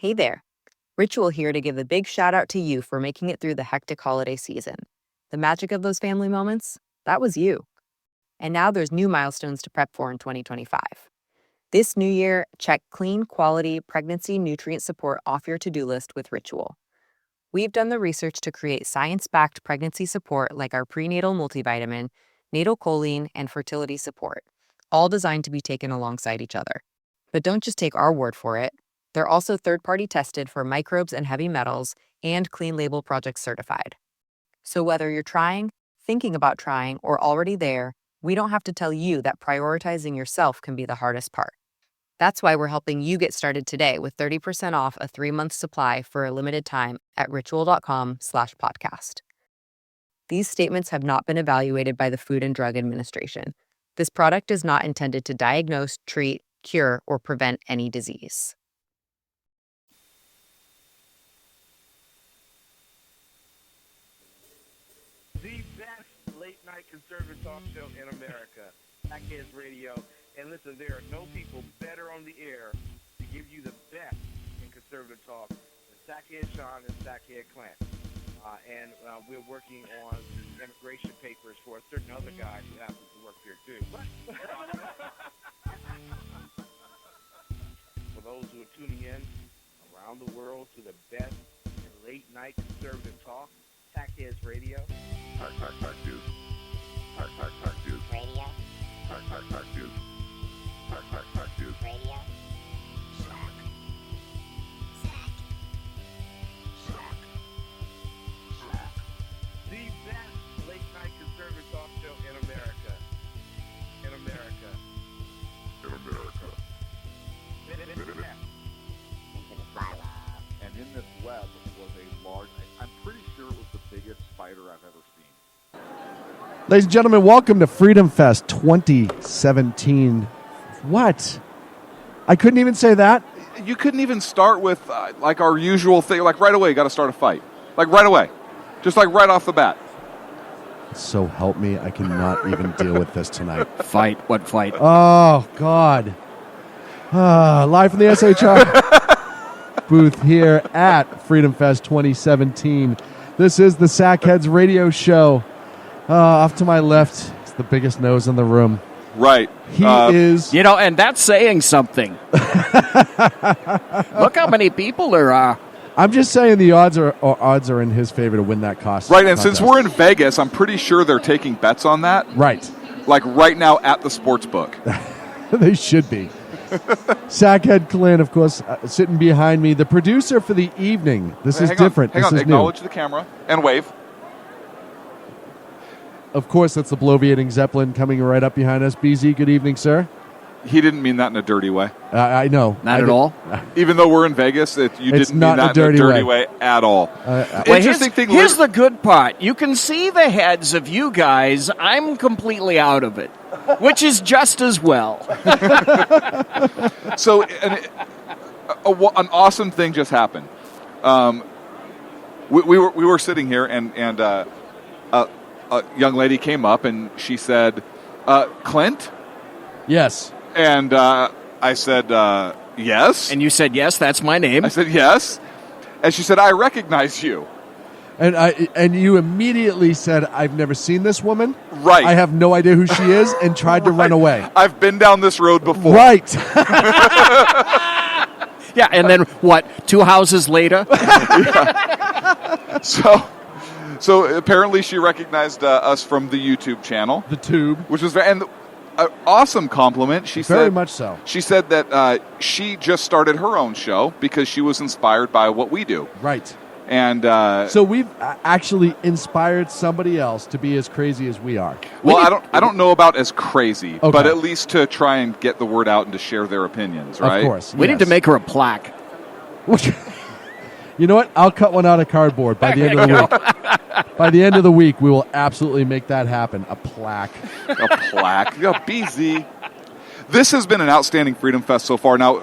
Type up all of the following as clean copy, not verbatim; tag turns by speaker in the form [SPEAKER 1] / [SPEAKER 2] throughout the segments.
[SPEAKER 1] Hey there. Ritual here to give a big shout out to you for making it through the hectic holiday season. The magic of those family moments, that was you. And now there's new milestones to prep for in 2025. This new year, check clean, quality pregnancy nutrient support off your to-do list with Ritual. We've done the research to create science-backed pregnancy support like our prenatal multivitamin, natal choline, and fertility support, all designed to be taken alongside each other. But don't just take our word for it. They're also third-party tested for microbes and heavy metals and Clean Label Project certified. So whether you're trying, thinking about trying, or already there, we don't have to tell you that prioritizing yourself can be the hardest part. That's why we're helping you get started today with 30% off a 3-month supply for a limited time at ritual.com/podcast. These statements have not been evaluated by the Food and Drug Administration. This product is not intended to diagnose, treat, cure, or prevent any disease.
[SPEAKER 2] The best late-night conservative talk show in America, Sackheads Radio. And listen, there are no people better on the air to give you the best in conservative talk than Sackhead Sean and Sackhead Clint. And we're working on immigration papers for a certain other guy who happens to work here, too. For those who are tuning in around the world to the best in late-night conservative talk, Sackheads Radio.
[SPEAKER 3] Hark, hark, hark, dude. Hark, hark, hark, dude.
[SPEAKER 4] Radio.
[SPEAKER 3] Hark, hark, hark, dude. Hark, hark, hark, dude.
[SPEAKER 4] Radio.
[SPEAKER 3] Shock. Shock. Shock.
[SPEAKER 2] The best late-night conservative talk show in America. In America.
[SPEAKER 3] In America.
[SPEAKER 4] Into the spiral.
[SPEAKER 5] And in this web was a large, I'm pretty sure it was the biggest spider I've ever seen.
[SPEAKER 6] Ladies and gentlemen, welcome to Freedom Fest 2017. What? I couldn't even say that?
[SPEAKER 5] You couldn't even start with like our usual thing, like right away you got to start a fight. Like right away. Just like right off the bat.
[SPEAKER 6] So help me, I cannot even deal with this tonight.
[SPEAKER 7] Fight? What fight?
[SPEAKER 6] Oh, God. Live from the SHR booth here at Freedom Fest 2017. This is the Sackheads Radio Show. Off to my left is the biggest nose in the room.
[SPEAKER 5] Right.
[SPEAKER 6] He is...
[SPEAKER 7] You know, and that's saying something. Look how many people there are.
[SPEAKER 6] I'm just saying the odds are in his favor to win that costume.
[SPEAKER 5] Right, and since we're in Vegas, I'm pretty sure they're taking bets on that.
[SPEAKER 6] Right.
[SPEAKER 5] Like right now at the sports book.
[SPEAKER 6] They should be. Sackhead Clint, of course, sitting behind me. The producer for the evening. This is different.
[SPEAKER 5] Hang
[SPEAKER 6] this
[SPEAKER 5] on.
[SPEAKER 6] is
[SPEAKER 5] Acknowledge
[SPEAKER 6] new.
[SPEAKER 5] the camera and wave.
[SPEAKER 6] Of course, that's the bloviating Zeppelin coming right up behind us. BZ, good evening, sir.
[SPEAKER 5] He didn't mean that in a dirty way.
[SPEAKER 6] I know.
[SPEAKER 7] Not at all.
[SPEAKER 5] Even though we're in Vegas, you didn't mean
[SPEAKER 6] not
[SPEAKER 5] that
[SPEAKER 6] in a
[SPEAKER 5] in a dirty way at all.
[SPEAKER 7] Here's the good part. You can see the heads of you guys. I'm completely out of it, which is just as well.
[SPEAKER 5] So an awesome thing just happened. We were sitting here, and a young lady came up, and she said, Clint?
[SPEAKER 6] Yes.
[SPEAKER 5] And I said, yes.
[SPEAKER 7] And you said, yes, that's my name.
[SPEAKER 5] I said, yes. And she said, I recognize you.
[SPEAKER 6] And you immediately said, I've never seen this woman.
[SPEAKER 5] Right.
[SPEAKER 6] I have no idea who she is, and tried to run away.
[SPEAKER 5] I've been down this road before.
[SPEAKER 6] Right.
[SPEAKER 7] Yeah, and then what, 2 houses later?
[SPEAKER 5] So apparently she recognized us from the YouTube channel.
[SPEAKER 6] The Tube.
[SPEAKER 5] Which was an awesome compliment. She said,
[SPEAKER 6] Very much so.
[SPEAKER 5] She said that she just started her own show because she was inspired by what we do.
[SPEAKER 6] Right.
[SPEAKER 5] And
[SPEAKER 6] so we've actually inspired somebody else to be as crazy as we are.
[SPEAKER 5] Well, I don't know about as crazy,
[SPEAKER 6] Okay.
[SPEAKER 5] but at least to try and get the word out and to share their opinions, right?
[SPEAKER 6] Of course.
[SPEAKER 7] We need to make her a plaque.
[SPEAKER 6] You know what? I'll cut one out of cardboard by the end of the week. By the end of the week, we will absolutely make that happen. A plaque.
[SPEAKER 5] A plaque. Yeah, BZ. This has been an outstanding Freedom Fest so far. Now,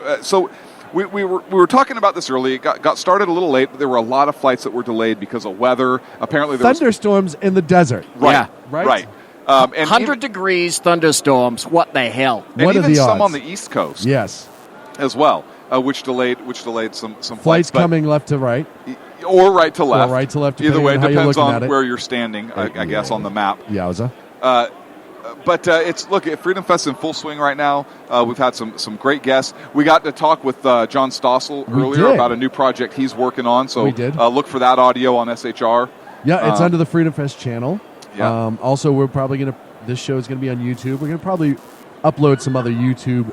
[SPEAKER 5] we were talking about this early. It got started a little late, but there were a lot of flights that were delayed because of weather. Apparently, there
[SPEAKER 6] thunderstorms in the desert.
[SPEAKER 5] Right.
[SPEAKER 7] Yeah.
[SPEAKER 6] Right.
[SPEAKER 5] And
[SPEAKER 7] 100 degrees, thunderstorms. What the hell?
[SPEAKER 5] And
[SPEAKER 6] What are
[SPEAKER 5] even
[SPEAKER 6] the
[SPEAKER 5] some
[SPEAKER 6] odds?
[SPEAKER 5] on the East Coast.
[SPEAKER 6] Yes.
[SPEAKER 5] As well. which delayed some
[SPEAKER 6] Flights
[SPEAKER 5] but-
[SPEAKER 6] coming left to right.
[SPEAKER 5] or right to left.
[SPEAKER 6] Or right to left,
[SPEAKER 5] Either
[SPEAKER 6] depending
[SPEAKER 5] way,
[SPEAKER 6] on how you're
[SPEAKER 5] depends
[SPEAKER 6] looking
[SPEAKER 5] on
[SPEAKER 6] at it.
[SPEAKER 5] where you're standing, I guess, on the map.
[SPEAKER 6] Yowza.
[SPEAKER 5] But look, Freedom Fest in full swing right now. We've had some great guests. We got to talk with John Stossel
[SPEAKER 6] We
[SPEAKER 5] earlier
[SPEAKER 6] did.
[SPEAKER 5] about a new project he's working on. So
[SPEAKER 6] We did.
[SPEAKER 5] Look for that audio on SHR.
[SPEAKER 6] Yeah, it's under the Freedom Fest channel.
[SPEAKER 5] Yeah.
[SPEAKER 6] Also, we're probably going to, this show is going to be on YouTube. We're going to probably upload some other YouTube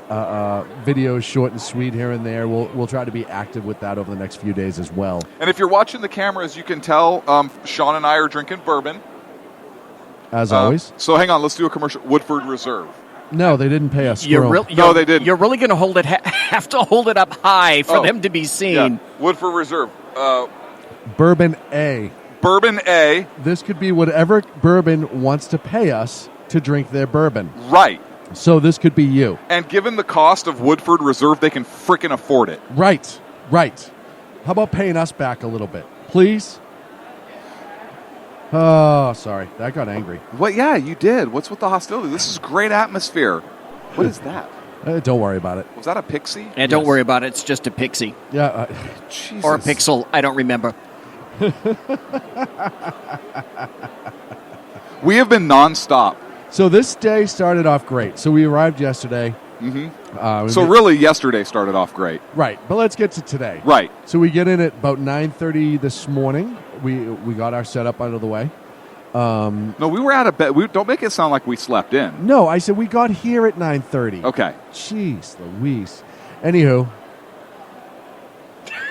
[SPEAKER 6] videos, short and sweet here and there. We'll try to be active with that over the next few days as well.
[SPEAKER 5] And if you're watching the cameras, you can tell Sean and I are drinking bourbon.
[SPEAKER 6] As always.
[SPEAKER 5] So hang on, let's do a commercial. Woodford Reserve.
[SPEAKER 6] No, they didn't pay us.
[SPEAKER 5] No, they didn't.
[SPEAKER 7] You're really going to have to hold it up high for them to be seen.
[SPEAKER 5] Yeah. Woodford Reserve.
[SPEAKER 6] Bourbon A.
[SPEAKER 5] Bourbon A.
[SPEAKER 6] This could be whatever bourbon wants to pay us to drink their bourbon.
[SPEAKER 5] Right.
[SPEAKER 6] So this could be you.
[SPEAKER 5] And given the cost of Woodford Reserve, they can frickin' afford it.
[SPEAKER 6] Right. How about paying us back a little bit, please? Oh, sorry. That got angry.
[SPEAKER 5] What? Yeah, you did. What's with the hostility? This is great atmosphere. What is that?
[SPEAKER 6] Don't worry about it.
[SPEAKER 5] Was that a pixie?
[SPEAKER 7] And don't worry about it. It's just a pixie.
[SPEAKER 6] Yeah.
[SPEAKER 5] Jesus.
[SPEAKER 7] Or a pixel. I don't remember.
[SPEAKER 5] We have been nonstop.
[SPEAKER 6] So this day started off great. So we arrived yesterday.
[SPEAKER 5] Mm-hmm. So really, yesterday started off great.
[SPEAKER 6] Right. But let's get to today.
[SPEAKER 5] Right.
[SPEAKER 6] So we get in at about 9:30 this morning. We got our setup out of the way.
[SPEAKER 5] No, we were out of bed. Don't make it sound like we slept in.
[SPEAKER 6] No, I said we got here at 9:30.
[SPEAKER 5] Okay.
[SPEAKER 6] Jeez Louise. Anywho.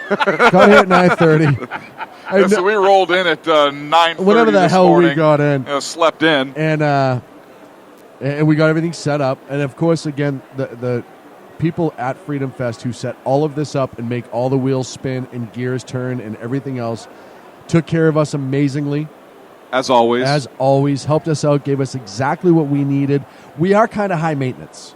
[SPEAKER 6] Got here at 9:30.
[SPEAKER 5] Yeah, so we rolled in at 9:30
[SPEAKER 6] whatever the
[SPEAKER 5] this
[SPEAKER 6] hell
[SPEAKER 5] morning.
[SPEAKER 6] we got in.
[SPEAKER 5] Slept in.
[SPEAKER 6] And we got everything set up. And of course, again, the people at Freedom Fest who set all of this up and make all the wheels spin and gears turn and everything else took care of us amazingly.
[SPEAKER 5] As always.
[SPEAKER 6] As always. Helped us out, gave us exactly what we needed. We are kind of high maintenance.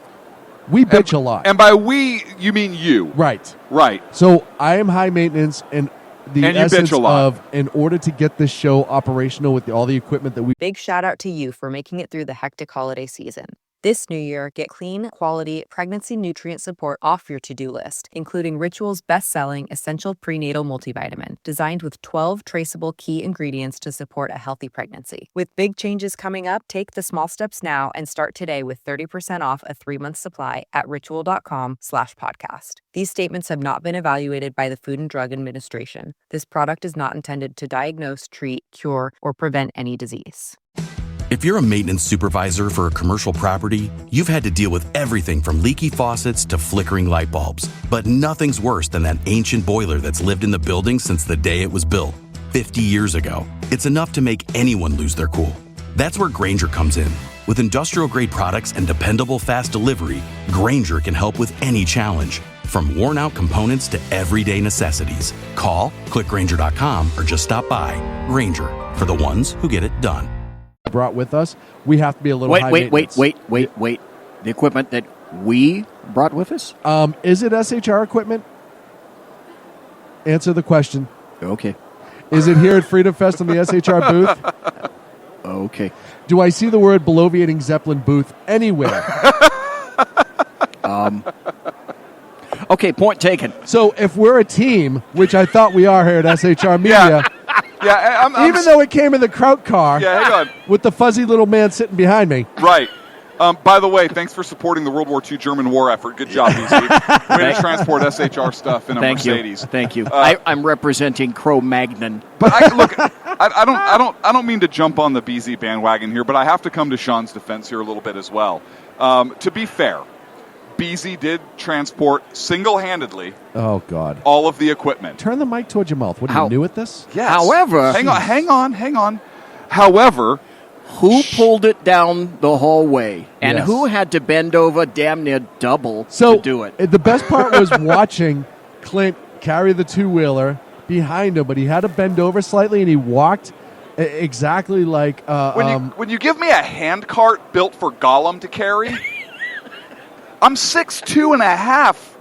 [SPEAKER 6] We bitch a lot.
[SPEAKER 5] And by we, you mean you.
[SPEAKER 6] Right.
[SPEAKER 5] Right.
[SPEAKER 6] So I am high maintenance, and the
[SPEAKER 5] And you
[SPEAKER 6] essence
[SPEAKER 5] bitch a lot.
[SPEAKER 6] of, in order to get this show operational with all the equipment that we...
[SPEAKER 1] Big shout out to you for making it through the hectic holiday season. This new year, get clean, quality, pregnancy nutrient support off your to-do list, including Ritual's best-selling Essential Prenatal Multivitamin, designed with 12 traceable key ingredients to support a healthy pregnancy. With big changes coming up, take the small steps now and start today with 30% off a 3-month supply at ritual.com/podcast. These statements have not been evaluated by the Food and Drug Administration. This product is not intended to diagnose, treat, cure, or prevent any disease.
[SPEAKER 8] If you're a maintenance supervisor for a commercial property, you've had to deal with everything from leaky faucets to flickering light bulbs. But nothing's worse than that ancient boiler that's lived in the building since the day it was built, 50 years ago. It's enough to make anyone lose their cool. That's where Grainger comes in. With industrial-grade products and dependable fast delivery, Grainger can help with any challenge, from worn-out components to everyday necessities. Call, click Grainger.com, or just stop by. Grainger, for the ones who get it done.
[SPEAKER 6] brought with us, we have to be a little high
[SPEAKER 7] Wait.
[SPEAKER 6] maintenance.
[SPEAKER 7] The equipment that we brought with us?
[SPEAKER 6] Is it SHR equipment? Answer the question.
[SPEAKER 7] Okay.
[SPEAKER 6] Is it here at Freedom Fest on the SHR booth?
[SPEAKER 7] Okay.
[SPEAKER 6] Do I see the word Bloviating Zeppelin booth anywhere?
[SPEAKER 7] Okay, point taken.
[SPEAKER 6] So if we're a team, which I thought we are here at SHR Media,
[SPEAKER 5] Yeah,
[SPEAKER 6] even though it came in the Kraut car
[SPEAKER 5] Yeah, hang on.
[SPEAKER 6] with the fuzzy little man sitting behind me.
[SPEAKER 5] Right. By the way, thanks for supporting the World War II German war effort. Good job, BZ. Way to transport SHR stuff in a Mercedes.
[SPEAKER 7] Thank you. I'm representing Cro-Magnon.
[SPEAKER 5] But I don't mean to jump on the BZ bandwagon here, but I have to come to Sean's defense here a little bit as well. To be fair, BZ did transport single-handedly
[SPEAKER 6] Oh, God.
[SPEAKER 5] all of the equipment.
[SPEAKER 6] Turn the mic towards your mouth. What are you new at this?
[SPEAKER 5] Yes.
[SPEAKER 7] However-
[SPEAKER 5] hang on. However,
[SPEAKER 7] Who pulled it down the hallway? And
[SPEAKER 6] Yes.
[SPEAKER 7] who had to bend over damn near double
[SPEAKER 6] So
[SPEAKER 7] to do it?
[SPEAKER 6] The best part was watching Clint carry the two-wheeler behind him, but he had to bend over slightly, and he walked exactly like...
[SPEAKER 5] when you give me a hand cart built for Gollum to carry, I'm 6'2" and a half.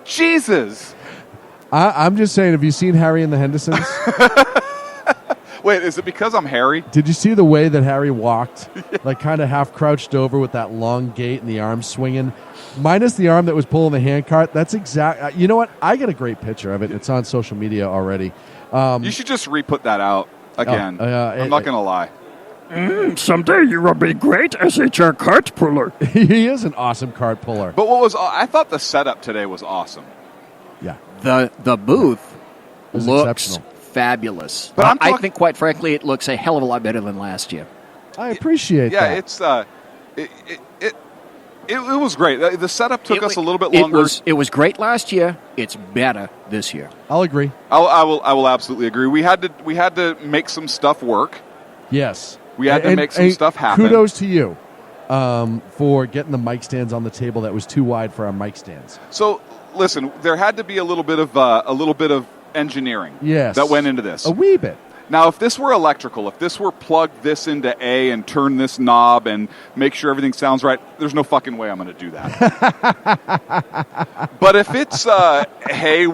[SPEAKER 5] Jesus.
[SPEAKER 6] I'm just saying, have you seen Harry and the Hendersons?
[SPEAKER 5] Wait, is it because I'm hairy?
[SPEAKER 6] Did you see the way that Harry walked? Like kind of half crouched over with that long gait and the arms swinging. Minus the arm that was pulling the handcart. That's exact. You know what? I get a great picture of it. It's on social media already.
[SPEAKER 5] You should just re-put that out again. I'm not going to lie.
[SPEAKER 7] Someday you will be great SHR cart puller.
[SPEAKER 6] He is an awesome cart puller.
[SPEAKER 5] But I thought the setup today was awesome.
[SPEAKER 6] Yeah.
[SPEAKER 7] The booth
[SPEAKER 6] was
[SPEAKER 7] looks
[SPEAKER 6] exceptional.
[SPEAKER 7] Fabulous.
[SPEAKER 5] But
[SPEAKER 7] I think, quite frankly, it looks a hell of a lot better than last year.
[SPEAKER 6] I appreciate that.
[SPEAKER 5] It was great. The setup took us a little bit longer.
[SPEAKER 7] It was great last year. It's better this year.
[SPEAKER 6] I'll agree.
[SPEAKER 5] I will absolutely agree. We had to make some stuff work.
[SPEAKER 6] Yes.
[SPEAKER 5] We had to make some stuff happen.
[SPEAKER 6] Kudos to you for getting the mic stands on the table that was too wide for our mic stands.
[SPEAKER 5] So, listen, there had to be a little bit of engineering that went into this.
[SPEAKER 6] A wee bit.
[SPEAKER 5] Now, if this were electrical, if this were plug this into A and turn this knob and make sure everything sounds right, there's no fucking way I'm going to do that. But if it's, hey,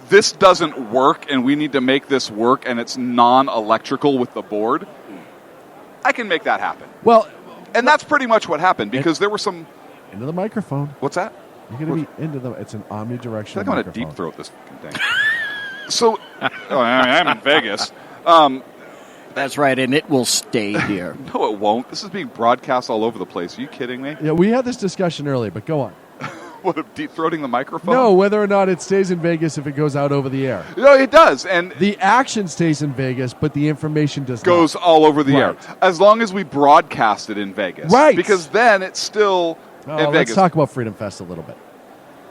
[SPEAKER 5] this doesn't work and we need to make this work and it's non-electrical with the board, I can make that happen.
[SPEAKER 6] Well,
[SPEAKER 5] and that's pretty much what happened because there were some...
[SPEAKER 6] Into the microphone.
[SPEAKER 5] What's that?
[SPEAKER 6] You're going to be into the... It's an omnidirectional
[SPEAKER 5] I think I'm going to
[SPEAKER 6] microphone.
[SPEAKER 5] deep throat this fucking thing. So, I'm in Vegas.
[SPEAKER 7] That's right, and it will stay here.
[SPEAKER 5] No, it won't. This is being broadcast all over the place. Are you kidding me?
[SPEAKER 6] Yeah, we had this discussion earlier, but go on.
[SPEAKER 5] What, deep throating the microphone?
[SPEAKER 6] No, whether or not it stays in Vegas if it goes out over the air.
[SPEAKER 5] No, it does. And
[SPEAKER 6] the action stays in Vegas, but the information
[SPEAKER 5] goes all over the air. As long as we broadcast it in Vegas.
[SPEAKER 6] Right.
[SPEAKER 5] Because then it's still in Vegas.
[SPEAKER 6] Let's talk about Freedom Fest a little bit.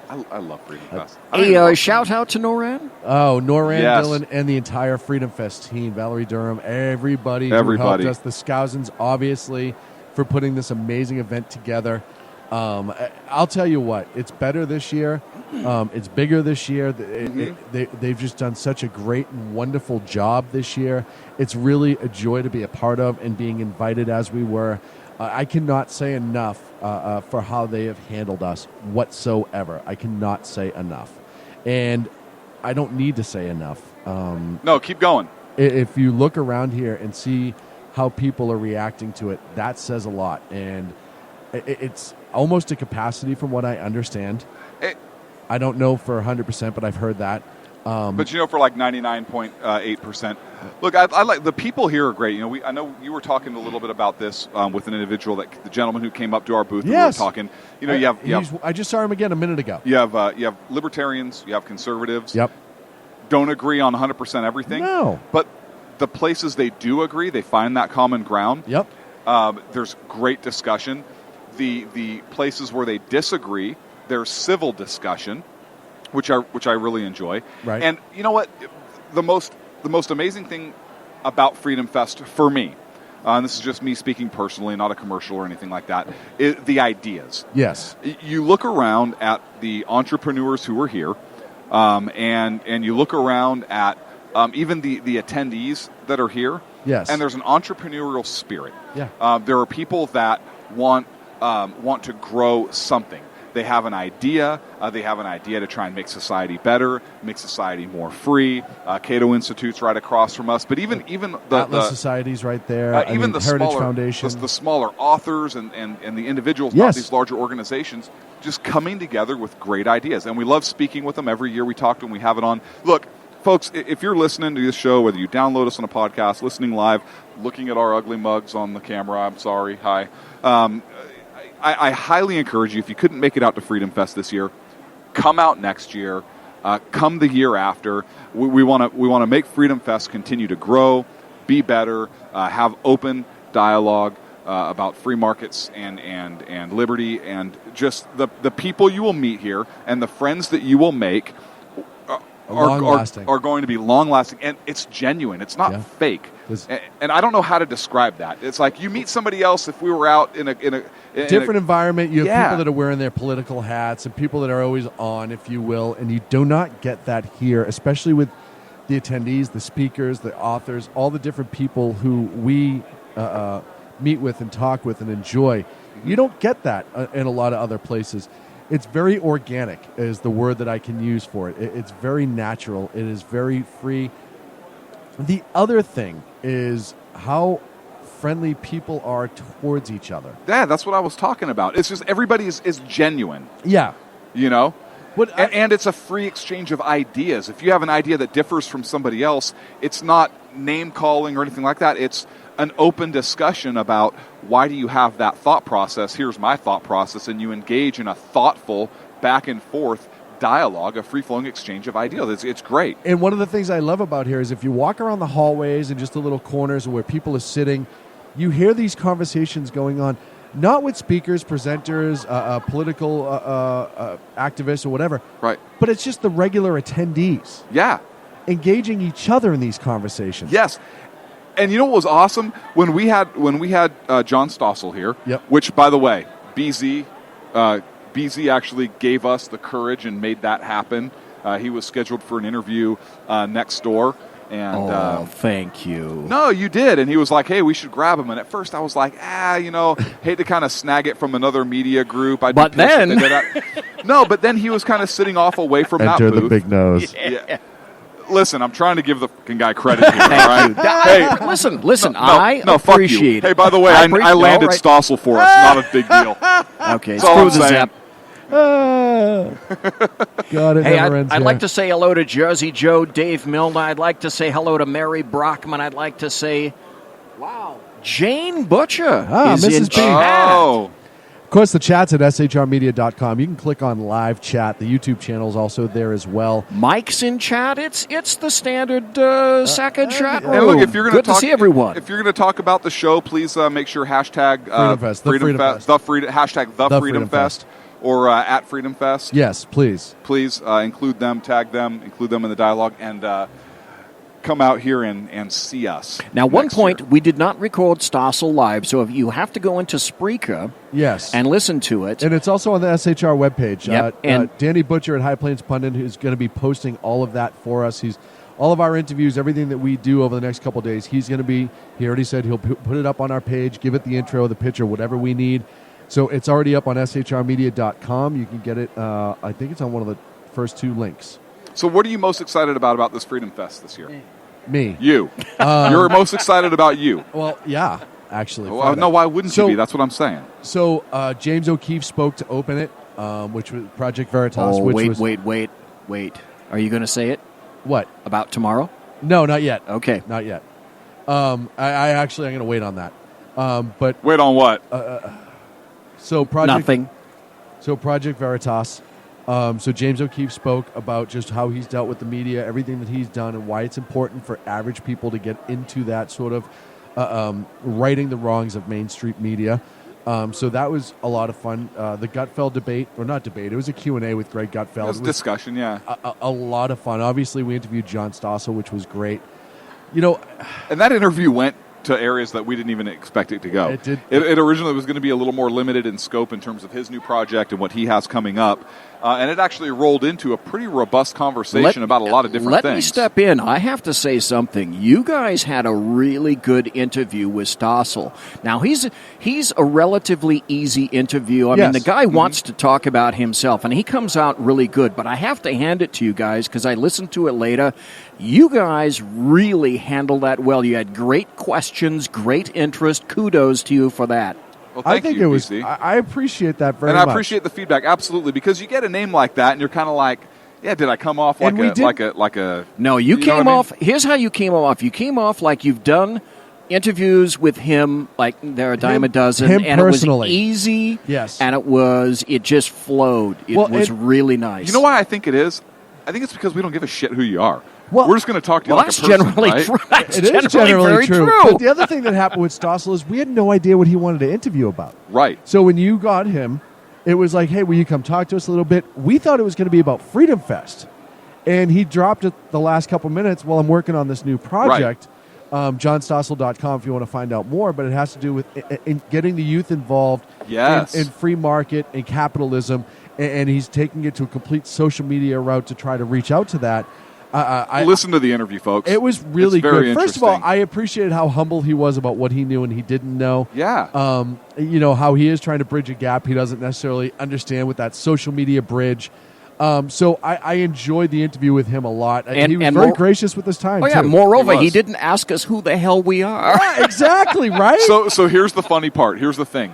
[SPEAKER 5] I love Freedom Fest.
[SPEAKER 7] Hey, shout out to NORAD.
[SPEAKER 6] Oh, NORAD,
[SPEAKER 5] Yes.
[SPEAKER 6] Dylan, and the entire Freedom Fest team. Valerie Durham, everybody who helped us. The Scousins, obviously, for putting this amazing event together. I'll tell you what, it's better this year. It's bigger this year. They've just done such a great and wonderful job this year. It's really a joy to be a part of and being invited as we were. I cannot say enough for how they have handled us whatsoever. I cannot say enough. And I don't need to say enough.
[SPEAKER 5] No, keep going.
[SPEAKER 6] If you look around here and see how people are reacting to it, that says a lot. And it's almost to capacity from what I understand. I don't know for 100%, but I've heard that.
[SPEAKER 5] But for like 99.8%. Look, I like the people here are great. I know you were talking a little bit about this with an individual, the gentleman who came up to our booth.
[SPEAKER 6] Yes.
[SPEAKER 5] And we were talking.
[SPEAKER 6] I just saw him again a minute ago.
[SPEAKER 5] You have libertarians, you have conservatives.
[SPEAKER 6] Yep.
[SPEAKER 5] Don't agree on 100% everything.
[SPEAKER 6] No.
[SPEAKER 5] But the places they do agree, they find that common ground.
[SPEAKER 6] Yep.
[SPEAKER 5] There's great discussion. The places where they disagree, there's civil discussion, which I really enjoy.
[SPEAKER 6] Right.
[SPEAKER 5] And you know what? The most amazing thing about Freedom Fest for me, and this is just me speaking personally, not a commercial or anything like that, is the ideas.
[SPEAKER 6] Yes.
[SPEAKER 5] You look around at the entrepreneurs who are here, and you look around at even the attendees that are here.
[SPEAKER 6] Yes.
[SPEAKER 5] And there's an entrepreneurial spirit.
[SPEAKER 6] Yeah.
[SPEAKER 5] There are people that want to grow something. They have an idea. They have an idea to try and make society better, make society more free. Cato Institute's right across from us. But even the
[SPEAKER 6] Atlas Society's right there.
[SPEAKER 5] Even the
[SPEAKER 6] Heritage
[SPEAKER 5] smaller
[SPEAKER 6] Foundation.
[SPEAKER 5] the smaller authors and the individuals,
[SPEAKER 6] Yes.
[SPEAKER 5] not these larger organizations, just coming together with great ideas. And we love speaking with them every year. We talk to them. We have it on. Look, folks, if you're listening to this show, whether you download us on a podcast, listening live, looking at our ugly mugs on the camera, I'm sorry, hi. I highly encourage you, if you couldn't make it out to Freedom Fest this year, come out next year, come the year after. We want to make Freedom Fest continue to grow, be better, have open dialogue about free markets and liberty, and just the people you will meet here and the friends that you will make are going to be long-lasting, and it's genuine. It's not fake. And I don't know how to describe that. It's like you meet somebody else if we were out in a
[SPEAKER 6] different environment. You have people that are wearing their political hats and people that are always on, if you will, and you do not get that here, especially with the attendees, the speakers, the authors, all the different people who we meet with and talk with and enjoy. You don't get that in a lot of other places. It's very organic is the word that I can use for it. It's very natural. It is very free. The other thing is how friendly people are towards each other.
[SPEAKER 5] Yeah, that's what I was talking about. It's just everybody is genuine,
[SPEAKER 6] Yeah.
[SPEAKER 5] you know?
[SPEAKER 6] But
[SPEAKER 5] And it's a free exchange of ideas. If you have an idea that differs from somebody else, it's not name-calling or anything like that. It's an open discussion about why do you have that thought process? Here's my thought process, and you engage in a thoughtful back-and-forth dialogue, a free-flowing exchange of ideas. It's great.
[SPEAKER 6] And one of the things I love about here is if you walk around the hallways and just the little corners where people are sitting, you hear these conversations going on, not with speakers, presenters, political activists, or whatever.
[SPEAKER 5] Right.
[SPEAKER 6] But it's just the regular attendees
[SPEAKER 5] Yeah.
[SPEAKER 6] engaging each other in these conversations.
[SPEAKER 5] Yes. And you know what was awesome? When we had John Stossel here,
[SPEAKER 6] Yep.
[SPEAKER 5] which, by the way, BZ actually gave us the courage and made that happen. He was scheduled for an interview next door. And
[SPEAKER 7] thank you.
[SPEAKER 5] no, you did. And he was like, hey, we should grab him. And at first I was like, hate to kind of snag it from another media group.
[SPEAKER 7] But then-
[SPEAKER 5] No, but then he was kind of sitting off away from
[SPEAKER 6] Enter
[SPEAKER 5] that
[SPEAKER 6] the
[SPEAKER 5] booth.
[SPEAKER 6] big nose.
[SPEAKER 5] Yeah. Listen, I'm trying to give the fucking guy credit here, all right?
[SPEAKER 7] Hey, listen. I
[SPEAKER 5] fuck you.
[SPEAKER 7] appreciate it.
[SPEAKER 5] Hey, by the way, I landed Stossel for us. Not a big deal.
[SPEAKER 7] Okay,
[SPEAKER 5] That's all
[SPEAKER 7] screw
[SPEAKER 5] I'm
[SPEAKER 7] the
[SPEAKER 5] saying.
[SPEAKER 7] zap.
[SPEAKER 6] God, it
[SPEAKER 7] Hey,
[SPEAKER 6] never ends
[SPEAKER 7] I'd
[SPEAKER 6] here.
[SPEAKER 7] like to say hello to Jersey Joe, Dave Milne. I'd like to say hello to Mary Brockman. I'd like to say, wow, Jane Butcher is
[SPEAKER 6] Mrs.
[SPEAKER 7] in
[SPEAKER 6] B.
[SPEAKER 7] chat.
[SPEAKER 5] Oh,
[SPEAKER 6] Of course, the chat's at shrmedia.com. You can click on live chat. The YouTube channel is also there as well.
[SPEAKER 7] Mike's in chat. It's the standard Sackhead chat room.
[SPEAKER 5] and look, if you're going
[SPEAKER 7] Good to see everyone.
[SPEAKER 5] If you're going to talk about the show, please make sure hashtag
[SPEAKER 6] Freedom Fest, the Freedom Fest.
[SPEAKER 5] hashtag the
[SPEAKER 6] The
[SPEAKER 5] Freedom
[SPEAKER 6] Freedom Fest.
[SPEAKER 5] Fest, or at Freedom Fest.
[SPEAKER 6] Yes, please.
[SPEAKER 5] Please include them, tag them, include them in the dialogue, and come out here and see us.
[SPEAKER 7] Now, one
[SPEAKER 5] next
[SPEAKER 7] point,
[SPEAKER 5] year.
[SPEAKER 7] we did not record Stossel live, so if you have to go into Spreaker
[SPEAKER 6] Yes.
[SPEAKER 7] and listen to it.
[SPEAKER 6] And it's also on the SHR webpage.
[SPEAKER 7] Yep, and-
[SPEAKER 6] Danny Butcher at High Plains Pundit, who's going to be posting all of that for us. He's all of our interviews, everything that we do over the next couple of days. He's going to be. He already said he'll put it up on our page, give it the intro, the picture, whatever we need. So it's already up on shrmedia.com. You can get it. I think it's on one of the first two links.
[SPEAKER 5] So, what are you most excited about this Freedom Fest this year?
[SPEAKER 6] Me.
[SPEAKER 5] You. You're most excited about you.
[SPEAKER 6] Well, yeah, actually.
[SPEAKER 5] Well,
[SPEAKER 6] Friday.
[SPEAKER 5] no, why wouldn't
[SPEAKER 6] So-
[SPEAKER 5] you be? That's what I'm saying.
[SPEAKER 6] So James O'Keefe spoke to open it, which was Project Veritas.
[SPEAKER 7] Oh,
[SPEAKER 6] which was
[SPEAKER 7] wait. Are you going to say it
[SPEAKER 6] what?
[SPEAKER 7] about tomorrow?
[SPEAKER 6] No, not yet.
[SPEAKER 7] Okay.
[SPEAKER 6] Not yet. I'm going to wait on that. But
[SPEAKER 5] Wait on what?
[SPEAKER 6] so Project
[SPEAKER 7] Nothing.
[SPEAKER 6] So Project Veritas. So James O'Keefe spoke about just how he's dealt with the media, everything that he's done, and why it's important for average people to get into that sort of righting the wrongs of Main Street media. So that was a lot of fun. The Gutfeld debate, or not debate, it was a Q&A with Greg Gutfeld.
[SPEAKER 5] It was discussion, yeah.
[SPEAKER 6] a lot of fun. Obviously, we interviewed John Stossel, which was great. You know,
[SPEAKER 5] And that interview went to areas that we didn't even expect it to go.
[SPEAKER 6] It did.
[SPEAKER 5] It originally was going to be a little more limited in scope in terms of his new project and what he has coming up. And it actually rolled into a pretty robust conversation about a lot of different things.
[SPEAKER 7] Let me step in. I have to say something. You guys had a really good interview with Stossel. Now, he's a relatively easy interview. I mean, the guy wants to talk about himself, and he comes out really good. But I have to hand it to you guys because I listened to it later. You guys really handled that well. You had great questions, great interest. Kudos to you for that.
[SPEAKER 5] Well, thank
[SPEAKER 6] I think
[SPEAKER 5] you,
[SPEAKER 6] it was.
[SPEAKER 5] BC.
[SPEAKER 6] I appreciate that very
[SPEAKER 5] and
[SPEAKER 6] much.
[SPEAKER 5] I appreciate the feedback, absolutely, because you get a name like that, and you're kind of like, yeah, did I come off
[SPEAKER 6] And we did-
[SPEAKER 5] like a?
[SPEAKER 7] No, you
[SPEAKER 5] know
[SPEAKER 7] came
[SPEAKER 5] what I mean?
[SPEAKER 7] off. Here's how you came off. You came off like you've done interviews with him, like there are a dime a dozen,
[SPEAKER 6] him
[SPEAKER 7] and
[SPEAKER 6] personally.
[SPEAKER 7] it was easy.
[SPEAKER 6] Yes.
[SPEAKER 7] and it just flowed. It
[SPEAKER 6] Well,
[SPEAKER 7] was
[SPEAKER 6] and-
[SPEAKER 7] really nice.
[SPEAKER 5] You know why I think it is? I think it's because we don't give a shit who you are.
[SPEAKER 6] Well-
[SPEAKER 5] We're just going to talk to you
[SPEAKER 7] Well,
[SPEAKER 5] like
[SPEAKER 7] that's
[SPEAKER 5] a person,
[SPEAKER 7] generally
[SPEAKER 5] right?
[SPEAKER 7] true. That's
[SPEAKER 6] It is
[SPEAKER 7] generally very
[SPEAKER 6] true. But the other thing that happened with Stossel is we had no idea what he wanted to interview about.
[SPEAKER 5] Right.
[SPEAKER 6] So when you got him, it was like, hey, will you come talk to us a little bit? We thought it was going to be about Freedom Fest. And he dropped it the last couple minutes while I'm working on this new project. JohnStossel.com if you want to find out more. But it has to do with in getting the youth involved
[SPEAKER 5] Yes.
[SPEAKER 6] in free market and capitalism. And he's taking it to a complete social media route to try to reach out to that.
[SPEAKER 5] Listen to the interview, folks.
[SPEAKER 6] It was really
[SPEAKER 5] It's very
[SPEAKER 6] good. First of all,
[SPEAKER 5] interesting.
[SPEAKER 6] I appreciated how humble he was about what he knew and he didn't know.
[SPEAKER 5] Yeah.
[SPEAKER 6] You know, how he is trying to bridge a gap he doesn't necessarily understand with that social media bridge. So I enjoyed the interview with him a lot.
[SPEAKER 7] And-
[SPEAKER 6] he was
[SPEAKER 7] and
[SPEAKER 6] very
[SPEAKER 7] more-
[SPEAKER 6] gracious with his time,
[SPEAKER 7] Oh, yeah.
[SPEAKER 6] too.
[SPEAKER 7] Moreover,
[SPEAKER 5] He
[SPEAKER 7] he
[SPEAKER 5] was.
[SPEAKER 7] didn't ask us who the hell we are.
[SPEAKER 6] Yeah, exactly, right?
[SPEAKER 5] So here's the funny part. Here's the thing.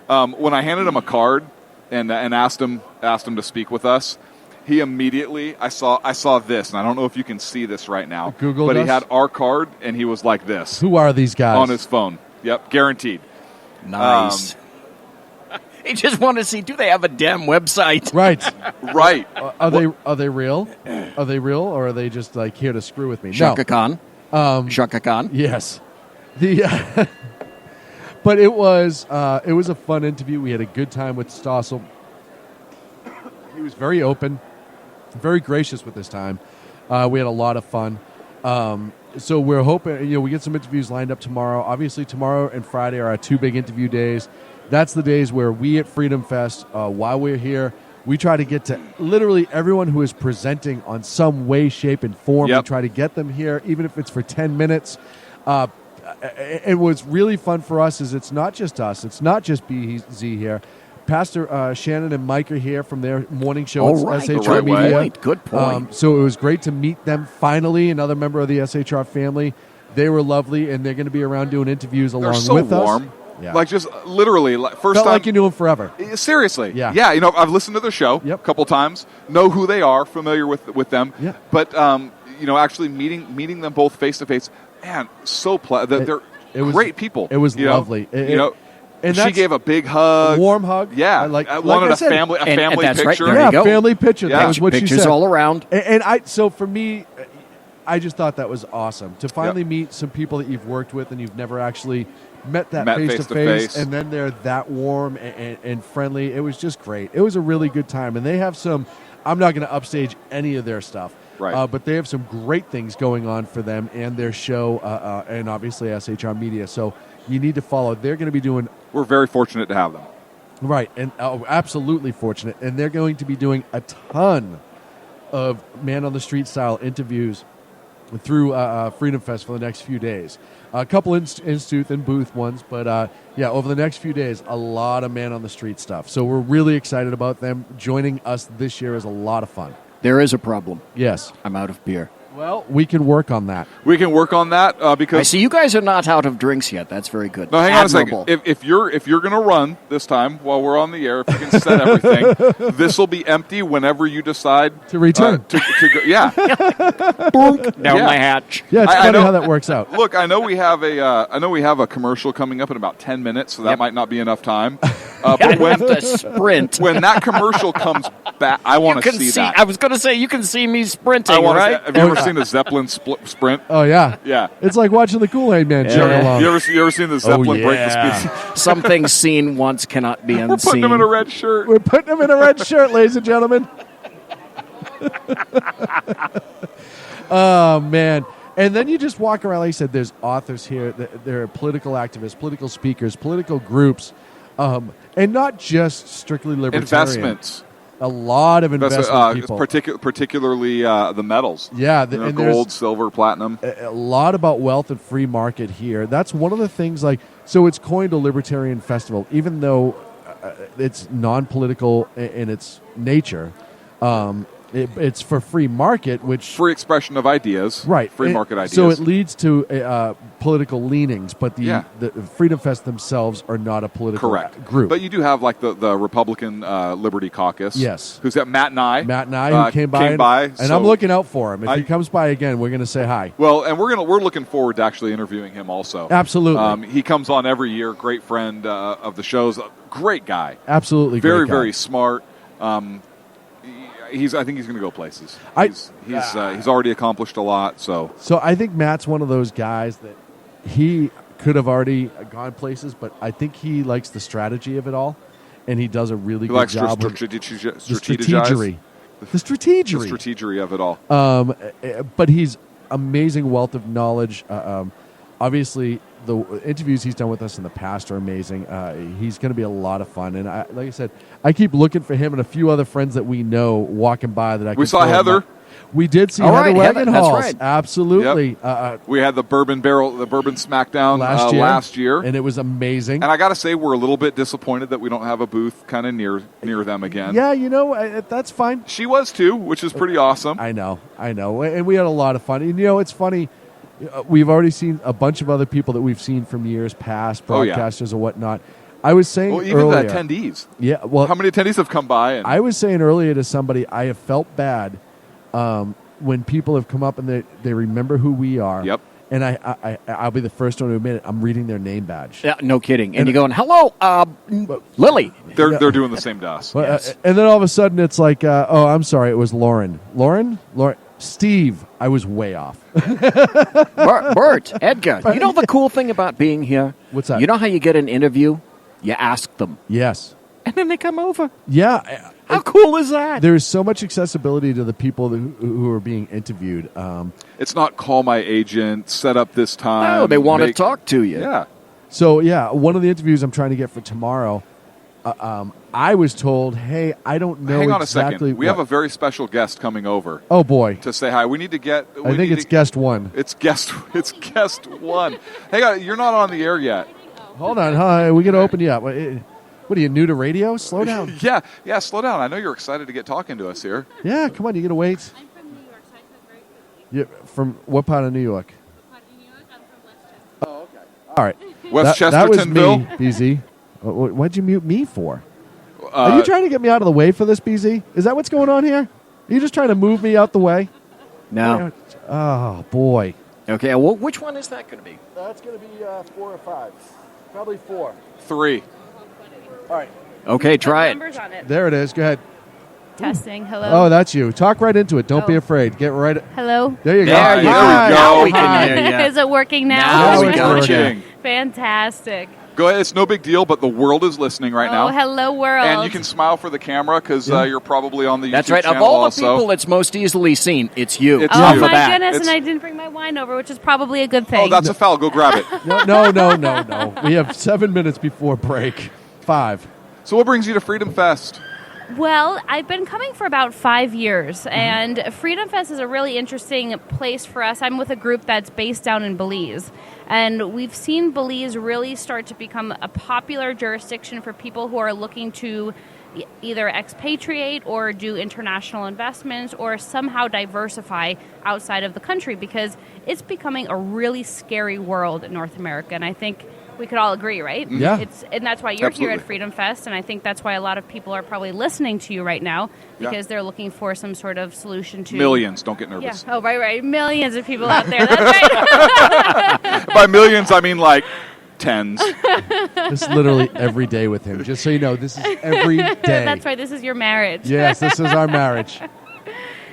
[SPEAKER 5] When I handed him a card and asked him to speak with us, he immediately I saw this, and I don't know if you can see this right now.
[SPEAKER 6] Googled
[SPEAKER 5] but he
[SPEAKER 6] us?
[SPEAKER 5] had our card, and he was like this
[SPEAKER 6] Who are these guys?
[SPEAKER 5] on his phone. Yep, guaranteed.
[SPEAKER 7] Nice. He just wanted to see, do they have a damn website?
[SPEAKER 6] Right.
[SPEAKER 5] Right.
[SPEAKER 6] Are they real? Are they real, or are they just like here to screw with me?
[SPEAKER 7] Shaka Khan. Shaka Khan.
[SPEAKER 6] Yes. The but it was a fun interview. We had a good time with Stossel. He was very open, very gracious with his time. We had a lot of fun. So we're hoping, we get some interviews lined up tomorrow. Obviously, tomorrow and Friday are our two big interview days. That's the days where we at Freedom Fest, while we're here, we try to get to literally everyone who is presenting on some way, shape, and form.
[SPEAKER 5] Yep.
[SPEAKER 6] We try to get them here, even if it's for 10 minutes. And what's really fun for us is it's not just us. It's not just BZ here. Pastor Shannon and Mike are here from their morning show
[SPEAKER 7] Oh,
[SPEAKER 6] at
[SPEAKER 7] right.
[SPEAKER 6] SHR
[SPEAKER 5] Right way.
[SPEAKER 6] Media.
[SPEAKER 7] Good point.
[SPEAKER 6] So it was great to meet them finally, another member of the SHR family. They were lovely, and they're going to be around doing interviews along
[SPEAKER 5] They're so
[SPEAKER 6] with
[SPEAKER 5] warm.
[SPEAKER 6] us. Yeah.
[SPEAKER 5] Like just literally, first
[SPEAKER 6] Felt
[SPEAKER 5] time.
[SPEAKER 6] like you knew them forever.
[SPEAKER 5] Seriously.
[SPEAKER 6] Yeah.
[SPEAKER 5] Yeah, I've listened to their show
[SPEAKER 6] Yep.
[SPEAKER 5] a couple times, know who they are, familiar with them.
[SPEAKER 6] Yeah.
[SPEAKER 5] But, actually meeting them both face to face, man, so they're
[SPEAKER 6] it was-
[SPEAKER 5] great people.
[SPEAKER 6] it was lovely. And
[SPEAKER 5] she
[SPEAKER 6] that's
[SPEAKER 5] gave a big hug.
[SPEAKER 6] a warm hug.
[SPEAKER 5] Yeah.
[SPEAKER 6] I
[SPEAKER 5] wanted
[SPEAKER 6] I said,
[SPEAKER 5] a family
[SPEAKER 7] And that's right.
[SPEAKER 5] picture.
[SPEAKER 7] There
[SPEAKER 6] Yeah,
[SPEAKER 7] you go.
[SPEAKER 6] family picture.
[SPEAKER 5] Yeah.
[SPEAKER 6] That was what she
[SPEAKER 7] Pictures
[SPEAKER 6] said.
[SPEAKER 7] all around.
[SPEAKER 6] So for me, I just thought that was awesome to finally
[SPEAKER 5] Yep.
[SPEAKER 6] meet some people that you've worked with and you've never actually met
[SPEAKER 5] Met
[SPEAKER 6] face to
[SPEAKER 5] face-to-face.
[SPEAKER 6] face, and then they're that warm and friendly. It was just great. It was a really good time, and they have some. I'm not going to upstage any of their stuff,
[SPEAKER 5] Right.
[SPEAKER 6] but they have some great things going on for them and their show, and obviously SHR Media. So you need to follow. They're going to be doing.
[SPEAKER 5] We're very fortunate to have them.
[SPEAKER 6] Right, and absolutely fortunate. And they're going to be doing a ton of man on the street style interviews through Freedom Fest for the next few days. A couple Institute and booth ones, but over the next few days, a lot of man on the street stuff. So we're really excited about them. Joining us this year is a lot of fun.
[SPEAKER 7] There is a problem.
[SPEAKER 6] Yes.
[SPEAKER 7] I'm out of beer.
[SPEAKER 6] Well, we can work on that.
[SPEAKER 5] We can work on that because
[SPEAKER 7] I see you guys are not out of drinks yet. That's very good.
[SPEAKER 5] No, hang on a
[SPEAKER 7] Admirable.
[SPEAKER 5] second. If you're going to run this time while we're on the air, if you can set everything, this will be empty whenever you decide
[SPEAKER 6] To return.
[SPEAKER 5] to go, yeah.
[SPEAKER 7] Down
[SPEAKER 5] Yeah.
[SPEAKER 7] my hatch.
[SPEAKER 6] Yeah, it's
[SPEAKER 5] I
[SPEAKER 6] funny
[SPEAKER 5] know-
[SPEAKER 6] how that works out.
[SPEAKER 5] Look, I know we have a commercial coming up in about 10 minutes, so that
[SPEAKER 7] Yep.
[SPEAKER 5] might not be enough time.
[SPEAKER 7] I
[SPEAKER 5] But
[SPEAKER 7] have to sprint.
[SPEAKER 5] when that commercial comes back, I want
[SPEAKER 7] You
[SPEAKER 5] to
[SPEAKER 7] can
[SPEAKER 5] see
[SPEAKER 7] see.
[SPEAKER 5] that.
[SPEAKER 7] I was going to say you can see me
[SPEAKER 5] I
[SPEAKER 7] sprinting,
[SPEAKER 5] want
[SPEAKER 7] right?
[SPEAKER 5] Have you ever seen the Zeppelin sprint?
[SPEAKER 6] Oh, yeah.
[SPEAKER 5] Yeah.
[SPEAKER 6] It's like watching the Kool-Aid Man chug along.
[SPEAKER 5] You ever seen the Zeppelin break the speed?
[SPEAKER 7] Something seen once cannot be
[SPEAKER 5] We're
[SPEAKER 7] unseen.
[SPEAKER 5] putting him in a red shirt.
[SPEAKER 6] We're putting him in a red shirt, ladies and gentlemen. Oh, man. And then you just walk around, like I said, there's authors here. There are political activists, political speakers, political groups, and not just strictly libertarian.
[SPEAKER 5] Investments.
[SPEAKER 6] A lot of investment people.
[SPEAKER 5] Particularly the metals.
[SPEAKER 6] Yeah,
[SPEAKER 5] You know,
[SPEAKER 6] and there's
[SPEAKER 5] gold, silver, platinum.
[SPEAKER 6] a lot about wealth and free market here. That's one of the things, so it's coined a libertarian festival, even though it's non-political in its nature. It's for free market, which
[SPEAKER 5] Free expression of ideas.
[SPEAKER 6] right,
[SPEAKER 5] Free market ideas.
[SPEAKER 6] So it leads to political leanings, but
[SPEAKER 5] Yeah.
[SPEAKER 6] the Freedom Fest themselves are not a political
[SPEAKER 5] Correct.
[SPEAKER 6] group.
[SPEAKER 5] But you do have like the Republican Liberty Caucus.
[SPEAKER 6] Yes.
[SPEAKER 5] Who's that? Matt Nye.
[SPEAKER 6] Matt and I, who came by, and
[SPEAKER 5] so-
[SPEAKER 6] I'm looking out for him. If he
[SPEAKER 5] I-
[SPEAKER 6] comes by again, we're going to say hi.
[SPEAKER 5] Well, and we're looking forward to actually interviewing him also.
[SPEAKER 6] Absolutely,
[SPEAKER 5] He comes on every year. Great friend of the shows. Great guy.
[SPEAKER 6] absolutely,
[SPEAKER 5] Very
[SPEAKER 6] great guy.
[SPEAKER 5] very smart. I think he's going to go places.
[SPEAKER 6] I-
[SPEAKER 5] He's already accomplished a lot. So
[SPEAKER 6] So I think Matt's one of those guys that he could have already gone places, but I think he likes the strategy of it all, and he does a really
[SPEAKER 5] he
[SPEAKER 6] good
[SPEAKER 5] likes
[SPEAKER 6] job with the strategery. The strategery.
[SPEAKER 5] strategery of it all.
[SPEAKER 6] But he's amazing wealth of knowledge. Obviously, the interviews he's done with us in the past are amazing. He's going to be a lot of fun, and like I said, I keep looking for him and a few other friends that we know walking by that I.
[SPEAKER 5] We
[SPEAKER 6] can
[SPEAKER 5] saw
[SPEAKER 6] throw
[SPEAKER 5] Heather.
[SPEAKER 6] We did see
[SPEAKER 7] All
[SPEAKER 6] Heather
[SPEAKER 7] right,
[SPEAKER 6] Wagon
[SPEAKER 7] Heather, that's
[SPEAKER 6] Halls.
[SPEAKER 7] right.
[SPEAKER 6] Absolutely.
[SPEAKER 5] We had the Bourbon Smackdown
[SPEAKER 6] Last year.
[SPEAKER 5] and
[SPEAKER 6] And it was amazing.
[SPEAKER 5] I got to say, we're a little bit disappointed that we don't have a booth kind of near them again.
[SPEAKER 6] Yeah, that's fine.
[SPEAKER 5] She was too, which is pretty awesome.
[SPEAKER 6] I know. And we had a lot of fun. And, it's funny. We've already seen a bunch of other people that we've seen from years past, broadcasters and whatnot. I was saying
[SPEAKER 5] even
[SPEAKER 6] earlier,
[SPEAKER 5] the attendees.
[SPEAKER 6] Yeah, well,
[SPEAKER 5] how many attendees have come by?
[SPEAKER 6] I was saying earlier to somebody, I have felt bad when people have come up and they remember who we are.
[SPEAKER 5] Yep.
[SPEAKER 6] And I'll be the first one to admit it. I'm reading their name badge.
[SPEAKER 7] Yeah, no kidding. And you're going, hello, Lily.
[SPEAKER 5] They're doing the same to us.
[SPEAKER 6] Yes. And then all of a sudden it's like, oh, I'm sorry, it was Lauren. Lauren? Steve. I was way off.
[SPEAKER 7] Bert, Edgar, you know the cool thing about being here?
[SPEAKER 6] What's that?
[SPEAKER 7] You know how you get an interview? You ask them.
[SPEAKER 6] Yes.
[SPEAKER 7] And then they come over.
[SPEAKER 6] Yeah.
[SPEAKER 7] How cool is that?
[SPEAKER 6] There's so much accessibility to the people who are being interviewed.
[SPEAKER 5] It's not call my agent, set up this time.
[SPEAKER 7] No, they want to talk to you.
[SPEAKER 5] Yeah.
[SPEAKER 6] So, one of the interviews I'm trying to get for tomorrow, I was told, hey, I don't know
[SPEAKER 5] Hang on
[SPEAKER 6] exactly
[SPEAKER 5] a second. We have a very special guest coming over.
[SPEAKER 6] Oh, boy.
[SPEAKER 5] To say hi. We need to get...
[SPEAKER 6] I think it's guest one.
[SPEAKER 5] It's guest one. Hang on, you're not on the air yet.
[SPEAKER 6] Hold on. Hi, we got to open you up. What are you, new to radio? Slow down.
[SPEAKER 5] Yeah, slow down. I know you're excited to get talking to us here.
[SPEAKER 6] Yeah, come on, you got to wait.
[SPEAKER 9] I'm from New York, so I talk very quickly.
[SPEAKER 6] Yeah, from what part of New York?
[SPEAKER 9] Part of New York, I'm from Westchester.
[SPEAKER 6] Oh, okay. All right.
[SPEAKER 5] Westchestertonville?
[SPEAKER 6] That was me, BZ. Why'd you mute me for? Are you trying to get me out of the way for this, BZ? Is that what's going on here? Are you just trying to move me out the way?
[SPEAKER 7] No.
[SPEAKER 6] Oh, boy.
[SPEAKER 7] Okay, well, which one is that going to be?
[SPEAKER 6] That's going to be 4 or 5. Probably 4.
[SPEAKER 5] 3.
[SPEAKER 6] All right.
[SPEAKER 7] Okay, try it.
[SPEAKER 9] Numbers on it.
[SPEAKER 6] There it is. Go ahead.
[SPEAKER 9] Testing. Hello.
[SPEAKER 6] Oh, that's you. Talk right into it. Don't be afraid. Get right.
[SPEAKER 9] Hello.
[SPEAKER 6] There you go.
[SPEAKER 7] There you go.
[SPEAKER 6] Hi.
[SPEAKER 7] Now we can hear you.
[SPEAKER 9] Is it working now?
[SPEAKER 7] Now we
[SPEAKER 6] it's
[SPEAKER 7] got
[SPEAKER 6] working.
[SPEAKER 7] you.
[SPEAKER 9] Fantastic.
[SPEAKER 5] Go ahead. It's no big deal, but the world is listening right now.
[SPEAKER 9] Oh, hello, world.
[SPEAKER 5] And you can smile for the camera because you're probably on the YouTube
[SPEAKER 7] That's right. Of
[SPEAKER 5] channel
[SPEAKER 7] all the
[SPEAKER 5] also.
[SPEAKER 7] people that's most easily seen, it's you.
[SPEAKER 5] It's
[SPEAKER 9] Oh,
[SPEAKER 5] you.
[SPEAKER 9] my
[SPEAKER 7] that.
[SPEAKER 9] goodness,
[SPEAKER 5] It's-
[SPEAKER 9] and I didn't bring my wine over, which is probably a good thing.
[SPEAKER 5] Oh, that's a foul. Go grab it.
[SPEAKER 6] No. We have 7 minutes before break. 5.
[SPEAKER 5] So what brings you to Freedom Fest?
[SPEAKER 9] Well, I've been coming for about 5 years, and Freedom Fest is a really interesting place for us. I'm with a group that's based down in Belize, and we've seen Belize really start to become a popular jurisdiction for people who are looking to either expatriate or do international investments or somehow diversify outside of the country, because it's becoming a really scary world in North America, and I think we could all agree, right?
[SPEAKER 6] Yeah.
[SPEAKER 9] And that's why you're here
[SPEAKER 5] Absolutely.
[SPEAKER 9] at Freedom Fest, and I think that's why a lot of people are probably listening to you right now, because
[SPEAKER 5] Yeah.
[SPEAKER 9] they're looking for some sort of solution to...
[SPEAKER 5] Millions. Don't get
[SPEAKER 9] Yeah.
[SPEAKER 5] nervous.
[SPEAKER 9] Oh, right. Millions of people out there. That's right.
[SPEAKER 5] By millions, I mean like tens.
[SPEAKER 6] This is literally every day with him. Just so you know, this is every day.
[SPEAKER 9] That's right. This is your marriage.
[SPEAKER 6] Yes, this is our marriage.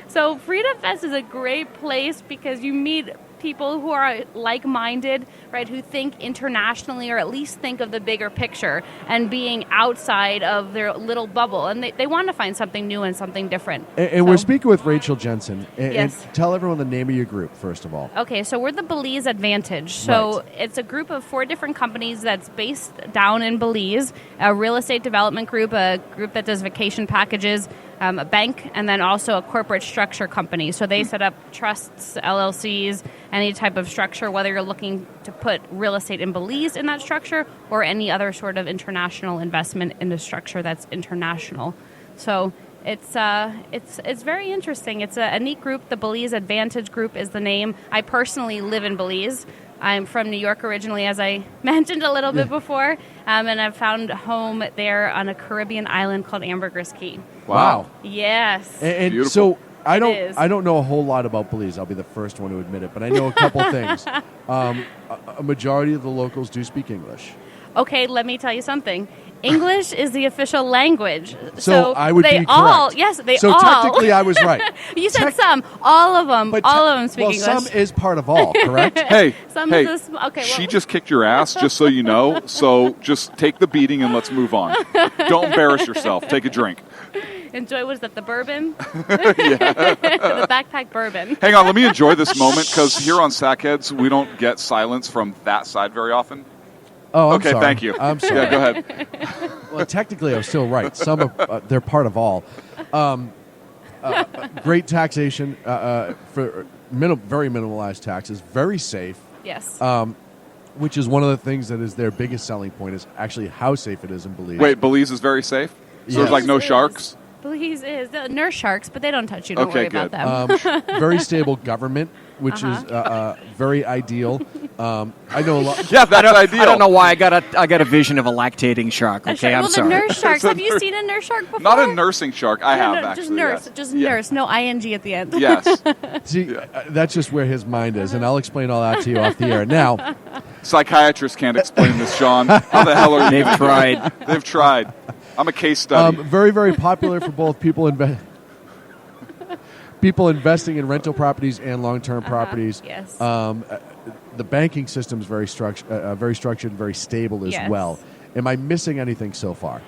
[SPEAKER 9] So Freedom Fest is a great place because you meet people who are like-minded, right, who think internationally or at least think of the bigger picture and being outside of their little bubble. And they want to find something new and something different.
[SPEAKER 6] And we're speaking with Rachel Jensen. And
[SPEAKER 9] Yes.
[SPEAKER 6] tell everyone the name of your group, first of all.
[SPEAKER 9] Okay, so we're the Belize Advantage. So
[SPEAKER 6] Right.
[SPEAKER 9] it's a group of 4 different companies that's based down in Belize, a real estate development group, a group that does vacation packages, a bank, and then also a corporate structure company. So they set up trusts, LLCs, any type of structure, whether you're looking to put real estate in Belize in that structure or any other sort of international investment in the structure that's international. So it's very interesting. It's a neat group. The Belize Advantage Group is the name. I personally live in Belize. I'm from New York originally, as I mentioned a little bit before, and I've found a home there on a Caribbean island called Ambergris Key.
[SPEAKER 6] Wow.
[SPEAKER 9] Yes.
[SPEAKER 6] And
[SPEAKER 5] Beautiful.
[SPEAKER 6] so I
[SPEAKER 9] is.
[SPEAKER 6] don't know a whole lot about Belize. I'll be the first one to admit it, but I know a couple things. A majority of the locals do speak English.
[SPEAKER 9] Okay, let me tell you something. English is the official language.
[SPEAKER 6] So I would
[SPEAKER 9] they
[SPEAKER 6] be
[SPEAKER 9] all,
[SPEAKER 6] correct.
[SPEAKER 9] yes, they
[SPEAKER 6] so
[SPEAKER 9] all.
[SPEAKER 6] technically, I was right.
[SPEAKER 9] You said some, all of them, all of them speak
[SPEAKER 6] well,
[SPEAKER 9] English.
[SPEAKER 6] some is part of all, correct?
[SPEAKER 5] Hey,
[SPEAKER 9] Some
[SPEAKER 5] hey,
[SPEAKER 9] of this, okay,
[SPEAKER 5] she
[SPEAKER 9] well,
[SPEAKER 5] just kicked your ass, just so you know. So just take the beating and let's move on. Don't embarrass yourself. Take a drink.
[SPEAKER 9] enjoy, what is that, the bourbon? The backpack bourbon.
[SPEAKER 5] Hang on, let me enjoy this moment because here on Sackheads, we don't get silence from that side very often.
[SPEAKER 6] Oh, I'm
[SPEAKER 5] Okay,
[SPEAKER 6] sorry.
[SPEAKER 5] thank you.
[SPEAKER 6] I'm sorry.
[SPEAKER 5] Yeah, go ahead.
[SPEAKER 6] Well, technically, I was still right. Some of, they're part of all. Great taxation for very minimalized taxes. Very safe.
[SPEAKER 9] Yes.
[SPEAKER 6] Which is one of the things that is their biggest selling point is actually how safe it is in Belize.
[SPEAKER 5] Wait, Belize is very safe? So
[SPEAKER 6] Yes.
[SPEAKER 5] there's like no
[SPEAKER 9] Belize is.
[SPEAKER 5] sharks?
[SPEAKER 9] Belize is. The nurse sharks, but they don't touch you. Don't
[SPEAKER 5] Okay,
[SPEAKER 9] worry
[SPEAKER 5] good.
[SPEAKER 9] about them.
[SPEAKER 6] Very stable government, which is very ideal. I know a lot.
[SPEAKER 5] Yeah, that's ideal.
[SPEAKER 7] I don't know why I got a vision of a lactating shark. Okay, I'm
[SPEAKER 9] well,
[SPEAKER 7] sorry.
[SPEAKER 9] the nurse sharks. Have you seen a nurse shark before?
[SPEAKER 5] Not a nursing shark. I have, actually.
[SPEAKER 9] Just nurse.
[SPEAKER 5] yes.
[SPEAKER 9] Just
[SPEAKER 5] Yeah.
[SPEAKER 9] nurse. No ing at the end.
[SPEAKER 5] Yes.
[SPEAKER 6] See, that's just where his mind is, and I'll explain all that to you off the air. Now,
[SPEAKER 5] Psychiatrists can't explain this, Sean. How the hell are you?
[SPEAKER 7] They've tried.
[SPEAKER 5] They've tried. I'm a case study.
[SPEAKER 6] very, very popular for both people investing in rental properties and long-term properties.
[SPEAKER 9] Yes.
[SPEAKER 6] The banking system is very structured and very stable as
[SPEAKER 9] Yes.
[SPEAKER 6] well. Am I missing anything so far?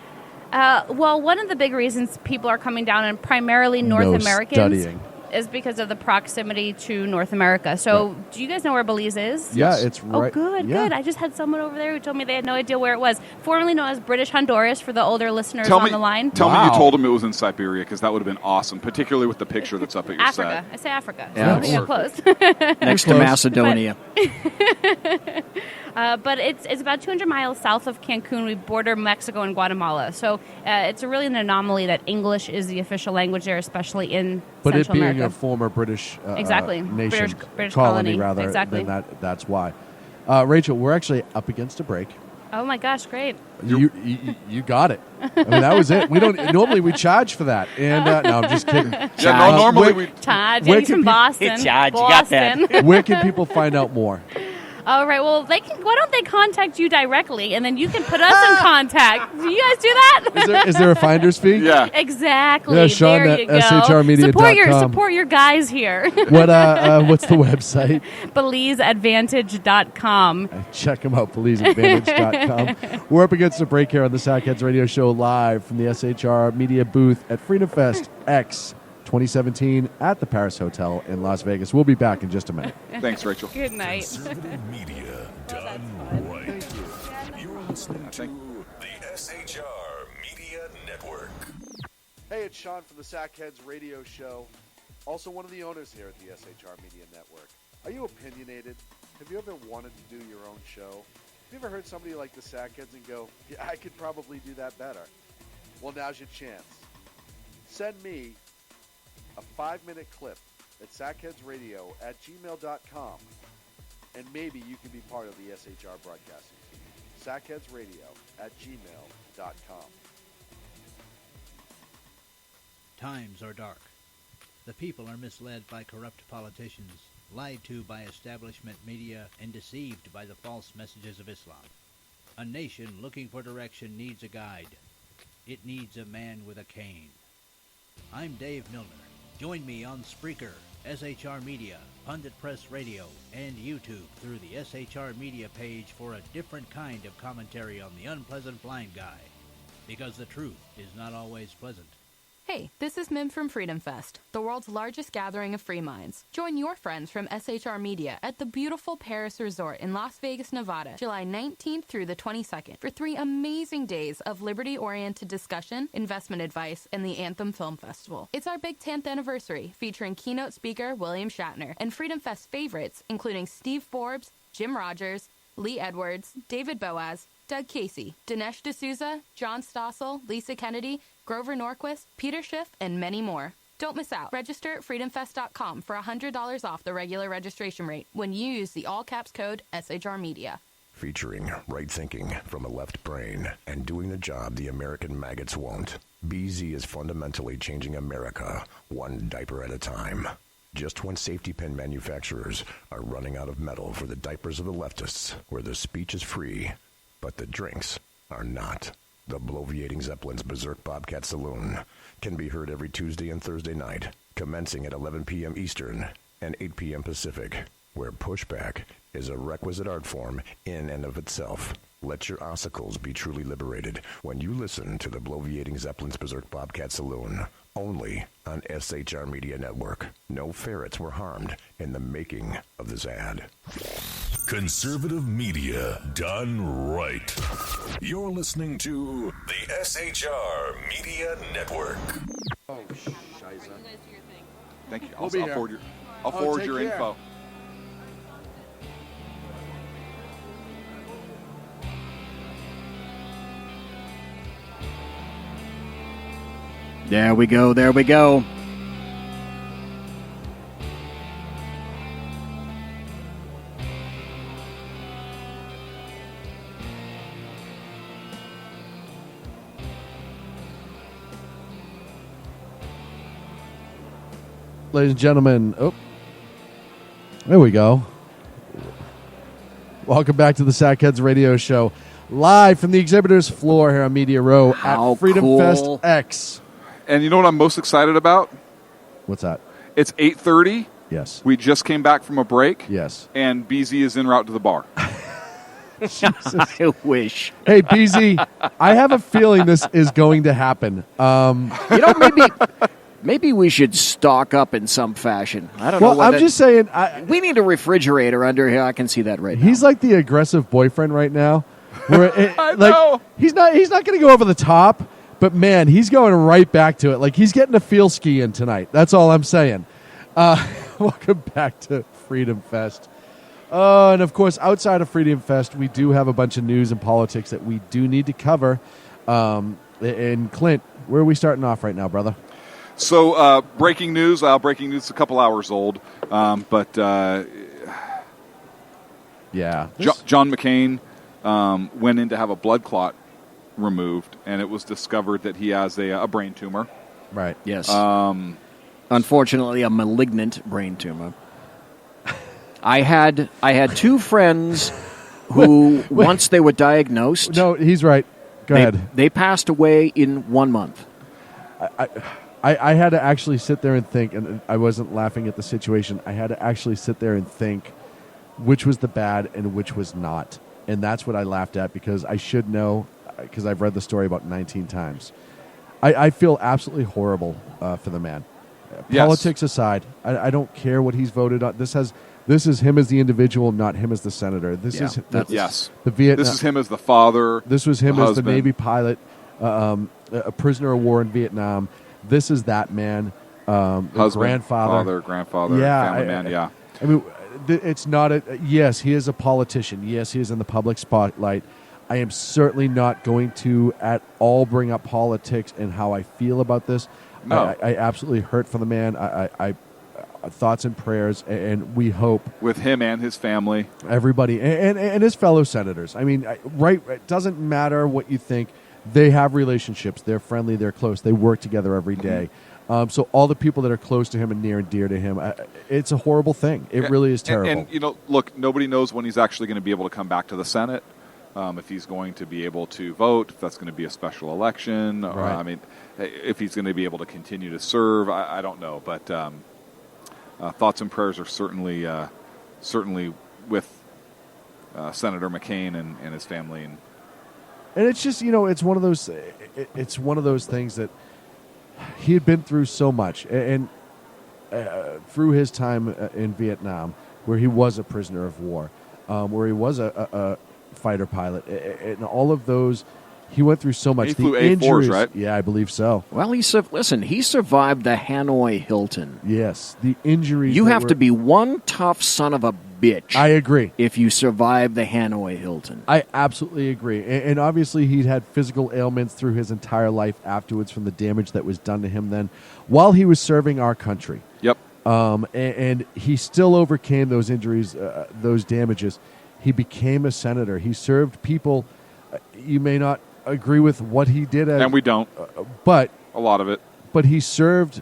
[SPEAKER 9] Well, one of the big reasons people are coming down, and primarily North
[SPEAKER 6] No
[SPEAKER 9] Americans,
[SPEAKER 6] studying.
[SPEAKER 9] is because of the proximity to North America. So, do you guys know where Belize is?
[SPEAKER 6] Yeah, it's right.
[SPEAKER 9] Oh, good,
[SPEAKER 6] yeah.
[SPEAKER 9] good. I just had someone over there who told me they had no idea where it was. Formerly known as British Honduras for the older listeners
[SPEAKER 5] Tell
[SPEAKER 9] on
[SPEAKER 5] me,
[SPEAKER 9] the line.
[SPEAKER 5] Tell me
[SPEAKER 6] Wow.
[SPEAKER 5] you told him it was in Siberia, because that would have been awesome, particularly with the picture that's up at your
[SPEAKER 9] Africa.
[SPEAKER 5] set.
[SPEAKER 9] I say Africa.
[SPEAKER 7] Yeah.
[SPEAKER 9] So, yeah, close.
[SPEAKER 7] Next to
[SPEAKER 6] Close.
[SPEAKER 7] Macedonia.
[SPEAKER 9] But it's about 200 miles south of Cancun. We border Mexico and Guatemala. So it's really an anomaly that English is the official language there, especially in
[SPEAKER 6] But it
[SPEAKER 9] Central
[SPEAKER 6] being
[SPEAKER 9] America.
[SPEAKER 6] a former British
[SPEAKER 9] Exactly.
[SPEAKER 6] nation,
[SPEAKER 9] British
[SPEAKER 6] colony
[SPEAKER 9] colony.
[SPEAKER 6] rather,
[SPEAKER 9] Exactly.
[SPEAKER 6] then that's why. Rachel, we're actually up against a break.
[SPEAKER 9] Oh my gosh, great.
[SPEAKER 6] You got it. I mean, that was it. We don't normally we charge for that, and no, I'm just kidding.
[SPEAKER 5] Yeah, no, normally we...
[SPEAKER 9] Todd,
[SPEAKER 6] where
[SPEAKER 9] James
[SPEAKER 6] can
[SPEAKER 9] from
[SPEAKER 6] people-
[SPEAKER 9] Boston.
[SPEAKER 7] Hey, Todd, you got that.
[SPEAKER 9] Boston.
[SPEAKER 6] Where can people find out more?
[SPEAKER 9] All right, well, why don't they contact you directly, and then you can put us in contact. Do you guys do that?
[SPEAKER 6] Is there a finder's fee?
[SPEAKER 5] Yeah.
[SPEAKER 9] Exactly.
[SPEAKER 6] Yeah, Sean
[SPEAKER 9] there
[SPEAKER 6] at
[SPEAKER 9] you go.
[SPEAKER 6] shrmedia.com.
[SPEAKER 9] Support your guys here.
[SPEAKER 6] What's the website?
[SPEAKER 9] BelizeAdvantage.com.
[SPEAKER 6] Check them out, BelizeAdvantage.com. We're up against a break here on the Sackheads Radio Show live from the SHR Media booth at Freedom Fest X 2017 at the Paris Hotel in Las Vegas. We'll be back in just a minute.
[SPEAKER 5] Thanks, Rachel.
[SPEAKER 9] Good night.
[SPEAKER 3] Conservative media done right. You're listening to the SHR Media Network.
[SPEAKER 6] Hey, it's Sean from the Sackheads Radio Show, also one of the owners here at the SHR Media Network. Are you opinionated? Have you ever wanted to do your own show? Have you ever heard somebody like the Sackheads and go, yeah, I could probably do that better? Well, now's your chance. Send me a 5-minute clip at sackheadsradio@gmail.com, and maybe you can be part of the SHR broadcasting team. sackheadsradio@gmail.com.
[SPEAKER 10] Times are dark. The people are misled by corrupt politicians, lied to by establishment media, and deceived by the false messages of Islam. A nation looking for direction needs a guide. It needs a man with a cane. I'm Dave Milner. Join me on Spreaker, SHR Media, Pundit Press Radio, and YouTube through the SHR Media page for a different kind of commentary on the unpleasant blind guy. Because the truth is not always pleasant.
[SPEAKER 11] Hey, this is Mim from Freedom Fest, the world's largest gathering of free minds. Join your friends from SHR Media at the beautiful Paris Resort in Las Vegas, Nevada, July 19th through the 22nd for 3 amazing days of liberty-oriented discussion, investment advice, and the Anthem Film Festival. It's our big 10th anniversary, featuring keynote speaker William Shatner and Freedom Fest favorites, including Steve Forbes, Jim Rogers, Lee Edwards, David Boaz, Doug Casey, Dinesh D'Souza, John Stossel, Lisa Kennedy, Grover Norquist, Peter Schiff, and many more. Don't miss out. Register at freedomfest.com for $100 off the regular registration rate when you use the all-caps code SHR Media.
[SPEAKER 3] Featuring right thinking from a left brain and doing the job the American maggots won't. BZ is fundamentally changing America one diaper at a time. Just when safety pin manufacturers are running out of metal for the diapers of the leftists, where the speech is free, but the drinks are not. The Bloviating Zeppelin's Berserk Bobcat Saloon can be heard every Tuesday and Thursday night, commencing at 11 p.m. Eastern and 8 p.m. Pacific, where pushback is a requisite art form in and of itself. Let your ossicles be truly liberated when you listen to the Bloviating Zeppelin's Berserk Bobcat Saloon, only on SHR Media Network. No ferrets were harmed in the making of this ad.
[SPEAKER 12] Conservative media done right. You're listening to the SHR Media Network.
[SPEAKER 6] Oh, scheiße.
[SPEAKER 5] Thank you.
[SPEAKER 6] We'll be
[SPEAKER 5] I'll
[SPEAKER 6] here.
[SPEAKER 5] forward
[SPEAKER 6] Oh, take
[SPEAKER 5] your
[SPEAKER 6] care.
[SPEAKER 5] info.
[SPEAKER 7] There we go. There we go.
[SPEAKER 6] Ladies and gentlemen, there we go. Welcome back to the Sackheads Radio Show, live from the exhibitors floor here on Media Row at Freedom
[SPEAKER 7] cool.
[SPEAKER 6] Fest X.
[SPEAKER 5] And you know what I'm most excited about?
[SPEAKER 6] What's that?
[SPEAKER 5] It's 8:30.
[SPEAKER 6] Yes.
[SPEAKER 5] We just came back from a break.
[SPEAKER 6] Yes.
[SPEAKER 5] And BZ is en route to the bar.
[SPEAKER 7] I wish.
[SPEAKER 6] Hey, BZ, I have a feeling this is going to happen.
[SPEAKER 7] Maybe we should stock up in some fashion. I don't
[SPEAKER 6] Well,
[SPEAKER 7] know.
[SPEAKER 6] I'm just saying.
[SPEAKER 7] We need a refrigerator under here. I can see that right now.
[SPEAKER 6] He's like the aggressive boyfriend right now. Where
[SPEAKER 5] I know.
[SPEAKER 6] He's not going to go over the top, but man, he's going right back to it. Like he's getting a feel ski in tonight. That's all I'm saying. Welcome back to Freedom Fest. And of course, outside of Freedom Fest, we do have a bunch of news and politics that we do need to cover. And Clint, where are we starting off right now, brother?
[SPEAKER 5] So, breaking news. Breaking news is a couple hours old. But
[SPEAKER 6] yeah.
[SPEAKER 5] John McCain went in to have a blood clot removed, and it was discovered that he has a brain tumor.
[SPEAKER 6] Right.
[SPEAKER 7] Yes. Unfortunately, a malignant brain tumor. I had two friends who, once they were diagnosed...
[SPEAKER 6] No, he's right. Go ahead.
[SPEAKER 7] They passed away in 1 month.
[SPEAKER 6] I had to actually sit there and think, and I wasn't laughing at the situation. I had to actually sit there and think which was the bad and which was not. And that's what I laughed at because I should know, because I've read the story about 19 times. I feel absolutely horrible for the man.
[SPEAKER 5] Yes.
[SPEAKER 6] Politics aside, I don't care what he's voted on. This is him as the individual, not him as the senator. This is the Vietnam.
[SPEAKER 5] This is him as the father.
[SPEAKER 6] This was him
[SPEAKER 5] the
[SPEAKER 6] as
[SPEAKER 5] husband.
[SPEAKER 6] the Navy pilot, a prisoner of war in Vietnam. This is that man,
[SPEAKER 5] Husband,
[SPEAKER 6] grandfather,
[SPEAKER 5] grandfather, family man. Yeah.
[SPEAKER 6] I mean, it's not a. Yes, he is a politician. Yes, he is in the public spotlight. I am certainly not going to at all bring up politics and how I feel about this.
[SPEAKER 5] No.
[SPEAKER 6] I absolutely hurt for the man. I thoughts and prayers, and we hope
[SPEAKER 5] with him and his family,
[SPEAKER 6] everybody, and his fellow senators. I mean, it doesn't matter what you think. They have relationships. They're friendly. They're close. They work together every day. So all the people that are close to him and near and dear to him, it's a horrible thing. It really is terrible.
[SPEAKER 5] And look, nobody knows when he's actually going to be able to come back to the Senate. If he's going to be able to vote, if that's going to be a special election.
[SPEAKER 6] Right.
[SPEAKER 5] I mean, if he's going to be able to continue to serve, I don't know. But thoughts and prayers are certainly with Senator McCain and his family.
[SPEAKER 6] And it's just, it's one of those. It's one of those things that he had been through so much, and through his time in Vietnam, where he was a prisoner of war, where he was a fighter pilot, and all of those, he went through so much.
[SPEAKER 5] He flew A4s, right?
[SPEAKER 6] Yeah, I believe so.
[SPEAKER 7] Well, he survived the Hanoi Hilton.
[SPEAKER 6] Yes, the injuries.
[SPEAKER 7] You have to be one tough son of a bitch.
[SPEAKER 6] I agree.
[SPEAKER 7] If you survive the Hanoi Hilton.
[SPEAKER 6] I absolutely agree. And obviously he'd had physical ailments through his entire life afterwards from the damage that was done to him then while he was serving our country.
[SPEAKER 5] Yep.
[SPEAKER 6] And he still overcame those injuries, those damages. He became a senator. He served people. You may not agree with what he did.
[SPEAKER 5] And we don't.
[SPEAKER 6] But
[SPEAKER 5] a lot of it.
[SPEAKER 6] But he served.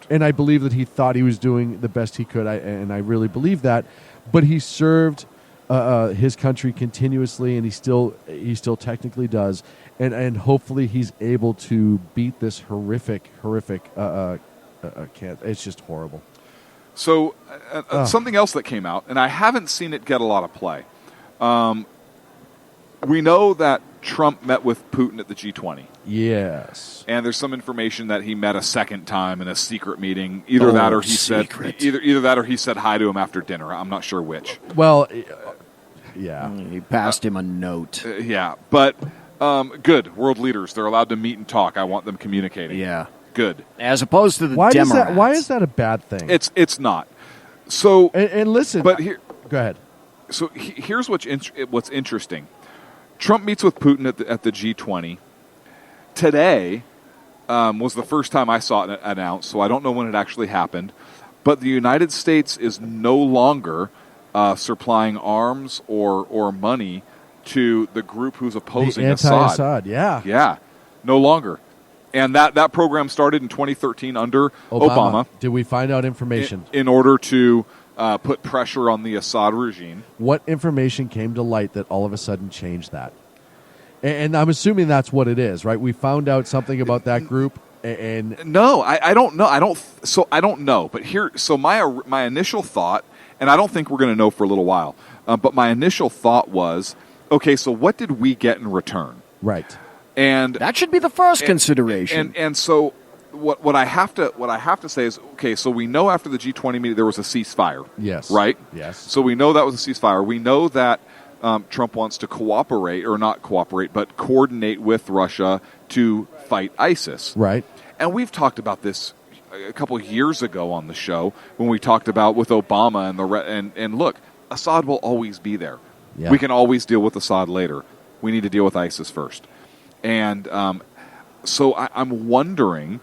[SPEAKER 6] And I believe that he thought he was doing the best he could. And I really believe that. But he served his country continuously, and he still technically does. And hopefully he's able to beat this horrific cancer. It's just horrible.
[SPEAKER 5] So something else that came out, and I haven't seen it get a lot of play. We know that Trump met with Putin at the G20.
[SPEAKER 6] Yes.
[SPEAKER 5] And there's some information that he met a second time in a secret meeting. Either that or he said hi to him after dinner. I'm not sure which.
[SPEAKER 6] Well, yeah.
[SPEAKER 7] He passed him a note.
[SPEAKER 5] Yeah. But good. World leaders, they're allowed to meet and talk. I want them communicating.
[SPEAKER 7] Yeah.
[SPEAKER 5] good.
[SPEAKER 7] As opposed to the
[SPEAKER 6] why
[SPEAKER 7] Democrats.
[SPEAKER 6] Why is that a bad thing?
[SPEAKER 5] It's not. So
[SPEAKER 6] and listen,
[SPEAKER 5] but here,
[SPEAKER 6] go ahead.
[SPEAKER 5] So here's what's interesting. Trump meets with Putin at the G20. Today was the first time I saw it announced, so I don't know when it actually happened. But the United States is no longer supplying arms or money to the group who's opposing
[SPEAKER 6] the anti-Assad.
[SPEAKER 5] Yeah, no longer. And that program started in 2013 under Obama.
[SPEAKER 6] Did we find out information?
[SPEAKER 5] In order to put pressure on the Assad regime.
[SPEAKER 6] What information came to light that all of a sudden changed that? And I'm assuming that's what it is, right? We found out something about that group, and
[SPEAKER 5] no, I don't know. I don't know. But so my initial thought, and I don't think we're going to know for a little while. But my initial thought was, okay, so what did we get in return?
[SPEAKER 6] Right.
[SPEAKER 5] And
[SPEAKER 7] that should be the first consideration.
[SPEAKER 5] And so what I have to say is, okay, so we know after the G20 meeting there was a ceasefire.
[SPEAKER 6] Yes.
[SPEAKER 5] Right?
[SPEAKER 6] Yes.
[SPEAKER 5] So we know that was a ceasefire. We know that Trump wants to cooperate, or not cooperate, but coordinate with Russia to fight ISIS.
[SPEAKER 6] Right.
[SPEAKER 5] And we've talked about this a couple of years ago on the show when we talked about with Obama and look, Assad will always be there.
[SPEAKER 6] Yeah.
[SPEAKER 5] We can always deal with Assad later. We need to deal with ISIS first. And so I'm wondering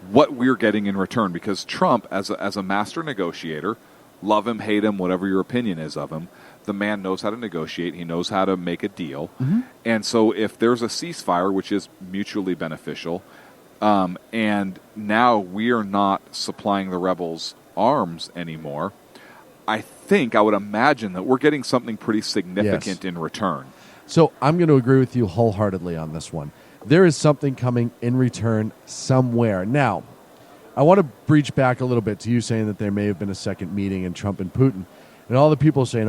[SPEAKER 5] what we're getting in return, because Trump, as a master negotiator, love him, hate him, whatever your opinion is of him, the man knows how to negotiate. He knows how to make a deal.
[SPEAKER 6] Mm-hmm.
[SPEAKER 5] And so if there's a ceasefire, which is mutually beneficial, and now we are not supplying the rebels arms anymore, I would imagine that we're getting something pretty significant in return.
[SPEAKER 6] So I'm going to agree with you wholeheartedly on this one. There is something coming in return somewhere. Now, I want to breach back a little bit to you saying that there may have been a second meeting in Trump and Putin. And all the people saying,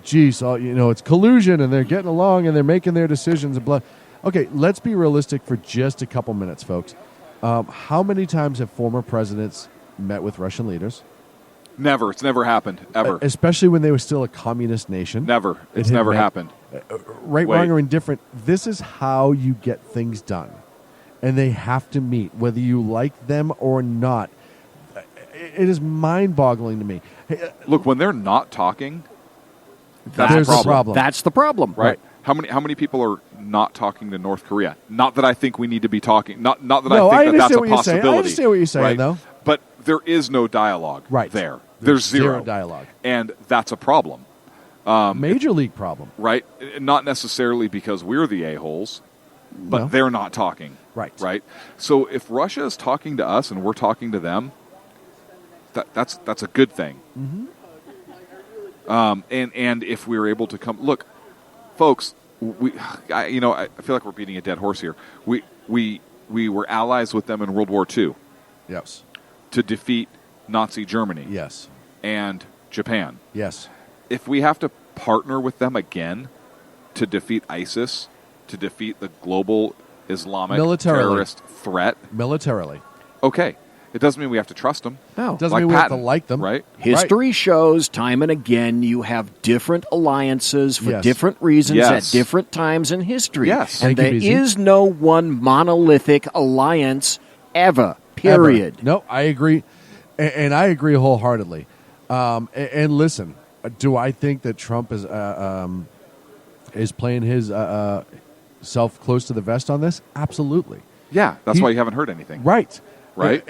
[SPEAKER 6] geez, it's collusion and they're getting along and they're making their decisions and blah. Okay, let's be realistic for just a couple minutes, folks. How many times have former presidents met with Russian leaders?
[SPEAKER 5] Never. It's never happened, ever.
[SPEAKER 6] Especially when they were still a communist nation.
[SPEAKER 5] Never. It's never happened.
[SPEAKER 6] Right, wrong, or indifferent, this is how you get things done. And they have to meet, whether you like them or not. It is mind-boggling to me.
[SPEAKER 5] Look, when they're not talking, that's
[SPEAKER 6] there's
[SPEAKER 5] the
[SPEAKER 6] a problem.
[SPEAKER 7] That's the problem.
[SPEAKER 5] Right. How many people are not talking to North Korea? Not that I think we need to be talking. Not that
[SPEAKER 6] No,
[SPEAKER 5] I think that's a
[SPEAKER 6] what you're saying.
[SPEAKER 5] possibility.
[SPEAKER 6] I understand what you're saying,
[SPEAKER 5] right?
[SPEAKER 6] though.
[SPEAKER 5] But there is no dialogue there. There's zero
[SPEAKER 6] dialogue.
[SPEAKER 5] And that's a problem.
[SPEAKER 6] Major league problem.
[SPEAKER 5] Right? Not necessarily because we're the a-holes, but they're not talking.
[SPEAKER 6] Right.
[SPEAKER 5] Right? So if Russia is talking to us and we're talking to them, that's a good thing.
[SPEAKER 6] Mm-hmm.
[SPEAKER 5] And if we were able to come... Look, folks, I feel like we're beating a dead horse here. We were allies with them in World War II.
[SPEAKER 6] Yes.
[SPEAKER 5] To defeat Nazi Germany.
[SPEAKER 6] Yes.
[SPEAKER 5] And Japan.
[SPEAKER 6] Yes.
[SPEAKER 5] If we have to partner with them again to defeat ISIS, to defeat the global Islamic terrorist threat.
[SPEAKER 6] Militarily.
[SPEAKER 5] Okay. It doesn't mean we have to trust them.
[SPEAKER 6] No. It doesn't mean we have to like them.
[SPEAKER 5] Right?
[SPEAKER 7] History shows time and again you have different alliances for different reasons at different times in history.
[SPEAKER 5] Yes.
[SPEAKER 7] And there is no one monolithic alliance ever. Period.
[SPEAKER 6] Ever. No, I agree. And I agree wholeheartedly. And listen, do I think that Trump is playing his self close to the vest on this? Absolutely.
[SPEAKER 5] Yeah, that's why you haven't heard anything.
[SPEAKER 6] Right.
[SPEAKER 5] Right.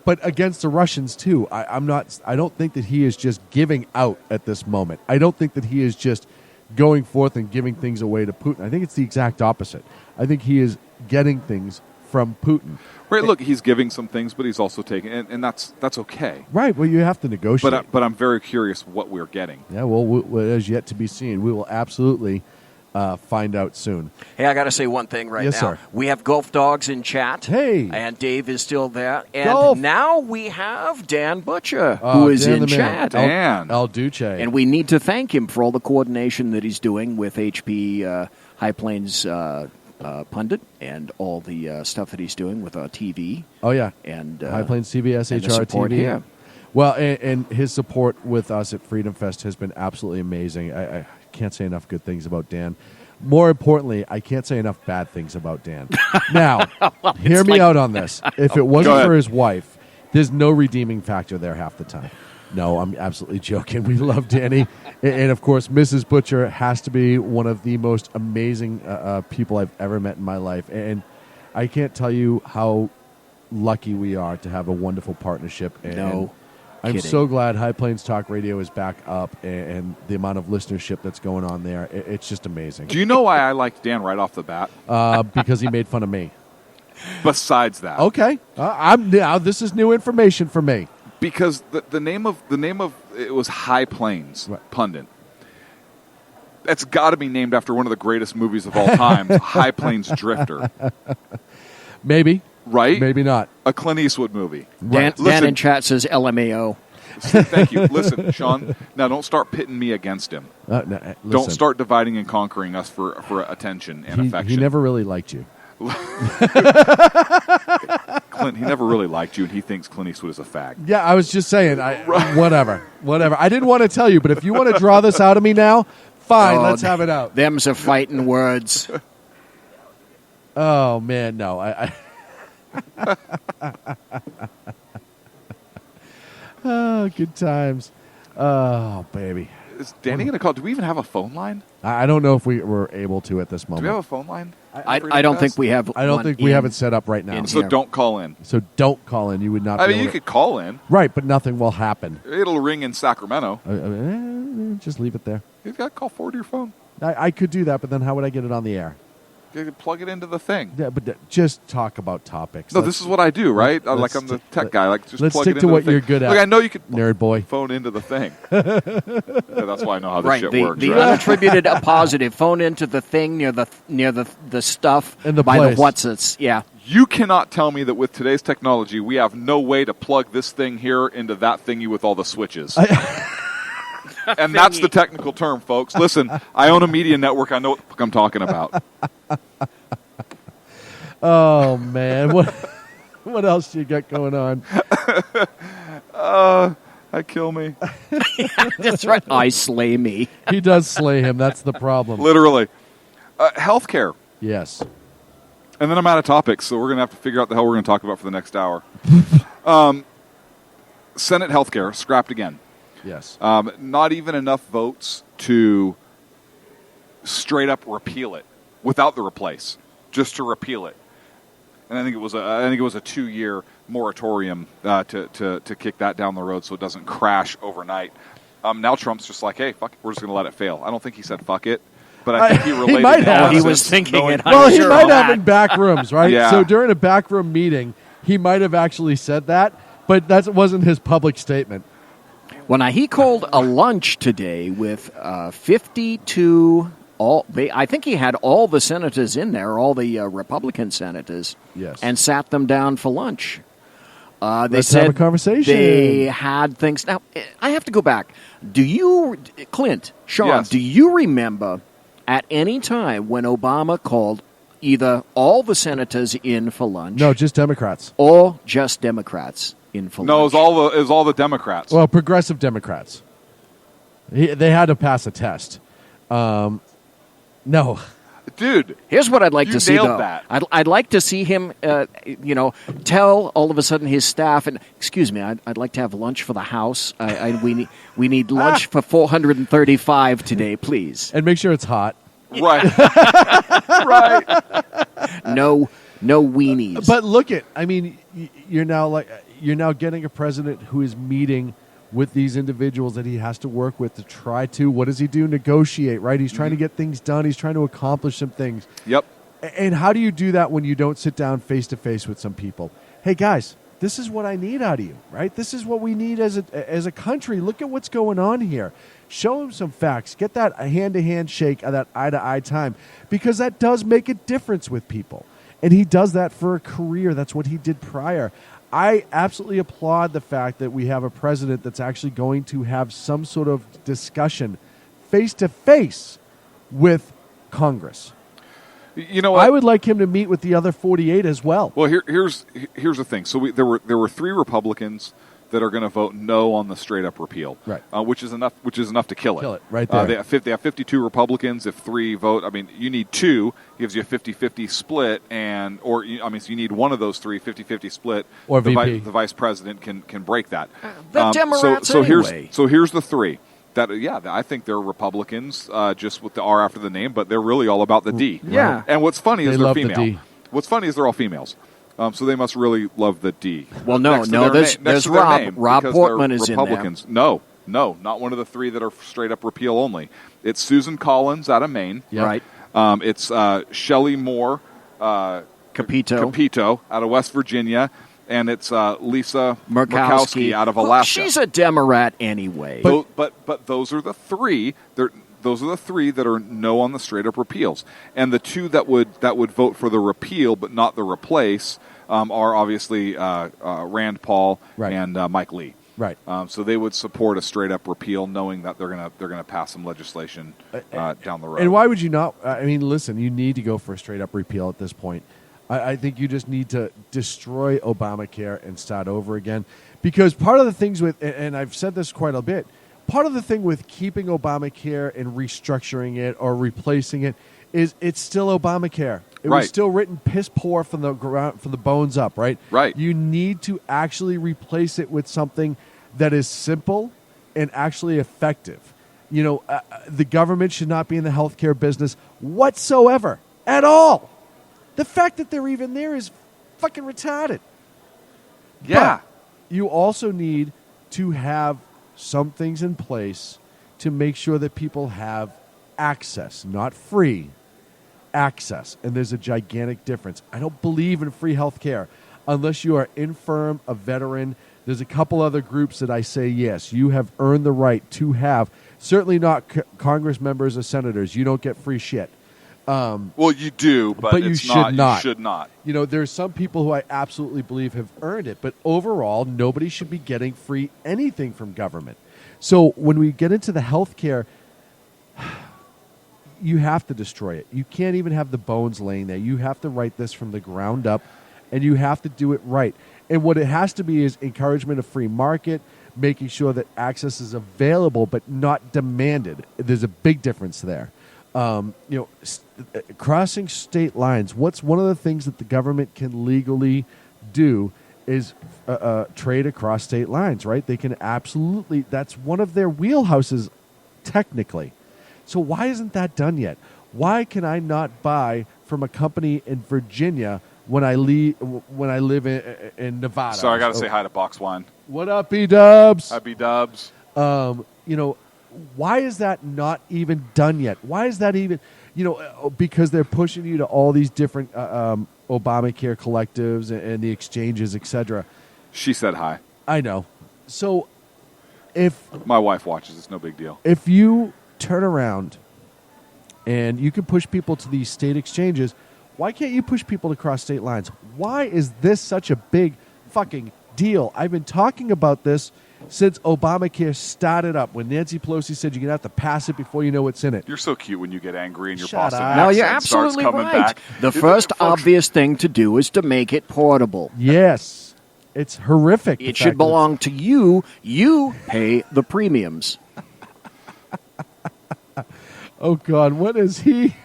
[SPEAKER 6] But against the Russians too, I don't think that he is just giving out at this moment. I don't think that he is just going forth and giving things away to Putin. I think it's the exact opposite. I think he is getting things from Putin.
[SPEAKER 5] Right. Look, he's giving some things, but he's also taking, and that's okay.
[SPEAKER 6] Right. Well, you have to negotiate.
[SPEAKER 5] But I'm very curious what we're getting.
[SPEAKER 6] Yeah. Well, it is yet to be seen. We will absolutely find out soon.
[SPEAKER 7] Hey, I got to say one thing right now.
[SPEAKER 6] Sir.
[SPEAKER 7] We have Golf Dogs in chat.
[SPEAKER 6] Hey.
[SPEAKER 7] And Dave is still there. And
[SPEAKER 6] Golf.
[SPEAKER 7] now we have Dan Butcher, who is
[SPEAKER 6] Dan
[SPEAKER 7] in chat.
[SPEAKER 6] El Duce.
[SPEAKER 7] And we need to thank him for all the coordination that he's doing with HP High Plains Pundit and all the stuff that he's doing with TV.
[SPEAKER 6] Oh, yeah.
[SPEAKER 7] And
[SPEAKER 6] High Plains TV, SHR
[SPEAKER 7] support
[SPEAKER 6] TV.
[SPEAKER 7] here.
[SPEAKER 6] Well, and his support with us at Freedom Fest has been absolutely amazing. I can't say enough good things about Dan. More importantly, I can't say enough bad things about Dan. Now, hear me out on this. If it wasn't for his wife, there's no redeeming factor there half the time. No, I'm absolutely joking. We love Danny. And, of course, Mrs. Butcher has to be one of the most amazing people I've ever met in my life. And I can't tell you how lucky we are to have a wonderful partnership. And I'm
[SPEAKER 7] kidding.
[SPEAKER 6] so glad High Plains Talk Radio is back up, and the amount of listenership that's going on there. It's just amazing.
[SPEAKER 5] Do you know why I liked Dan right off the bat?
[SPEAKER 6] Because he made fun of me.
[SPEAKER 5] Besides that,
[SPEAKER 6] Okay. Now this is new information for me.
[SPEAKER 5] because the name of it was High Plains Pundit. That's got to be named after one of the greatest movies of all time, High Plains Drifter.
[SPEAKER 6] Maybe.
[SPEAKER 5] Right?
[SPEAKER 6] Maybe not.
[SPEAKER 5] A Clint Eastwood movie.
[SPEAKER 7] Dan in chat says LMAO.
[SPEAKER 5] Thank you. Listen, Sean, now don't start pitting me against him.
[SPEAKER 6] Listen,
[SPEAKER 5] Don't start dividing and conquering us for attention and affection.
[SPEAKER 6] He never really liked you.
[SPEAKER 5] Clint, he never really liked you, and he thinks Clint Eastwood is a fag.
[SPEAKER 6] Yeah, I was just saying, whatever. I didn't want to tell you, but if you want to draw this out of me now, fine, let's have it out.
[SPEAKER 7] Them's a fighting words.
[SPEAKER 6] Oh, man, no. I oh, good times. Oh, baby.
[SPEAKER 5] Is Danny going to call? Do we even have a phone line?
[SPEAKER 6] I don't know if we were able to at this
[SPEAKER 5] Do
[SPEAKER 6] moment.
[SPEAKER 5] we have a phone line?
[SPEAKER 7] I don't think we have.
[SPEAKER 6] I don't think we have it set up right now.
[SPEAKER 5] So don't call in.
[SPEAKER 6] So don't call in. You would not.
[SPEAKER 5] I
[SPEAKER 6] be
[SPEAKER 5] mean,
[SPEAKER 6] able
[SPEAKER 5] you
[SPEAKER 6] to-
[SPEAKER 5] could call in.
[SPEAKER 6] Right, but nothing will happen.
[SPEAKER 5] It'll ring in Sacramento.
[SPEAKER 6] Just leave it there.
[SPEAKER 5] You've got to call forward to your phone.
[SPEAKER 6] I could do that, but then how would I get it on the air?
[SPEAKER 5] You can plug it into the thing.
[SPEAKER 6] Yeah, but just talk about topics.
[SPEAKER 5] No, this is what I do, right? Like I'm the tech guy. Like just
[SPEAKER 6] let's
[SPEAKER 5] plug
[SPEAKER 6] stick
[SPEAKER 5] it
[SPEAKER 6] to
[SPEAKER 5] into
[SPEAKER 6] what
[SPEAKER 5] the thing.
[SPEAKER 6] you're good at.
[SPEAKER 5] Look, I know you could
[SPEAKER 6] nerd boy.
[SPEAKER 5] phone into the thing. Yeah, that's why I know how this shit works.
[SPEAKER 7] The
[SPEAKER 5] right?
[SPEAKER 7] unattributed a positive. Phone into the thing near the stuff
[SPEAKER 6] and the
[SPEAKER 7] by
[SPEAKER 6] place.
[SPEAKER 7] the what's-its. Yeah.
[SPEAKER 5] You cannot tell me that with today's technology, we have no way to plug this thing here into that thingy with all the switches. And that's the technical term, folks. Listen, I own a media network. I know what the fuck I'm talking about.
[SPEAKER 6] Oh man, what else do you got going on?
[SPEAKER 5] Kill me.
[SPEAKER 7] That's right. I slay me.
[SPEAKER 6] He does slay him. That's the problem.
[SPEAKER 5] Literally. Healthcare.
[SPEAKER 6] Yes.
[SPEAKER 5] And then I'm out of topics, so we're going to have to figure out the hell we're going to talk about for the next hour. Senate healthcare scrapped again.
[SPEAKER 6] Yes.
[SPEAKER 5] Not even enough votes to straight up repeal it without the replace, just to repeal it. And I think it was a 2-year moratorium to kick that down the road so it doesn't crash overnight. Now Trump's just like, hey, fuck it, we're just going to let it fail. I don't think he said fuck it, but I think he related.
[SPEAKER 6] He might have.
[SPEAKER 7] He was thinking it.
[SPEAKER 6] Well, he might have in back rooms, right?
[SPEAKER 5] Yeah.
[SPEAKER 6] So during a backroom meeting, he might have actually said that, but that wasn't his public statement.
[SPEAKER 7] Well, now he called a lunch today with 52. I think he had all the senators in there, all the Republican senators,
[SPEAKER 6] yes,
[SPEAKER 7] and sat them down for lunch. They
[SPEAKER 6] Let's
[SPEAKER 7] said
[SPEAKER 6] have a conversation.
[SPEAKER 7] They had things. Now, I have to go back. Do you, Clint, Sean,
[SPEAKER 5] Yes.
[SPEAKER 7] do you remember at any time when Obama called either all the senators in for lunch?
[SPEAKER 6] No, just Democrats.
[SPEAKER 7] Or just Democrats in for lunch?
[SPEAKER 5] No, it was all the Democrats.
[SPEAKER 6] Well, progressive Democrats. They had to pass a test. No.
[SPEAKER 5] Dude,
[SPEAKER 7] here's what I'd like
[SPEAKER 5] you
[SPEAKER 7] to see,
[SPEAKER 5] nailed
[SPEAKER 7] though.
[SPEAKER 5] that.
[SPEAKER 7] I'd like to see him, tell all of a sudden his staff, and excuse me, I'd like to have lunch for the House. We need lunch for 435 today, please.
[SPEAKER 6] And make sure it's hot.
[SPEAKER 5] Right. Right.
[SPEAKER 7] No weenies.
[SPEAKER 6] But look you're now getting a president who is meeting with these individuals that he has to work with to try to, what does he do? Negotiate, right? He's trying to get things done. He's trying to accomplish some things.
[SPEAKER 5] Yep.
[SPEAKER 6] And how do you do that when you don't sit down face to face with some people? Hey, guys, this is what I need out of you, right? This is what we need as a country. Look at what's going on here. Show them some facts. Get that hand-to-hand shake, that eye-to-eye time, because that does make a difference with people. And he does that for a career. That's what he did prior. I absolutely applaud the fact that we have a president that's actually going to have some sort of discussion face-to-face with Congress.
[SPEAKER 5] You know what?
[SPEAKER 6] I would like him to meet with the other 48 as well.
[SPEAKER 5] Well, here's the thing. So there were 3 Republicans, that are going to vote no on the straight-up repeal,
[SPEAKER 6] Right.
[SPEAKER 5] Which is enough to kill it.
[SPEAKER 6] Kill it, right there.
[SPEAKER 5] They have 52 Republicans. If 3 vote, I mean, you need 2, gives you a 50-50 split, so you need one of those 3, 50-50 split.
[SPEAKER 6] Or
[SPEAKER 5] the
[SPEAKER 6] VP.
[SPEAKER 5] The vice president can break that.
[SPEAKER 7] The Democrats
[SPEAKER 5] so
[SPEAKER 7] anyway.
[SPEAKER 5] here's the 3. I think they're Republicans, just with the R after the name, but they're really all about the D.
[SPEAKER 7] Yeah.
[SPEAKER 5] And what's funny is
[SPEAKER 6] They
[SPEAKER 5] they're
[SPEAKER 6] love the
[SPEAKER 5] female.
[SPEAKER 6] D.
[SPEAKER 5] What's funny is they're all females. So they must really love the D.
[SPEAKER 7] Well,
[SPEAKER 5] Next to their
[SPEAKER 7] there's
[SPEAKER 5] next to their
[SPEAKER 7] Rob.
[SPEAKER 5] name,
[SPEAKER 7] Rob
[SPEAKER 5] because
[SPEAKER 7] Portman
[SPEAKER 5] they're
[SPEAKER 7] is in there.
[SPEAKER 5] Republicans. No, not one of the 3 that are straight up repeal only. It's Susan Collins out of Maine.
[SPEAKER 6] Yep.
[SPEAKER 7] Right.
[SPEAKER 5] It's Shelley Moore Capito out of West Virginia. And it's Lisa Murkowski out of Alaska.
[SPEAKER 7] She's a Democrat anyway.
[SPEAKER 5] But those are the 3. Those are the 3 that are no on the straight up repeals, and the 2 that would vote for the repeal but not the replace are obviously Rand Paul and Mike Lee.
[SPEAKER 6] Right.
[SPEAKER 5] So they would support a straight up repeal, knowing that they're gonna pass some legislation down the road.
[SPEAKER 6] And why would you not? I mean, listen, you need to go for a straight up repeal at this point. I think you just need to destroy Obamacare and start over again. Because part of the things with, and I've said this quite a bit, part of the thing with keeping Obamacare and restructuring it or replacing it is it's still Obamacare. It was still written piss poor from the ground, from the bones up, right?
[SPEAKER 5] Right.
[SPEAKER 6] You need to actually replace it with something that is simple and actually effective. You know, the government should not be in the healthcare business whatsoever, at all. The fact that they're even there is fucking retarded.
[SPEAKER 5] Yeah.
[SPEAKER 6] But you also need to have some things in place to make sure that people have access, not free, access. And there's a gigantic difference. I don't believe in free health care unless you are infirm, a veteran. There's a couple other groups that I say, yes, you have earned the right to have. Certainly not Congress members or senators. You don't get free shit.
[SPEAKER 5] Well, you do, but
[SPEAKER 6] you
[SPEAKER 5] it's
[SPEAKER 6] should not.
[SPEAKER 5] You should not.
[SPEAKER 6] You know, there's some people who I absolutely believe have earned it, but overall, nobody should be getting free anything from government. So when we get into the health care, you have to destroy it. You can't even have the bones laying there. You have to write this from the ground up, and you have to do it right. And what it has to be is encouragement of free market, making sure that access is available but not demanded. There's a big difference there. Crossing state lines. What's one of the things that the government can legally do is trade across state lines, right? They can absolutely. That's one of their wheelhouses, technically. So why isn't that done yet? Why can I not buy from a company in Virginia when I live in Nevada?
[SPEAKER 5] Sorry, I got to say hi to Box Wine.
[SPEAKER 6] What up, B-Dubs?
[SPEAKER 5] Hi, B-Dubs.
[SPEAKER 6] Why is that not even done yet? Why is that even, because they're pushing you to all these different Obamacare collectives and the exchanges, etc.
[SPEAKER 5] She said hi.
[SPEAKER 6] I know. So if
[SPEAKER 5] my wife watches, it's no big deal.
[SPEAKER 6] If you turn around and you can push people to these state exchanges, why can't you push people to cross state lines? Why is this such a big fucking deal? I've been talking about this since Obamacare started up, when Nancy Pelosi said you're going to have to pass it before you know what's in it.
[SPEAKER 5] You're so cute when you get angry and your
[SPEAKER 6] Shut
[SPEAKER 5] Boston
[SPEAKER 6] up.
[SPEAKER 5] accent
[SPEAKER 7] No, you're
[SPEAKER 5] starts
[SPEAKER 7] absolutely
[SPEAKER 5] coming
[SPEAKER 7] right.
[SPEAKER 5] back.
[SPEAKER 7] The first obvious thing to do is to make it portable.
[SPEAKER 6] Yes. It's horrific.
[SPEAKER 7] It should belong to you. You pay the premiums.
[SPEAKER 6] Oh, God. What is he?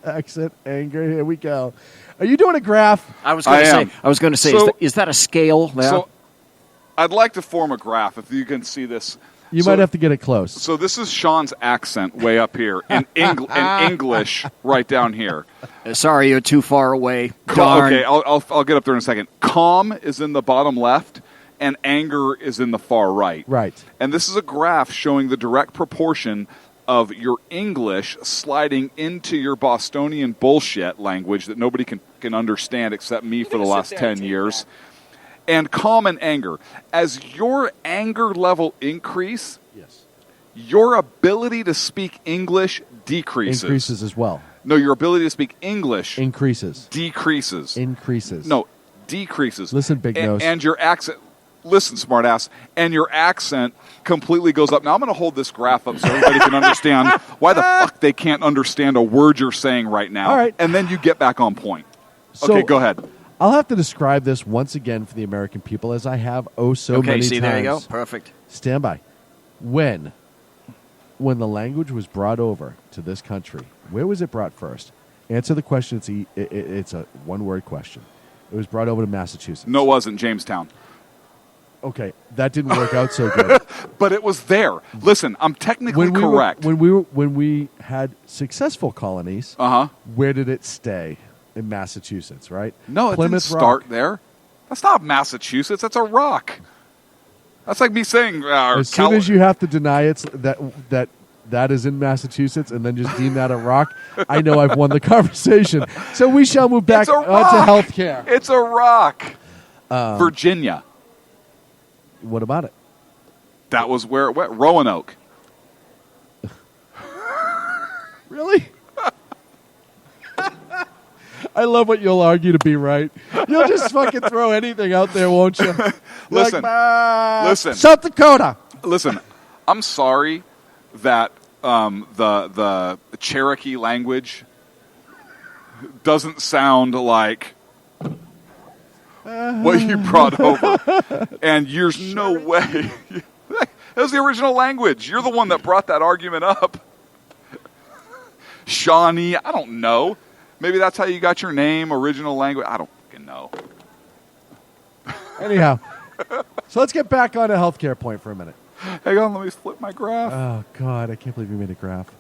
[SPEAKER 6] Accent, anger. Here we go. Are you doing a graph?
[SPEAKER 7] I was going to say,
[SPEAKER 5] So-
[SPEAKER 7] is that a scale there?
[SPEAKER 5] So I'd like to form a graph if you can see this.
[SPEAKER 6] You might have to get it close.
[SPEAKER 5] So this is Sean's accent way up here, and English right down here.
[SPEAKER 7] Sorry, you're too far away.
[SPEAKER 5] Okay, I'll get up there in a second. Calm is in the bottom left, and anger is in the far right.
[SPEAKER 6] Right.
[SPEAKER 5] And this is a graph showing the direct proportion of your English sliding into your Bostonian bullshit language that nobody can understand except me for the last 10 years. And calm and anger. As your anger level increase,
[SPEAKER 6] yes,
[SPEAKER 5] your ability to speak English decreases.
[SPEAKER 6] Increases as well.
[SPEAKER 5] No, your ability to speak English
[SPEAKER 6] Increases.
[SPEAKER 5] decreases.
[SPEAKER 6] Increases.
[SPEAKER 5] No, decreases.
[SPEAKER 6] Listen, big nose.
[SPEAKER 5] And your accent, listen, smartass, and your accent completely goes up. Now, I'm going to hold this graph up so everybody can understand why the fuck they can't understand a word you're saying right now.
[SPEAKER 6] All right.
[SPEAKER 5] And then you get back on point.
[SPEAKER 6] So,
[SPEAKER 5] okay, go ahead.
[SPEAKER 6] I'll have to describe this once again for the American people, as I have so many times.
[SPEAKER 7] Okay, see, there you go. Perfect.
[SPEAKER 6] Stand by. When the language was brought over to this country, where was it brought first? Answer the question. It's a one-word question. It was brought over to Massachusetts.
[SPEAKER 5] No, it wasn't. Jamestown.
[SPEAKER 6] Okay, that didn't work out so good.
[SPEAKER 5] But it was there. Listen, I'm technically correct.
[SPEAKER 6] When we had successful colonies, where did it stay? In Massachusetts, right?
[SPEAKER 5] No, it
[SPEAKER 6] Plymouth
[SPEAKER 5] didn't start
[SPEAKER 6] Rock.
[SPEAKER 5] there. That's not Massachusetts. That's a rock. That's like me saying.
[SPEAKER 6] As soon as you have to deny it's that is in Massachusetts, and then just deem that a rock, I know I've won the conversation. So we shall move back
[SPEAKER 5] to
[SPEAKER 6] healthcare.
[SPEAKER 5] It's a rock. Virginia.
[SPEAKER 6] What about it?
[SPEAKER 5] That was where it went. Roanoke.
[SPEAKER 6] Really? I love what you'll argue to be right. You'll just fucking throw anything out there, won't you?
[SPEAKER 5] Listen. Listen.
[SPEAKER 6] South Dakota.
[SPEAKER 5] Listen, I'm sorry that the Cherokee language doesn't sound like what you brought over. And there's no way. That was the original language. You're the one that brought that argument up. Shawnee, I don't know. Maybe that's how you got your name, original language. I don't fucking know.
[SPEAKER 6] Anyhow, so let's get back on a healthcare point for a minute.
[SPEAKER 5] Hang on, let me flip my graph.
[SPEAKER 6] Oh, God, I can't believe you made a graph.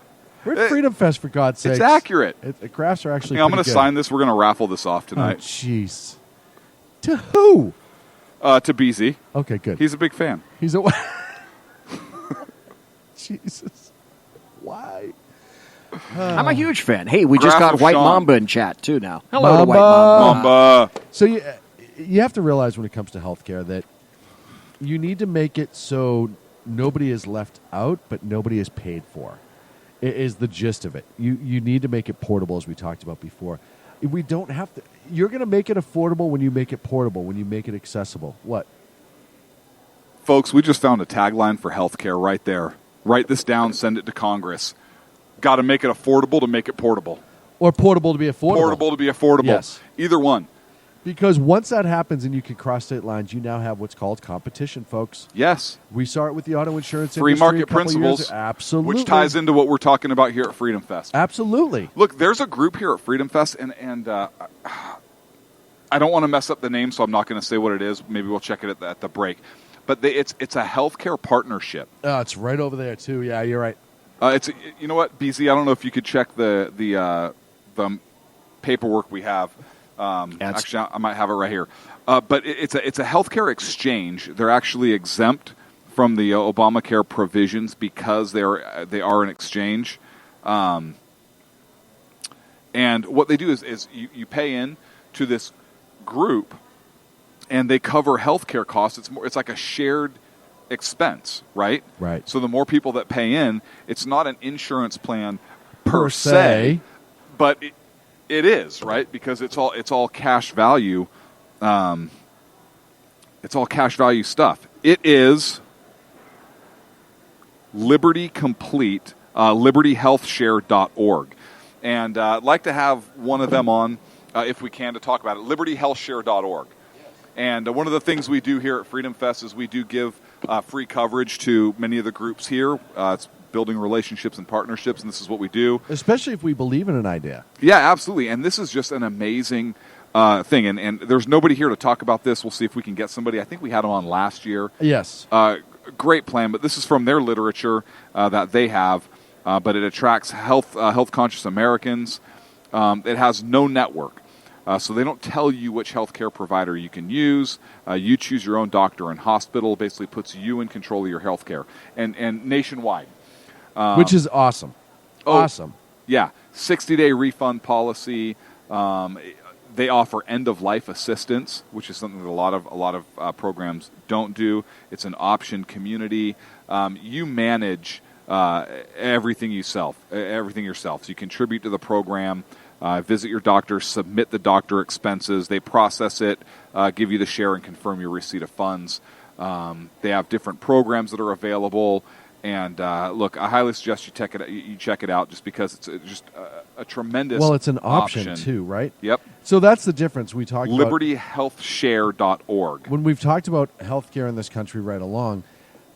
[SPEAKER 6] We're at Freedom Fest, for God's sake.
[SPEAKER 5] It's accurate.
[SPEAKER 6] The graphs are actually
[SPEAKER 5] I'm going to
[SPEAKER 6] good.
[SPEAKER 5] sign this. We're going to raffle this off tonight.
[SPEAKER 6] Oh, jeez. To who?
[SPEAKER 5] To BZ.
[SPEAKER 6] Okay, good.
[SPEAKER 5] He's a big fan.
[SPEAKER 6] He's a... Jesus. Why?
[SPEAKER 7] I'm a huge fan. Hey, we
[SPEAKER 5] Graph
[SPEAKER 7] just got
[SPEAKER 5] of
[SPEAKER 7] White
[SPEAKER 5] Sean.
[SPEAKER 7] Mamba in chat, too, now. Hello to White Mamba.
[SPEAKER 5] Mamba.
[SPEAKER 6] So you have to realize when it comes to healthcare that you need to make it so nobody is left out, but nobody is paid for. It is the gist of it. You need to make it portable, as we talked about before. We don't have to. You're going to make it affordable when you make it portable, when you make it accessible. What?
[SPEAKER 5] Folks, we just found a tagline for healthcare right there. Write this down, send it to Congress. Got to make it affordable to make it portable.
[SPEAKER 6] Or portable to be affordable.
[SPEAKER 5] Portable to be affordable.
[SPEAKER 6] Yes.
[SPEAKER 5] Either one.
[SPEAKER 6] Because once that happens and you can cross state lines, you now have what's called competition, folks.
[SPEAKER 5] Yes.
[SPEAKER 6] We saw it with the auto insurance
[SPEAKER 5] Free
[SPEAKER 6] industry
[SPEAKER 5] market
[SPEAKER 6] a couple of
[SPEAKER 5] principles.
[SPEAKER 6] years. Absolutely.
[SPEAKER 5] Which ties into what we're talking about here at Freedom Fest.
[SPEAKER 6] Absolutely.
[SPEAKER 5] Look, there's a group here at Freedom Fest, and I don't want to mess up the name, so I'm not going to say what it is. Maybe we'll check it at the break. But it's a healthcare partnership.
[SPEAKER 6] Oh, it's right over there, too. Yeah, you're right.
[SPEAKER 5] You know what, BZ? I don't know if you could check the paperwork we have. Actually, I might have it right here. But it's a healthcare exchange. They're actually exempt from the Obamacare provisions because they are an exchange. And what they do is you pay in to this group, and they cover healthcare costs. It's like a shared expense, right?
[SPEAKER 6] Right.
[SPEAKER 5] So the more people that pay in, it's not an insurance plan per se, but it is, right? Because it's all cash value. It's all cash value stuff. It is Liberty Complete, libertyhealthshare.org. And I'd like to have one of them on, if we can, to talk about it, libertyhealthshare.org. And one of the things we do here at Freedom Fest is we do give free coverage to many of the groups here. It's building relationships and partnerships, and this is what we do.
[SPEAKER 6] Especially if we believe in an idea.
[SPEAKER 5] Yeah, absolutely. And this is just an amazing thing. And there's nobody here to talk about this. We'll see if we can get somebody. I think we had them on last year.
[SPEAKER 6] Yes.
[SPEAKER 5] Great plan, but this is from their literature that they have. But it attracts health-conscious Americans. It has no network. So they don't tell you which healthcare provider you can use. You choose your own doctor and hospital. Basically puts you in control of your healthcare. And nationwide.
[SPEAKER 6] Which is awesome. Awesome.
[SPEAKER 5] Yeah. 60-day refund policy. They offer end-of-life assistance, which is something that a lot of programs don't do. It's an option community. You manage everything yourself. So you contribute to the program. Visit your doctor, submit the doctor expenses. They process it, give you the share, and confirm your receipt of funds. They have different programs that are available. And look, I highly suggest you check it out, just because it's just a tremendous.
[SPEAKER 6] Well, it's an option too, right?
[SPEAKER 5] Yep.
[SPEAKER 6] So that's the difference we talked about.
[SPEAKER 5] LibertyHealthShare.org.
[SPEAKER 6] When we've talked about healthcare in this country right along,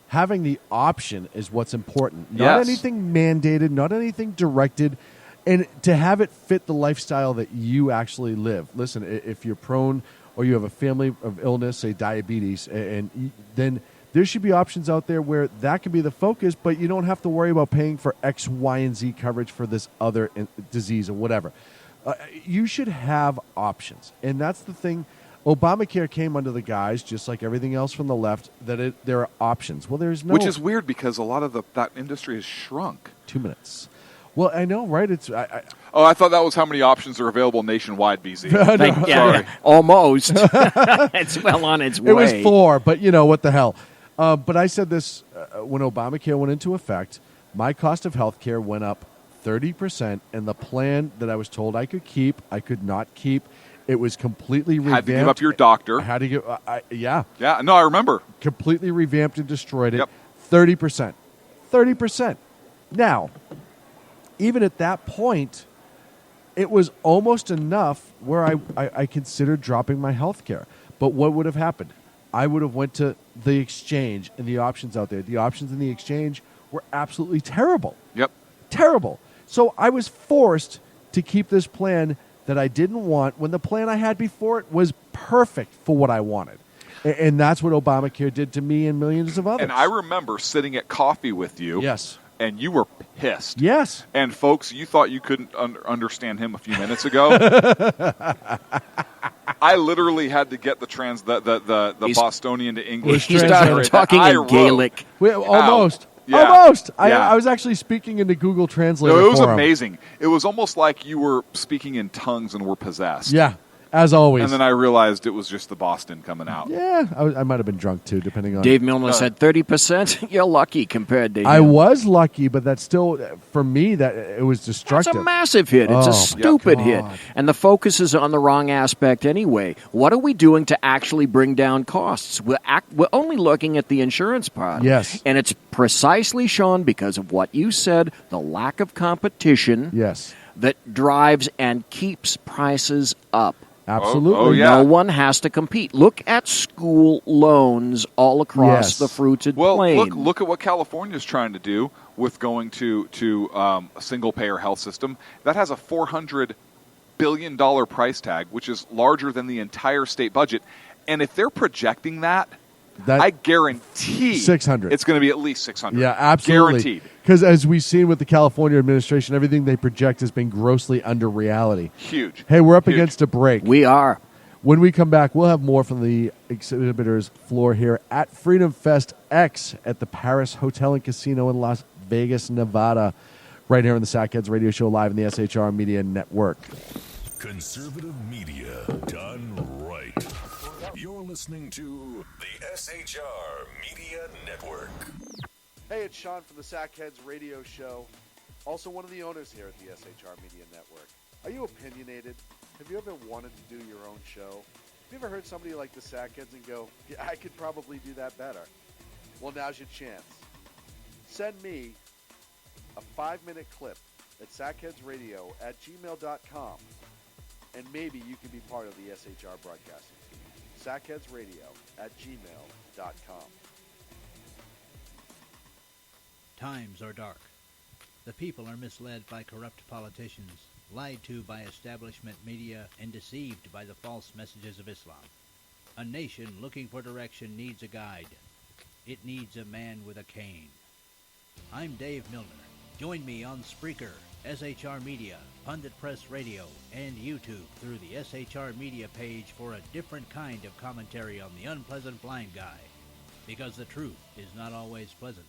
[SPEAKER 6] having the option is what's important. Not anything mandated, not anything directed, and to have it fit the lifestyle that you actually live. Listen, if you're prone or you have a family of illness, say diabetes, and then there should be options out there where that can be the focus, but you don't have to worry about paying for X, Y, and Z coverage for this other disease or whatever. You should have options, and that's the thing. Obamacare came under the guise, just like everything else from the left, that there are options. Well, there's no...
[SPEAKER 5] Which is weird, because a lot of that industry has shrunk.
[SPEAKER 6] 2 minutes. Well, I know, right?
[SPEAKER 5] I thought that was how many options are available nationwide, BZ.
[SPEAKER 6] No.
[SPEAKER 7] Sorry. Almost. It's well on its way.
[SPEAKER 6] It was 4, but what the hell. But I said this, when Obamacare went into effect, my cost of health care went up 30%, and the plan that I was told I could keep, I could not keep. It was completely revamped.
[SPEAKER 5] Had to give up your doctor.
[SPEAKER 6] Had to give, yeah.
[SPEAKER 5] Yeah, no, I remember.
[SPEAKER 6] Completely revamped and destroyed it.
[SPEAKER 5] Yep.
[SPEAKER 6] 30%. 30%. Now, even at that point, it was almost enough where I considered dropping my health care. But what would have happened? I would have went to the exchange and the options out there. The options in the exchange were absolutely terrible.
[SPEAKER 5] Yep.
[SPEAKER 6] Terrible. So I was forced to keep this plan that I didn't want when the plan I had before it was perfect for what I wanted. And that's what Obamacare did to me and millions of others.
[SPEAKER 5] And I remember sitting at coffee with you.
[SPEAKER 6] Yes.
[SPEAKER 5] And you were pissed.
[SPEAKER 6] Yes.
[SPEAKER 5] And folks, you thought you couldn't understand him a few minutes ago. I literally had to get the Bostonian to English.
[SPEAKER 7] He started talking in Gaelic.
[SPEAKER 6] Almost.
[SPEAKER 5] Yeah.
[SPEAKER 6] Almost.
[SPEAKER 5] Yeah.
[SPEAKER 6] I was actually speaking into Google Translate.
[SPEAKER 5] No, it was amazing. It was almost like you were speaking in tongues and were possessed.
[SPEAKER 6] Yeah, as always.
[SPEAKER 5] And then I realized it was just the Boston coming out.
[SPEAKER 6] Yeah, I might have been drunk too, depending on...
[SPEAKER 7] Dave Milner said 30%. You're lucky compared to him.
[SPEAKER 6] I was lucky, but that's still, for me, that it was destructive.
[SPEAKER 7] It's a massive hit. It's a stupid hit. And the focus is on the wrong aspect anyway. What are we doing to actually bring down costs? We're only looking at the insurance part.
[SPEAKER 6] Yes.
[SPEAKER 7] And it's precisely, Sean, because of what you said, the lack of competition that drives and keeps prices up.
[SPEAKER 6] Absolutely.
[SPEAKER 7] No one has to compete. Look at school loans all across the fruited plain.
[SPEAKER 5] Look at what California is trying to do with going to a single-payer health system. That has a $400 billion price tag, which is larger than the entire state budget. And if they're projecting that I guarantee
[SPEAKER 6] 600.
[SPEAKER 5] It's going to be at least 600.
[SPEAKER 6] Yeah, absolutely.
[SPEAKER 5] Guaranteed.
[SPEAKER 6] Because as we've seen with the California administration, everything they project has been grossly under reality.
[SPEAKER 5] Huge.
[SPEAKER 6] Hey, we're up against a break.
[SPEAKER 7] We are.
[SPEAKER 6] When we come back, we'll have more from the exhibitors floor here at Freedom Fest X at the Paris Hotel and Casino in Las Vegas, Nevada. Right here on the Sackheads Radio Show live in the SHR Media Network.
[SPEAKER 12] Conservative media done right. You're listening to the SHR Media Network.
[SPEAKER 6] Hey, it's Sean from the Sackheads Radio Show. Also one of the owners here at the SHR Media Network. Are you opinionated? Have you ever wanted to do your own show? Have you ever heard somebody like the Sackheads and go, yeah, I could probably do that better? Well, now's your chance. Send me a 5-minute clip at sackheadsradio@gmail.com, and maybe you can be part of the SHR broadcasting team. sackheadsradio@gmail.com.
[SPEAKER 10] Times are dark. The people are misled by corrupt politicians, lied to by establishment media, and deceived by the false messages of Islam. A nation looking for direction needs a guide. It needs a man with a cane. I'm Dave Milner. Join me on Spreaker, SHR Media, Pundit Press Radio, and YouTube through the SHR Media page for a different kind of commentary on the unpleasant blind guy. Because the truth is not always pleasant.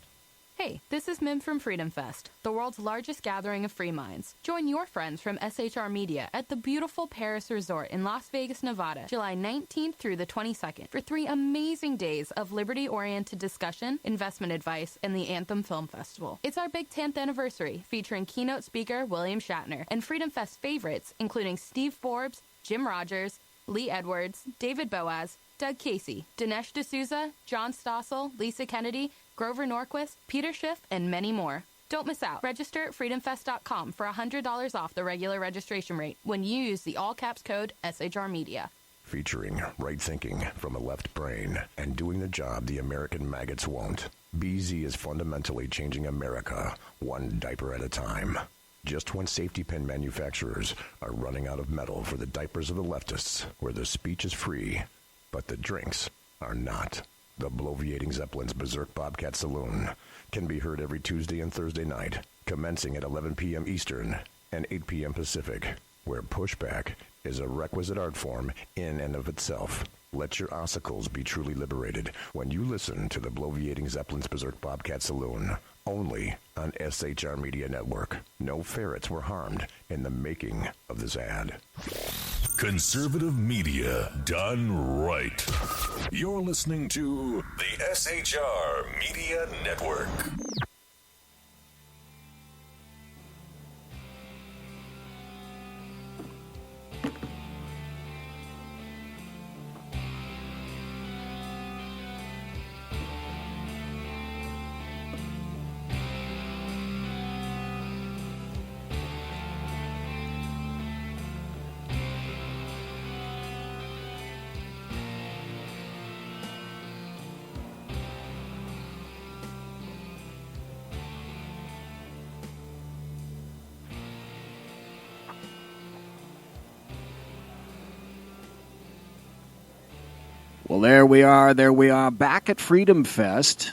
[SPEAKER 11] Hey, this is Mim from Freedom Fest, the world's largest gathering of free minds. Join your friends from SHR Media at the beautiful Paris Resort in Las Vegas, Nevada, July 19th through the 22nd for 3 amazing days of liberty-oriented discussion, investment advice, and the Anthem Film Festival. It's our big 10th anniversary, featuring keynote speaker William Shatner and Freedom Fest favorites, including Steve Forbes, Jim Rogers, Lee Edwards, David Boaz, Doug Casey, Dinesh D'Souza, John Stossel, Lisa Kennedy, Grover Norquist, Peter Schiff, and many more. Don't miss out. Register at freedomfest.com for $100 off the regular registration rate when you use the all-caps code SHR Media.
[SPEAKER 3] Featuring right thinking from a left brain and doing the job the American maggots won't. BZ is fundamentally changing America one diaper at a time. Just when safety pin manufacturers are running out of metal for the diapers of the leftists, where the speech is free, but the drinks are not. The Bloviating Zeppelin's Berserk Bobcat Saloon can be heard every Tuesday and Thursday night, commencing at 11 p.m. Eastern and 8 p.m. Pacific, where pushback is a requisite art form in and of itself. Let your ossicles be truly liberated when you listen to the Bloviating Zeppelin's Berserk Bobcat Saloon, only on SHR Media Network. No ferrets were harmed in the making of this ad.
[SPEAKER 12] Conservative media done right. You're listening to the SHR Media Network.
[SPEAKER 7] Well, there we are, back at Freedom Fest,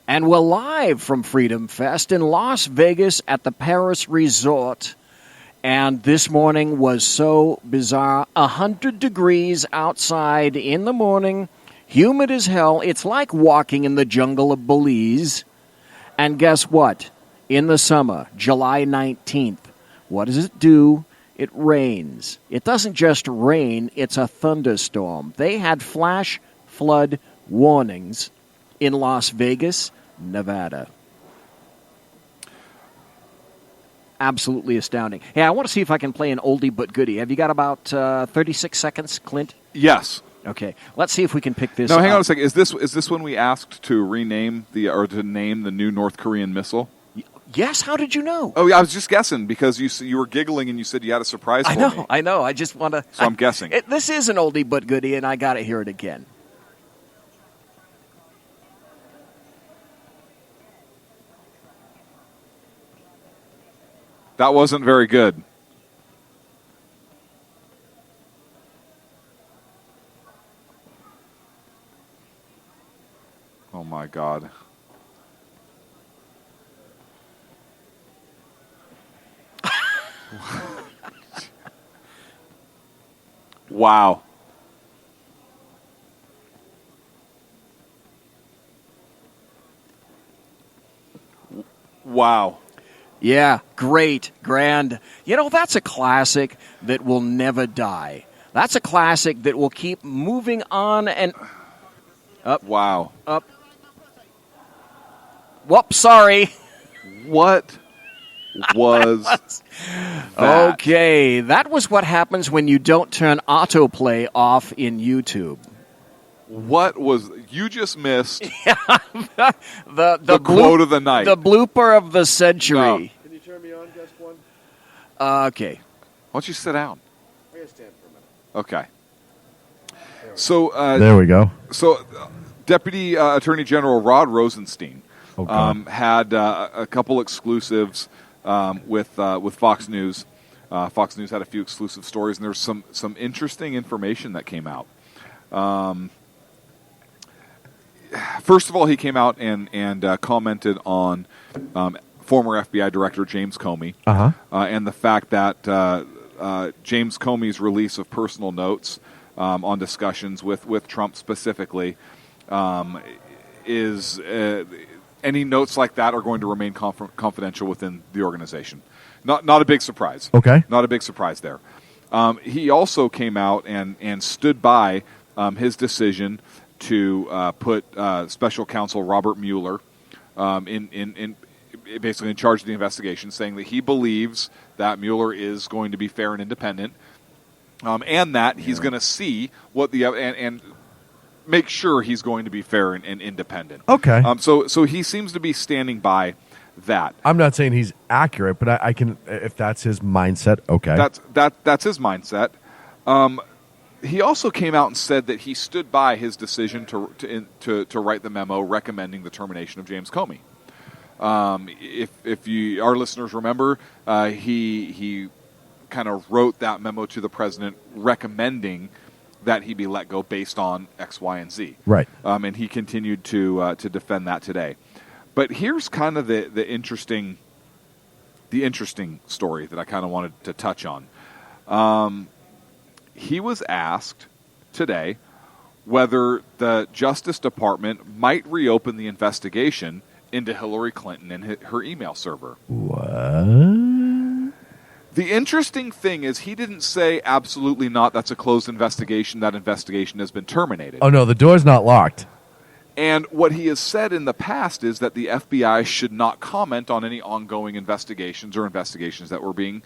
[SPEAKER 7] and we're live from Freedom Fest in Las Vegas at the Paris Resort, and this morning was so bizarre. 100 degrees outside in the morning, humid as hell. It's like walking in the jungle of Belize, and guess what? In the summer, July 19th, what does it do? It rains. It doesn't just rain, it's a thunderstorm. They had flash flood warnings in Las Vegas, Nevada. Absolutely astounding. Hey, I want to see if I can play an oldie but goodie. Have you got about 36 seconds, Clint?
[SPEAKER 5] Yes.
[SPEAKER 7] Okay. Let's see if we can pick this
[SPEAKER 5] up. No, hang
[SPEAKER 7] up.
[SPEAKER 5] on a second. Is this when we asked to rename to name the new North Korean missile?
[SPEAKER 7] Yes, how did you know?
[SPEAKER 5] Oh, yeah, I was just guessing because you were giggling and you said you had a surprise for me.
[SPEAKER 7] I know. I just want to...
[SPEAKER 5] So I'm guessing.
[SPEAKER 7] This is an oldie but goodie, and I got to hear it again.
[SPEAKER 5] That wasn't very good. Oh, my God. Wow. Wow.
[SPEAKER 7] Yeah, great, grand. You know, that's a classic that will never die. That's a classic that will keep moving on and up.
[SPEAKER 5] Wow.
[SPEAKER 7] Up. Whoop, sorry.
[SPEAKER 5] What was that?
[SPEAKER 7] Okay, that was what happens when you don't turn autoplay off in YouTube.
[SPEAKER 5] What was... You just missed
[SPEAKER 7] the
[SPEAKER 5] quote of the night.
[SPEAKER 7] The blooper of the century.
[SPEAKER 5] No.
[SPEAKER 6] Can you turn me on, just one?
[SPEAKER 7] Okay.
[SPEAKER 5] Why don't you sit down?
[SPEAKER 6] I gotta stand for a minute.
[SPEAKER 5] Okay. So...
[SPEAKER 6] there we go.
[SPEAKER 5] So, Deputy Attorney General Rod Rosenstein had a couple exclusives with Fox News. Fox News had a few exclusive stories, and there's some interesting information that came out. First of all, he came out and commented on former FBI Director James Comey and the fact that James Comey's release of personal notes on discussions with Trump specifically is any notes like that are going to remain confidential within the organization. Not a big surprise.
[SPEAKER 6] Okay.
[SPEAKER 5] Not a big surprise there. He also came out and stood by his decision to put Special Counsel Robert Mueller in basically in charge of the investigation, saying that he believes that Mueller is going to be fair and independent, and that he's going to see what and make sure he's going to be fair and independent.
[SPEAKER 6] Okay.
[SPEAKER 5] So he seems to be standing by that.
[SPEAKER 6] I'm not saying he's accurate, but I can, if that's his mindset, okay.
[SPEAKER 5] That's his mindset. He also came out and said that he stood by his decision to write the memo recommending the termination of James Comey. If you, our listeners remember, he kind of wrote that memo to the president recommending that he be let go based on X, Y, and Z.
[SPEAKER 6] Right.
[SPEAKER 5] And he continued to defend that today. But here's kind of the interesting story that I kind of wanted to touch on. He was asked today whether the Justice Department might reopen the investigation into Hillary Clinton and her email server.
[SPEAKER 6] What?
[SPEAKER 5] The interesting thing is he didn't say absolutely not, that's a closed investigation, that investigation has been terminated.
[SPEAKER 6] Oh, no, the door's not locked.
[SPEAKER 5] And what he has said in the past is that the FBI should not comment on any ongoing investigations or investigations that were being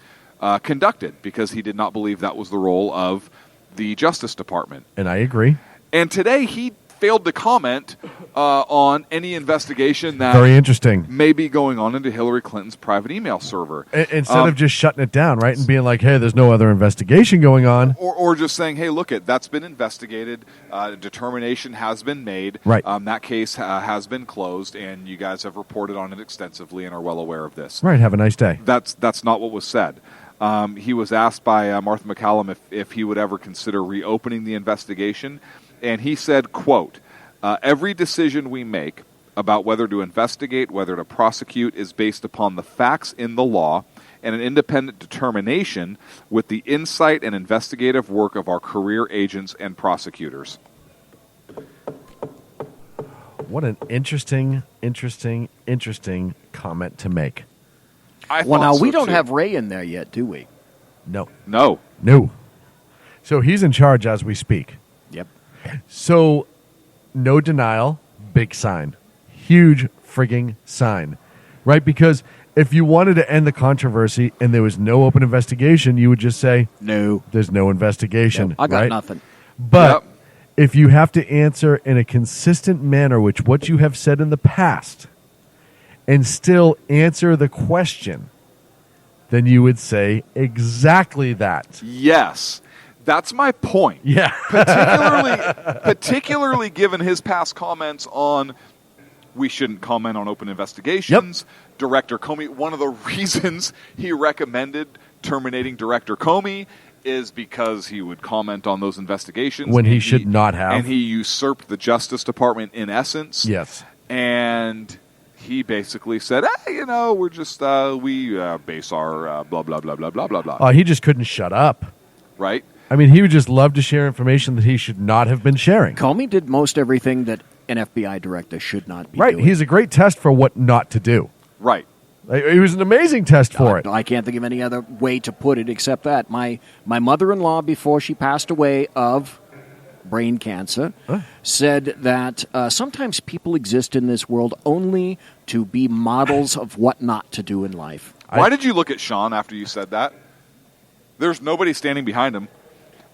[SPEAKER 5] conducted, because he did not believe that was the role of the Justice Department.
[SPEAKER 6] And I agree.
[SPEAKER 5] And today he failed to comment on any investigation that
[SPEAKER 6] Very interesting.
[SPEAKER 5] may be going on into Hillary Clinton's private email server.
[SPEAKER 6] Instead of just shutting it down, right, and being like, hey, there's no other investigation going on.
[SPEAKER 5] Or just saying, hey, look, that's been investigated. Determination has been made.
[SPEAKER 6] Right.
[SPEAKER 5] That case has been closed, and you guys have reported on it extensively and are well aware of this.
[SPEAKER 6] Right, have a nice day.
[SPEAKER 5] That's not what was said. He was asked by Martha MacCallum if he would ever consider reopening the investigation, and he said, quote, every decision we make about whether to investigate, whether to prosecute, is based upon the facts in the law and an independent determination with the insight and investigative work of our career agents and prosecutors.
[SPEAKER 6] What an interesting comment to make.
[SPEAKER 7] Well, now, we don't have Ray in there yet, do we?
[SPEAKER 6] No.
[SPEAKER 5] No.
[SPEAKER 6] So he's in charge as we speak.
[SPEAKER 7] Yep.
[SPEAKER 6] So, no denial, big sign. Huge frigging sign. Right? Because if you wanted to end the controversy and there was no open investigation, you would just say,
[SPEAKER 7] no,
[SPEAKER 6] there's no investigation.
[SPEAKER 7] Yep, I got
[SPEAKER 6] right?
[SPEAKER 7] nothing.
[SPEAKER 6] But if you have to answer in a consistent manner, which what you have said in the past, and still answer the question, then you would say exactly that.
[SPEAKER 5] Yes. That's my point.
[SPEAKER 6] Yeah.
[SPEAKER 5] particularly given his past comments on we shouldn't comment on open investigations. Yep. Director Comey, one of the reasons he recommended terminating Director Comey is because he would comment on those investigations.
[SPEAKER 6] When he should not have.
[SPEAKER 5] And he usurped the Justice Department in essence.
[SPEAKER 6] Yes.
[SPEAKER 5] And he basically said, we're just, we base our blah, blah, blah, blah, blah, blah, blah.
[SPEAKER 6] He just couldn't shut up.
[SPEAKER 5] Right?
[SPEAKER 6] I mean, he would just love to share information that he should not have been sharing.
[SPEAKER 7] Comey did most everything that an FBI director should not be doing.
[SPEAKER 6] He's a great test for what not to do.
[SPEAKER 5] Right.
[SPEAKER 6] He was an amazing test for it.
[SPEAKER 7] I can't think of any other way to put it except that. My mother-in-law, before she passed away of brain cancer, said that sometimes people exist in this world only to be models of what not to do in life.
[SPEAKER 5] Why did you look at Sean after you said that? There's nobody standing behind him.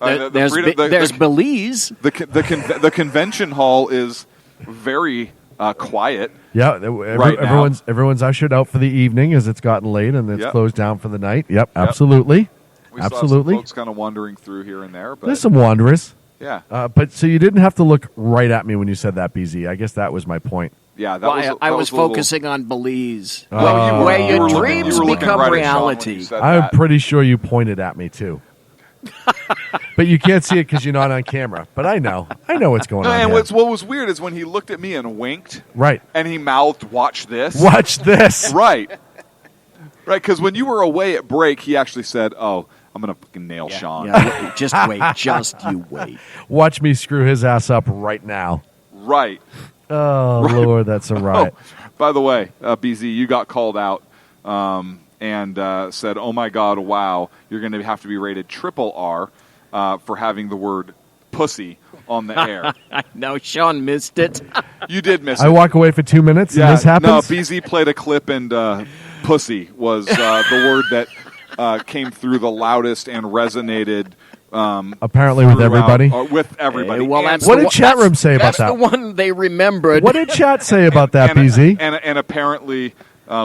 [SPEAKER 7] There's Belize.
[SPEAKER 5] The convention hall is very quiet.
[SPEAKER 6] Yeah, everyone's ushered out for the evening as it's gotten late and it's closed down for the night. Yep, absolutely.
[SPEAKER 5] We saw some folks kind of wandering through here and there. But
[SPEAKER 6] there's some wanderers.
[SPEAKER 5] Yeah.
[SPEAKER 6] But so you didn't have to look right at me when you said that, BZ. I guess that was my point.
[SPEAKER 5] Yeah,
[SPEAKER 7] I was focusing on Belize.
[SPEAKER 6] Where
[SPEAKER 7] your dreams become reality.
[SPEAKER 6] I'm pretty sure you pointed at me, too. But you can't see it because you're not on camera. But I know what's going on.
[SPEAKER 5] And what was weird is when he looked at me and winked.
[SPEAKER 6] Right.
[SPEAKER 5] And he mouthed, "Watch this."
[SPEAKER 6] Watch this.
[SPEAKER 5] Right. Right, because when you were away at break, he actually said, "Oh, I'm going to fucking nail Sean."
[SPEAKER 7] Yeah, just wait. Just you wait.
[SPEAKER 6] Watch me screw his ass up right now.
[SPEAKER 5] Right.
[SPEAKER 6] Oh, right. Lord, that's a riot.
[SPEAKER 5] By the way, BZ, you got called out and said, "Oh, my God, wow, you're going to have to be rated triple R for having the word pussy on the air."
[SPEAKER 7] I know, Sean missed it.
[SPEAKER 5] You did miss it.
[SPEAKER 6] I walk away for 2 minutes and this happens?
[SPEAKER 5] No, BZ played a clip and pussy was the word that came through the loudest and resonated
[SPEAKER 6] Apparently with everybody?
[SPEAKER 5] With everybody.
[SPEAKER 7] Well, that's
[SPEAKER 6] what
[SPEAKER 7] the
[SPEAKER 6] did
[SPEAKER 7] one-
[SPEAKER 6] chat room say about
[SPEAKER 7] that's
[SPEAKER 6] that?
[SPEAKER 7] the one they remembered.
[SPEAKER 6] What did chat say about that, BZ?
[SPEAKER 5] And apparently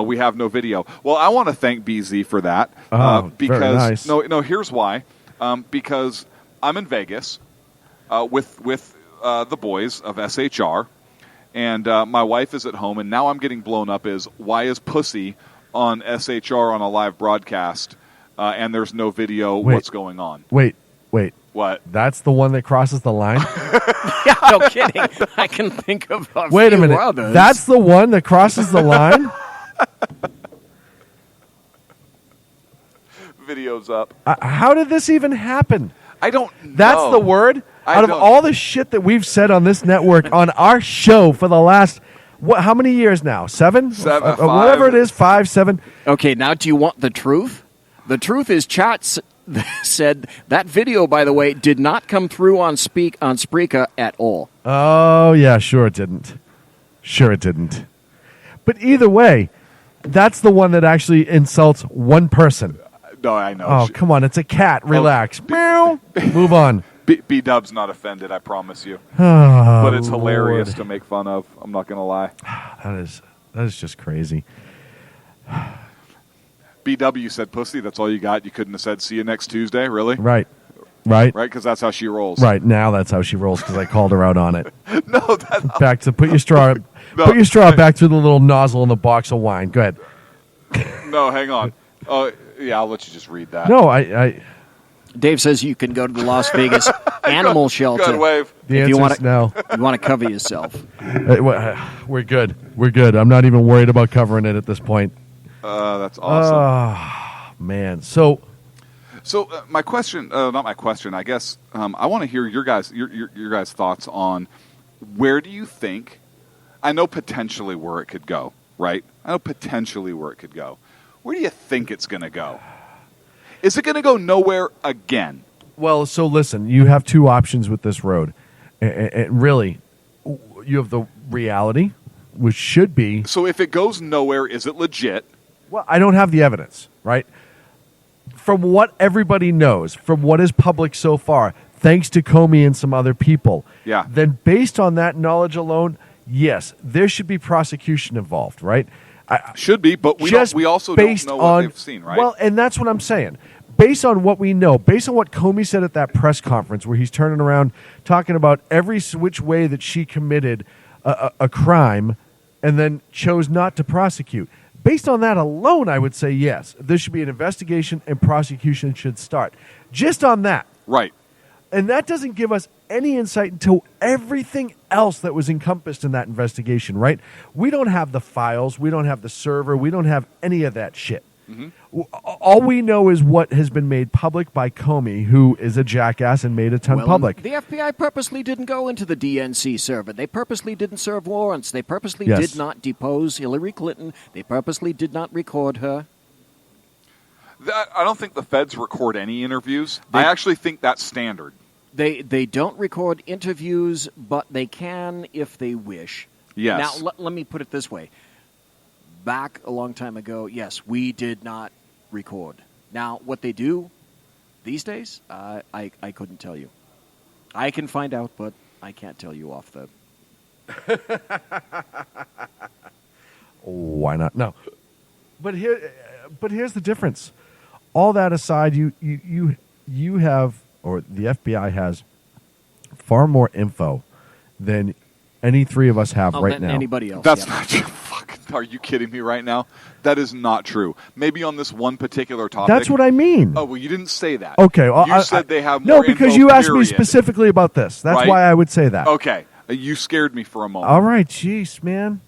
[SPEAKER 5] we have no video. Well, I want to thank BZ for that.
[SPEAKER 6] Oh,
[SPEAKER 5] because
[SPEAKER 6] very nice.
[SPEAKER 5] No, here's why. Because I'm in Vegas with the boys of SHR, and my wife is at home, and now I'm getting blown up is, why is Pussy on SHR on a live broadcast and there's no video?
[SPEAKER 6] Wait.
[SPEAKER 5] What's going on?
[SPEAKER 6] Wait.
[SPEAKER 5] What?
[SPEAKER 6] That's the one that crosses the line?
[SPEAKER 7] Yeah, no kidding. I can think of a
[SPEAKER 6] Wait a
[SPEAKER 7] few
[SPEAKER 6] minute.
[SPEAKER 7] others.
[SPEAKER 6] That's the one that crosses the line?
[SPEAKER 5] Video's up.
[SPEAKER 6] How did this even happen?
[SPEAKER 5] I don't
[SPEAKER 6] That's
[SPEAKER 5] know.
[SPEAKER 6] the word?
[SPEAKER 5] I
[SPEAKER 6] Out of
[SPEAKER 5] don't-
[SPEAKER 6] all the shit that we've said on this network, on our show for the last, how many years now? 7?
[SPEAKER 5] Five.
[SPEAKER 6] Whatever it is, 5, 7.
[SPEAKER 7] Okay, now do you want the truth? The truth is, chat said that video, by the way, did not come through on Spreaker at all.
[SPEAKER 6] Oh, yeah, sure it didn't. But either way, that's the one that actually insults one person.
[SPEAKER 5] No, I know.
[SPEAKER 6] Oh, come on. It's a cat. Relax. Meow. Move on.
[SPEAKER 5] B-Dub's not offended, I promise you.
[SPEAKER 6] Oh,
[SPEAKER 5] But it's hilarious
[SPEAKER 6] Lord.
[SPEAKER 5] to make fun of. I'm not going to lie.
[SPEAKER 6] That is just crazy.
[SPEAKER 5] BW said pussy. That's all you got. You couldn't have said see you next Tuesday, really?
[SPEAKER 6] Right.
[SPEAKER 5] Right, because that's how she rolls.
[SPEAKER 6] Right now, that's how she rolls because I called her out on it.
[SPEAKER 5] No, that's
[SPEAKER 6] Back to put your straw.
[SPEAKER 5] No.
[SPEAKER 6] Put your straw back through the little nozzle in the box of wine. Go ahead.
[SPEAKER 5] No, hang on. Yeah, I'll let you just read that.
[SPEAKER 6] No, I
[SPEAKER 7] Dave says you can go to the Las Vegas Animal Shelter.
[SPEAKER 5] Good wave.
[SPEAKER 6] The
[SPEAKER 7] if you
[SPEAKER 6] answer
[SPEAKER 7] want
[SPEAKER 6] is no.
[SPEAKER 7] You want to cover yourself.
[SPEAKER 6] We're good. We're good. I'm not even worried about covering it at this point.
[SPEAKER 5] That's awesome.
[SPEAKER 6] Man. So
[SPEAKER 5] my question, not my question, I guess I want to hear your guys' thoughts on where do you think, I know potentially where it could go, right? I know potentially where it could go. Where do you think it's going to go? Is it going to go nowhere again?
[SPEAKER 6] Well, so listen, you have two options with this road. And really, you have the reality, which should be...
[SPEAKER 5] So if it goes nowhere, is it legit?
[SPEAKER 6] Well, I don't have the evidence, right? From what everybody knows, from what is public so far, thanks to Comey and some other people,
[SPEAKER 5] Yeah.
[SPEAKER 6] then based on that knowledge alone, yes, there should be prosecution involved, right?
[SPEAKER 5] Should be, but we also don't know what they've seen, right?
[SPEAKER 6] Well, and that's what I'm saying. Based on what we know, based on what Comey said at that press conference where he's turning around talking about every which way that she committed a crime and then chose not to prosecute. Based on that alone, I would say yes. There should be an investigation and prosecution should start. Just on that.
[SPEAKER 5] Right.
[SPEAKER 6] And that doesn't give us any insight into everything else that was encompassed in that investigation, right? We don't have the files. We don't have the server. We don't have any of that shit.
[SPEAKER 5] Mm-hmm.
[SPEAKER 6] All we know is what has been made public by Comey, who is a jackass and made a ton public.
[SPEAKER 7] The FBI purposely didn't go into the DNC server. They purposely didn't serve warrants. They purposely
[SPEAKER 6] Yes.
[SPEAKER 7] did not depose Hillary Clinton. They purposely did not record her.
[SPEAKER 5] I don't think the feds record any interviews. I actually think that's standard.
[SPEAKER 7] They don't record interviews, but they can if they wish.
[SPEAKER 5] Yes.
[SPEAKER 7] Now, let me put it this way. Back a long time ago, yes, we did not record. Now, what they do these days, I couldn't tell you. I can find out, but I can't tell you off the...
[SPEAKER 6] Why not? No. But here's the difference. All that aside, you have, or the FBI has, far more info than any three of us have right
[SPEAKER 7] than
[SPEAKER 6] now.
[SPEAKER 7] anybody else.
[SPEAKER 5] That's
[SPEAKER 7] yeah.
[SPEAKER 5] not true. Are you kidding me right now? That is not true. Maybe on this one particular topic.
[SPEAKER 6] That's what I mean.
[SPEAKER 5] Oh, well, you didn't say that.
[SPEAKER 6] Okay. Well,
[SPEAKER 5] you said they have more
[SPEAKER 6] no, because
[SPEAKER 5] info,
[SPEAKER 6] you asked me
[SPEAKER 5] period.
[SPEAKER 6] specifically about this. That's
[SPEAKER 5] Right?
[SPEAKER 6] why I would say that.
[SPEAKER 5] Okay. You scared me for a moment.
[SPEAKER 6] All right, jeez, man.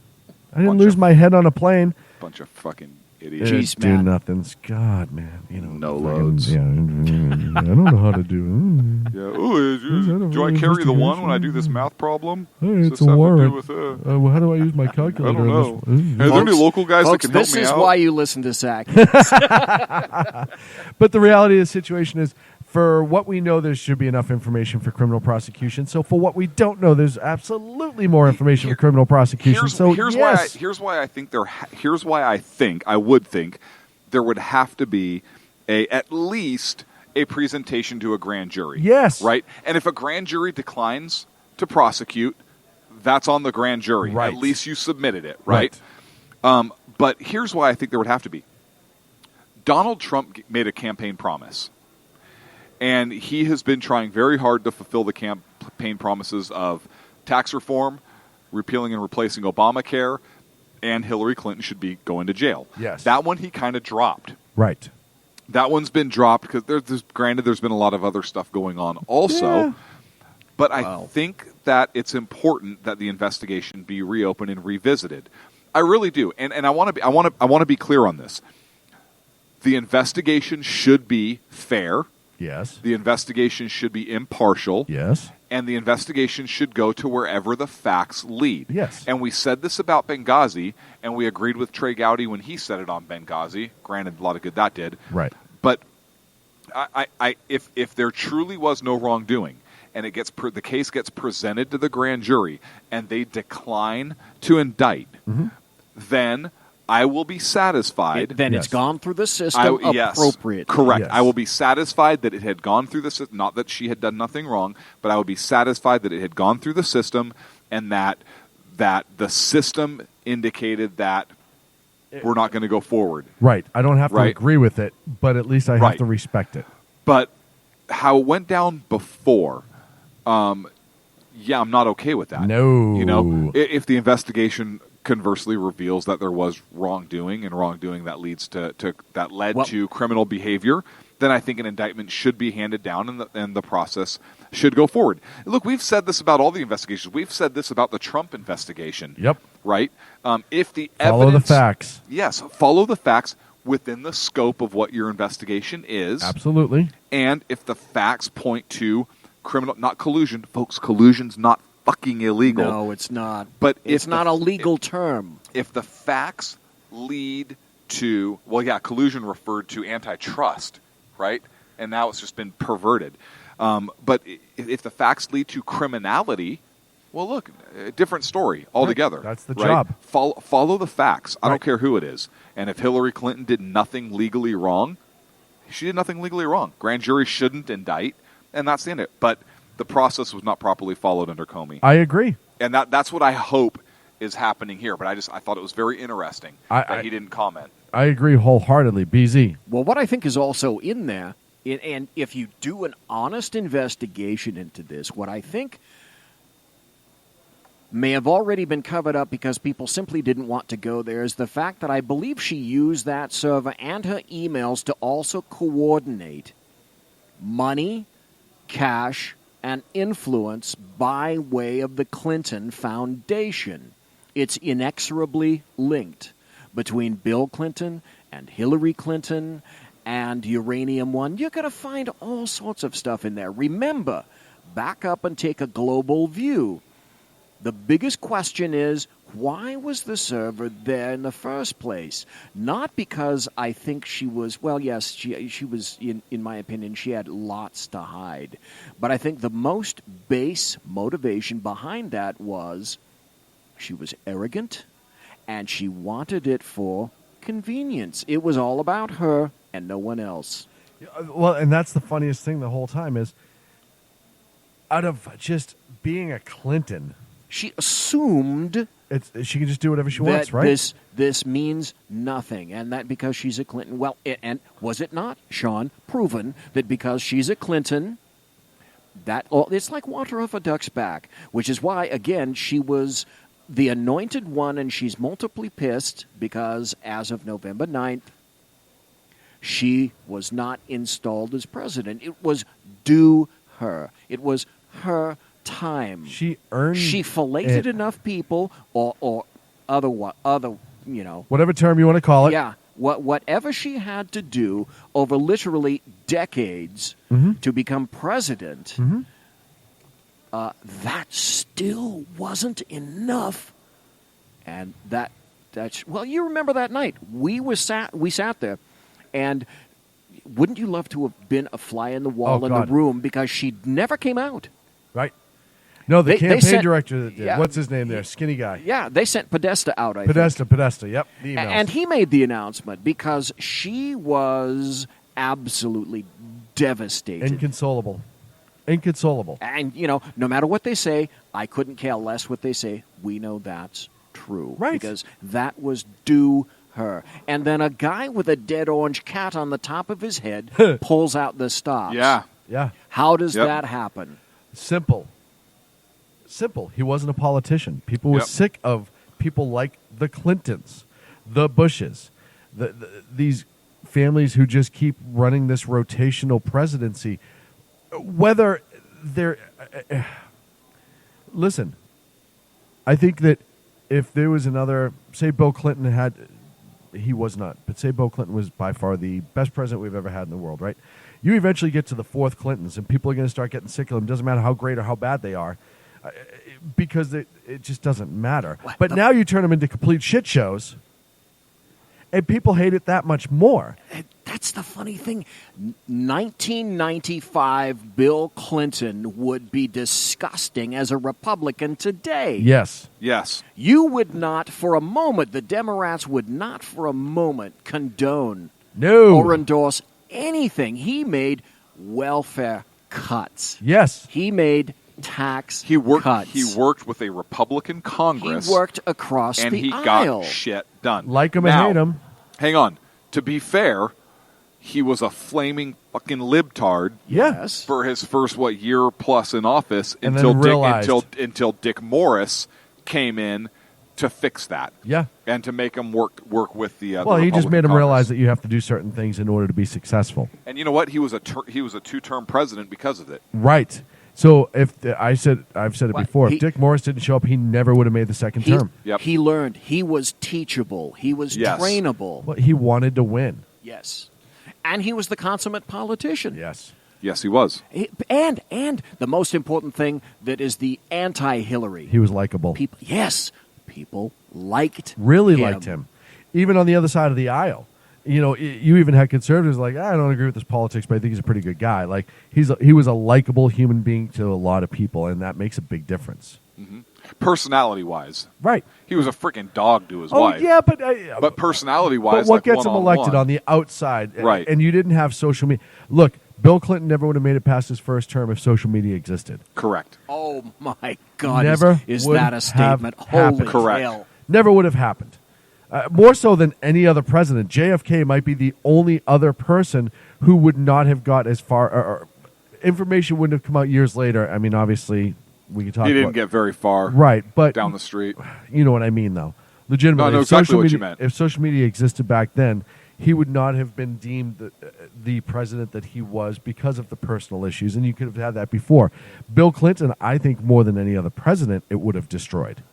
[SPEAKER 6] I didn't lose my head on a plane.
[SPEAKER 5] Bunch of fucking idiots.
[SPEAKER 7] Jeez,
[SPEAKER 6] Do
[SPEAKER 7] man.
[SPEAKER 6] nothings. God, man. You know,
[SPEAKER 5] No
[SPEAKER 6] fucking-
[SPEAKER 5] loads.
[SPEAKER 6] Yeah, I don't know how to do.
[SPEAKER 5] Yeah. Ooh, do I carry the one when I do this math problem?
[SPEAKER 6] Hey,
[SPEAKER 5] Does
[SPEAKER 6] it's
[SPEAKER 5] this
[SPEAKER 6] a
[SPEAKER 5] have to do
[SPEAKER 6] warrant.
[SPEAKER 5] with,
[SPEAKER 6] Well, how do I use my
[SPEAKER 5] I
[SPEAKER 6] calculator?
[SPEAKER 5] don't know.
[SPEAKER 6] on this one?
[SPEAKER 5] Are there any local guys
[SPEAKER 7] Folks,
[SPEAKER 5] that can help
[SPEAKER 7] this
[SPEAKER 5] me
[SPEAKER 7] is
[SPEAKER 5] out?
[SPEAKER 7] why you listen to Zach.
[SPEAKER 6] But the reality of the situation is, for what we know, there should be enough information for criminal prosecution. So for what we don't know, there's absolutely more information for criminal prosecution.
[SPEAKER 5] Here's why I think I would think there would have to be at least a presentation to a grand jury.
[SPEAKER 6] Yes.
[SPEAKER 5] Right? And if a grand jury declines to prosecute, that's on the grand jury.
[SPEAKER 6] Right.
[SPEAKER 5] At least you submitted it, right? But here's why I think there would have to be. Donald Trump made a campaign promise. And he has been trying very hard to fulfill the campaign promises of tax reform, repealing and replacing Obamacare, and Hillary Clinton should be going to jail.
[SPEAKER 6] Yes.
[SPEAKER 5] That one he kind of dropped.
[SPEAKER 6] Right.
[SPEAKER 5] That one's been dropped because there's been a lot of other stuff going on also.
[SPEAKER 6] Yeah.
[SPEAKER 5] But I think that it's important that the investigation be reopened and revisited. I really do. And I want to be clear on this. The investigation should be fair.
[SPEAKER 6] Yes.
[SPEAKER 5] The investigation should be impartial.
[SPEAKER 6] Yes.
[SPEAKER 5] And the investigation should go to wherever the facts lead.
[SPEAKER 6] Yes.
[SPEAKER 5] And we said this about Benghazi, and we agreed with Trey Gowdy when he said it on Benghazi. Granted, a lot of good that did.
[SPEAKER 6] Right.
[SPEAKER 5] But if there truly was no wrongdoing, and the case gets presented to the grand jury, and they decline to indict, then I will be satisfied.
[SPEAKER 7] It's gone through the system appropriately.
[SPEAKER 5] Correct.
[SPEAKER 6] Yes.
[SPEAKER 5] I will be satisfied that it had gone through the system. Not that she had done nothing wrong, but I will be satisfied that it had gone through the system, and that the system indicated that we're not going to go forward.
[SPEAKER 6] Right. I don't have to agree with it, but at least I have
[SPEAKER 5] Right.
[SPEAKER 6] to respect it.
[SPEAKER 5] But how it went down before, I'm not okay with that.
[SPEAKER 6] No.
[SPEAKER 5] If the investigation conversely reveals that there was wrongdoing, and wrongdoing that led to criminal behavior, then I think an indictment should be handed down, and the process should go forward. Look, we've said this about all the investigations. We've said this about the Trump investigation.
[SPEAKER 6] Yep.
[SPEAKER 5] Right? If the
[SPEAKER 6] Follow
[SPEAKER 5] evidence,
[SPEAKER 6] the facts.
[SPEAKER 5] Yes, follow the facts within the scope of what your investigation is.
[SPEAKER 6] Absolutely.
[SPEAKER 5] And if the facts point to criminal, not collusion, folks, collusion's not fucking illegal.
[SPEAKER 7] No, it's not.
[SPEAKER 5] But
[SPEAKER 7] it's not a legal term.
[SPEAKER 5] If the facts lead to, collusion referred to antitrust, right? And now it's just been perverted. But if the facts lead to criminality, well, look, a different story altogether.
[SPEAKER 6] That's the
[SPEAKER 5] right?
[SPEAKER 6] job.
[SPEAKER 5] Follow the facts. I
[SPEAKER 6] Right.
[SPEAKER 5] don't care who it is. And if Hillary Clinton did nothing legally wrong, she did nothing legally wrong. Grand jury shouldn't indict, and that's the end of it. But the process was not properly followed under Comey.
[SPEAKER 6] I agree.
[SPEAKER 5] And that's what I hope is happening here. But I thought it was very interesting that he didn't comment.
[SPEAKER 6] I agree wholeheartedly. BZ.
[SPEAKER 7] Well, what I think is also in there, and if you do an honest investigation into this, what I think may have already been covered up because people simply didn't want to go there is the fact that I believe she used that server and her emails to also coordinate money, cash, and influence by way of the Clinton Foundation. It's inexorably linked between Bill Clinton and Hillary Clinton and Uranium One. You're going to find all sorts of stuff in there. Remember, back up and take a global view. The biggest question is, why was the server there in the first place? Not because I think she was, well, yes, she was, in my opinion, she had lots to hide. But I think the most base motivation behind that was she was arrogant and she wanted it for convenience. It was all about her and no one else.
[SPEAKER 6] Well, and that's the funniest thing the whole time is, out of just being a Clinton,
[SPEAKER 7] she assumed
[SPEAKER 6] she can just do whatever she wants, right?
[SPEAKER 7] This means nothing, and that because she's a Clinton. Well, and was it not, Sean, proven that because she's a Clinton, it's like water off a duck's back, which is why, again, she was the anointed one, and she's multiply pissed because as of November 9th, she was not installed as president. It was due her. It was her time.
[SPEAKER 6] She
[SPEAKER 7] filleted enough people, or other,
[SPEAKER 6] whatever term you want to call it.
[SPEAKER 7] Yeah, whatever she had to do over literally decades to become president. That still wasn't enough, and that's you remember that night we sat there, and wouldn't you love to have been a fly in the wall in the room because she never came out,
[SPEAKER 6] right? No, the campaign director that did.
[SPEAKER 7] Yeah,
[SPEAKER 6] what's his name there? Skinny guy.
[SPEAKER 7] Yeah, they sent Podesta out, I think.
[SPEAKER 6] Podesta, yep. The emails.
[SPEAKER 7] And he made the announcement because she was absolutely devastated.
[SPEAKER 6] Inconsolable.
[SPEAKER 7] And, no matter what they say, I couldn't care less what they say. We know that's true.
[SPEAKER 6] Right.
[SPEAKER 7] Because that was due her. And then a guy with a dead orange cat on the top of his head pulls out the stops.
[SPEAKER 5] Yeah.
[SPEAKER 6] Yeah.
[SPEAKER 7] How does that happen?
[SPEAKER 6] Simple. He wasn't a politician. People were sick of people like the Clintons, the Bushes, these families who just keep running this rotational presidency. Whether they're... listen, I think that if there was another... Say Bill Clinton had... He was not. But say Bill Clinton was by far the best president we've ever had in the world, right? You eventually get to the fourth Clintons, and people are going to start getting sick of them. It doesn't matter how great or how bad they are, because it just doesn't matter. But now you turn them into complete shit shows, and people hate it that much more.
[SPEAKER 7] That's the funny thing. 1995 Bill Clinton would be disgusting as a Republican today.
[SPEAKER 6] Yes.
[SPEAKER 7] You would not for a moment, the Democrats would not for a moment condone or endorse anything. He made welfare cuts.
[SPEAKER 6] Yes.
[SPEAKER 7] He made tax cuts.
[SPEAKER 5] He worked with a Republican Congress.
[SPEAKER 7] He worked across
[SPEAKER 5] and
[SPEAKER 7] the
[SPEAKER 5] he
[SPEAKER 7] aisle.
[SPEAKER 5] got shit done.
[SPEAKER 6] Like him and hate him.
[SPEAKER 5] Hang on. To be fair, he was a flaming fucking libtard.
[SPEAKER 6] Yes.
[SPEAKER 5] For his first year plus in office
[SPEAKER 6] And
[SPEAKER 5] until
[SPEAKER 6] then realized.
[SPEAKER 5] until Dick Morris came in to fix that.
[SPEAKER 6] Yeah.
[SPEAKER 5] And to make him work with the
[SPEAKER 6] Well, he just
[SPEAKER 5] Republican
[SPEAKER 6] made him
[SPEAKER 5] Congress.
[SPEAKER 6] realize that you have to do certain things in order to be successful.
[SPEAKER 5] And you know what? He was a two-term president because of it.
[SPEAKER 6] Right. So I've said it before. If Dick Morris didn't show up, he never would have made the second term.
[SPEAKER 7] He learned. He was teachable. He was trainable.
[SPEAKER 6] Well, he wanted to win.
[SPEAKER 7] Yes. And he was the consummate politician.
[SPEAKER 6] Yes.
[SPEAKER 5] Yes, he was.
[SPEAKER 7] And the most important thing that is the anti-Hillary.
[SPEAKER 6] He was likable.
[SPEAKER 7] People liked
[SPEAKER 6] him. Even on the other side of the aisle. You even had conservatives like, I don't agree with this politics, but I think he's a pretty good guy. Like he was a likable human being to a lot of people, and that makes a big difference.
[SPEAKER 5] Mm-hmm. Personality-wise.
[SPEAKER 6] Right.
[SPEAKER 5] He was a freaking dog to his wife.
[SPEAKER 6] Yeah, but
[SPEAKER 5] personality-wise,
[SPEAKER 6] but what gets him elected on the outside,
[SPEAKER 5] right?
[SPEAKER 6] And you didn't have social media. Look, Bill Clinton never would have made it past his first term if social media existed.
[SPEAKER 5] Correct.
[SPEAKER 7] Oh my God!
[SPEAKER 6] Never
[SPEAKER 7] is
[SPEAKER 6] would
[SPEAKER 7] that a statement?
[SPEAKER 6] have
[SPEAKER 7] Holy
[SPEAKER 6] happened.
[SPEAKER 5] Correct.
[SPEAKER 7] hell.
[SPEAKER 6] Never would have happened. More so than any other president, JFK might be the only other person who would not have got as far. Or information wouldn't have come out years later. I mean, obviously, we could talk.
[SPEAKER 5] He didn't get very far,
[SPEAKER 6] right? But
[SPEAKER 5] down the street.
[SPEAKER 6] You know what I mean, though. Legitimately,
[SPEAKER 5] I know exactly what you meant.
[SPEAKER 6] If social media existed back then, he would not have been deemed the president that he was because of the personal issues, and you could have had that before. Bill Clinton, I think, more than any other president, it would have destroyed.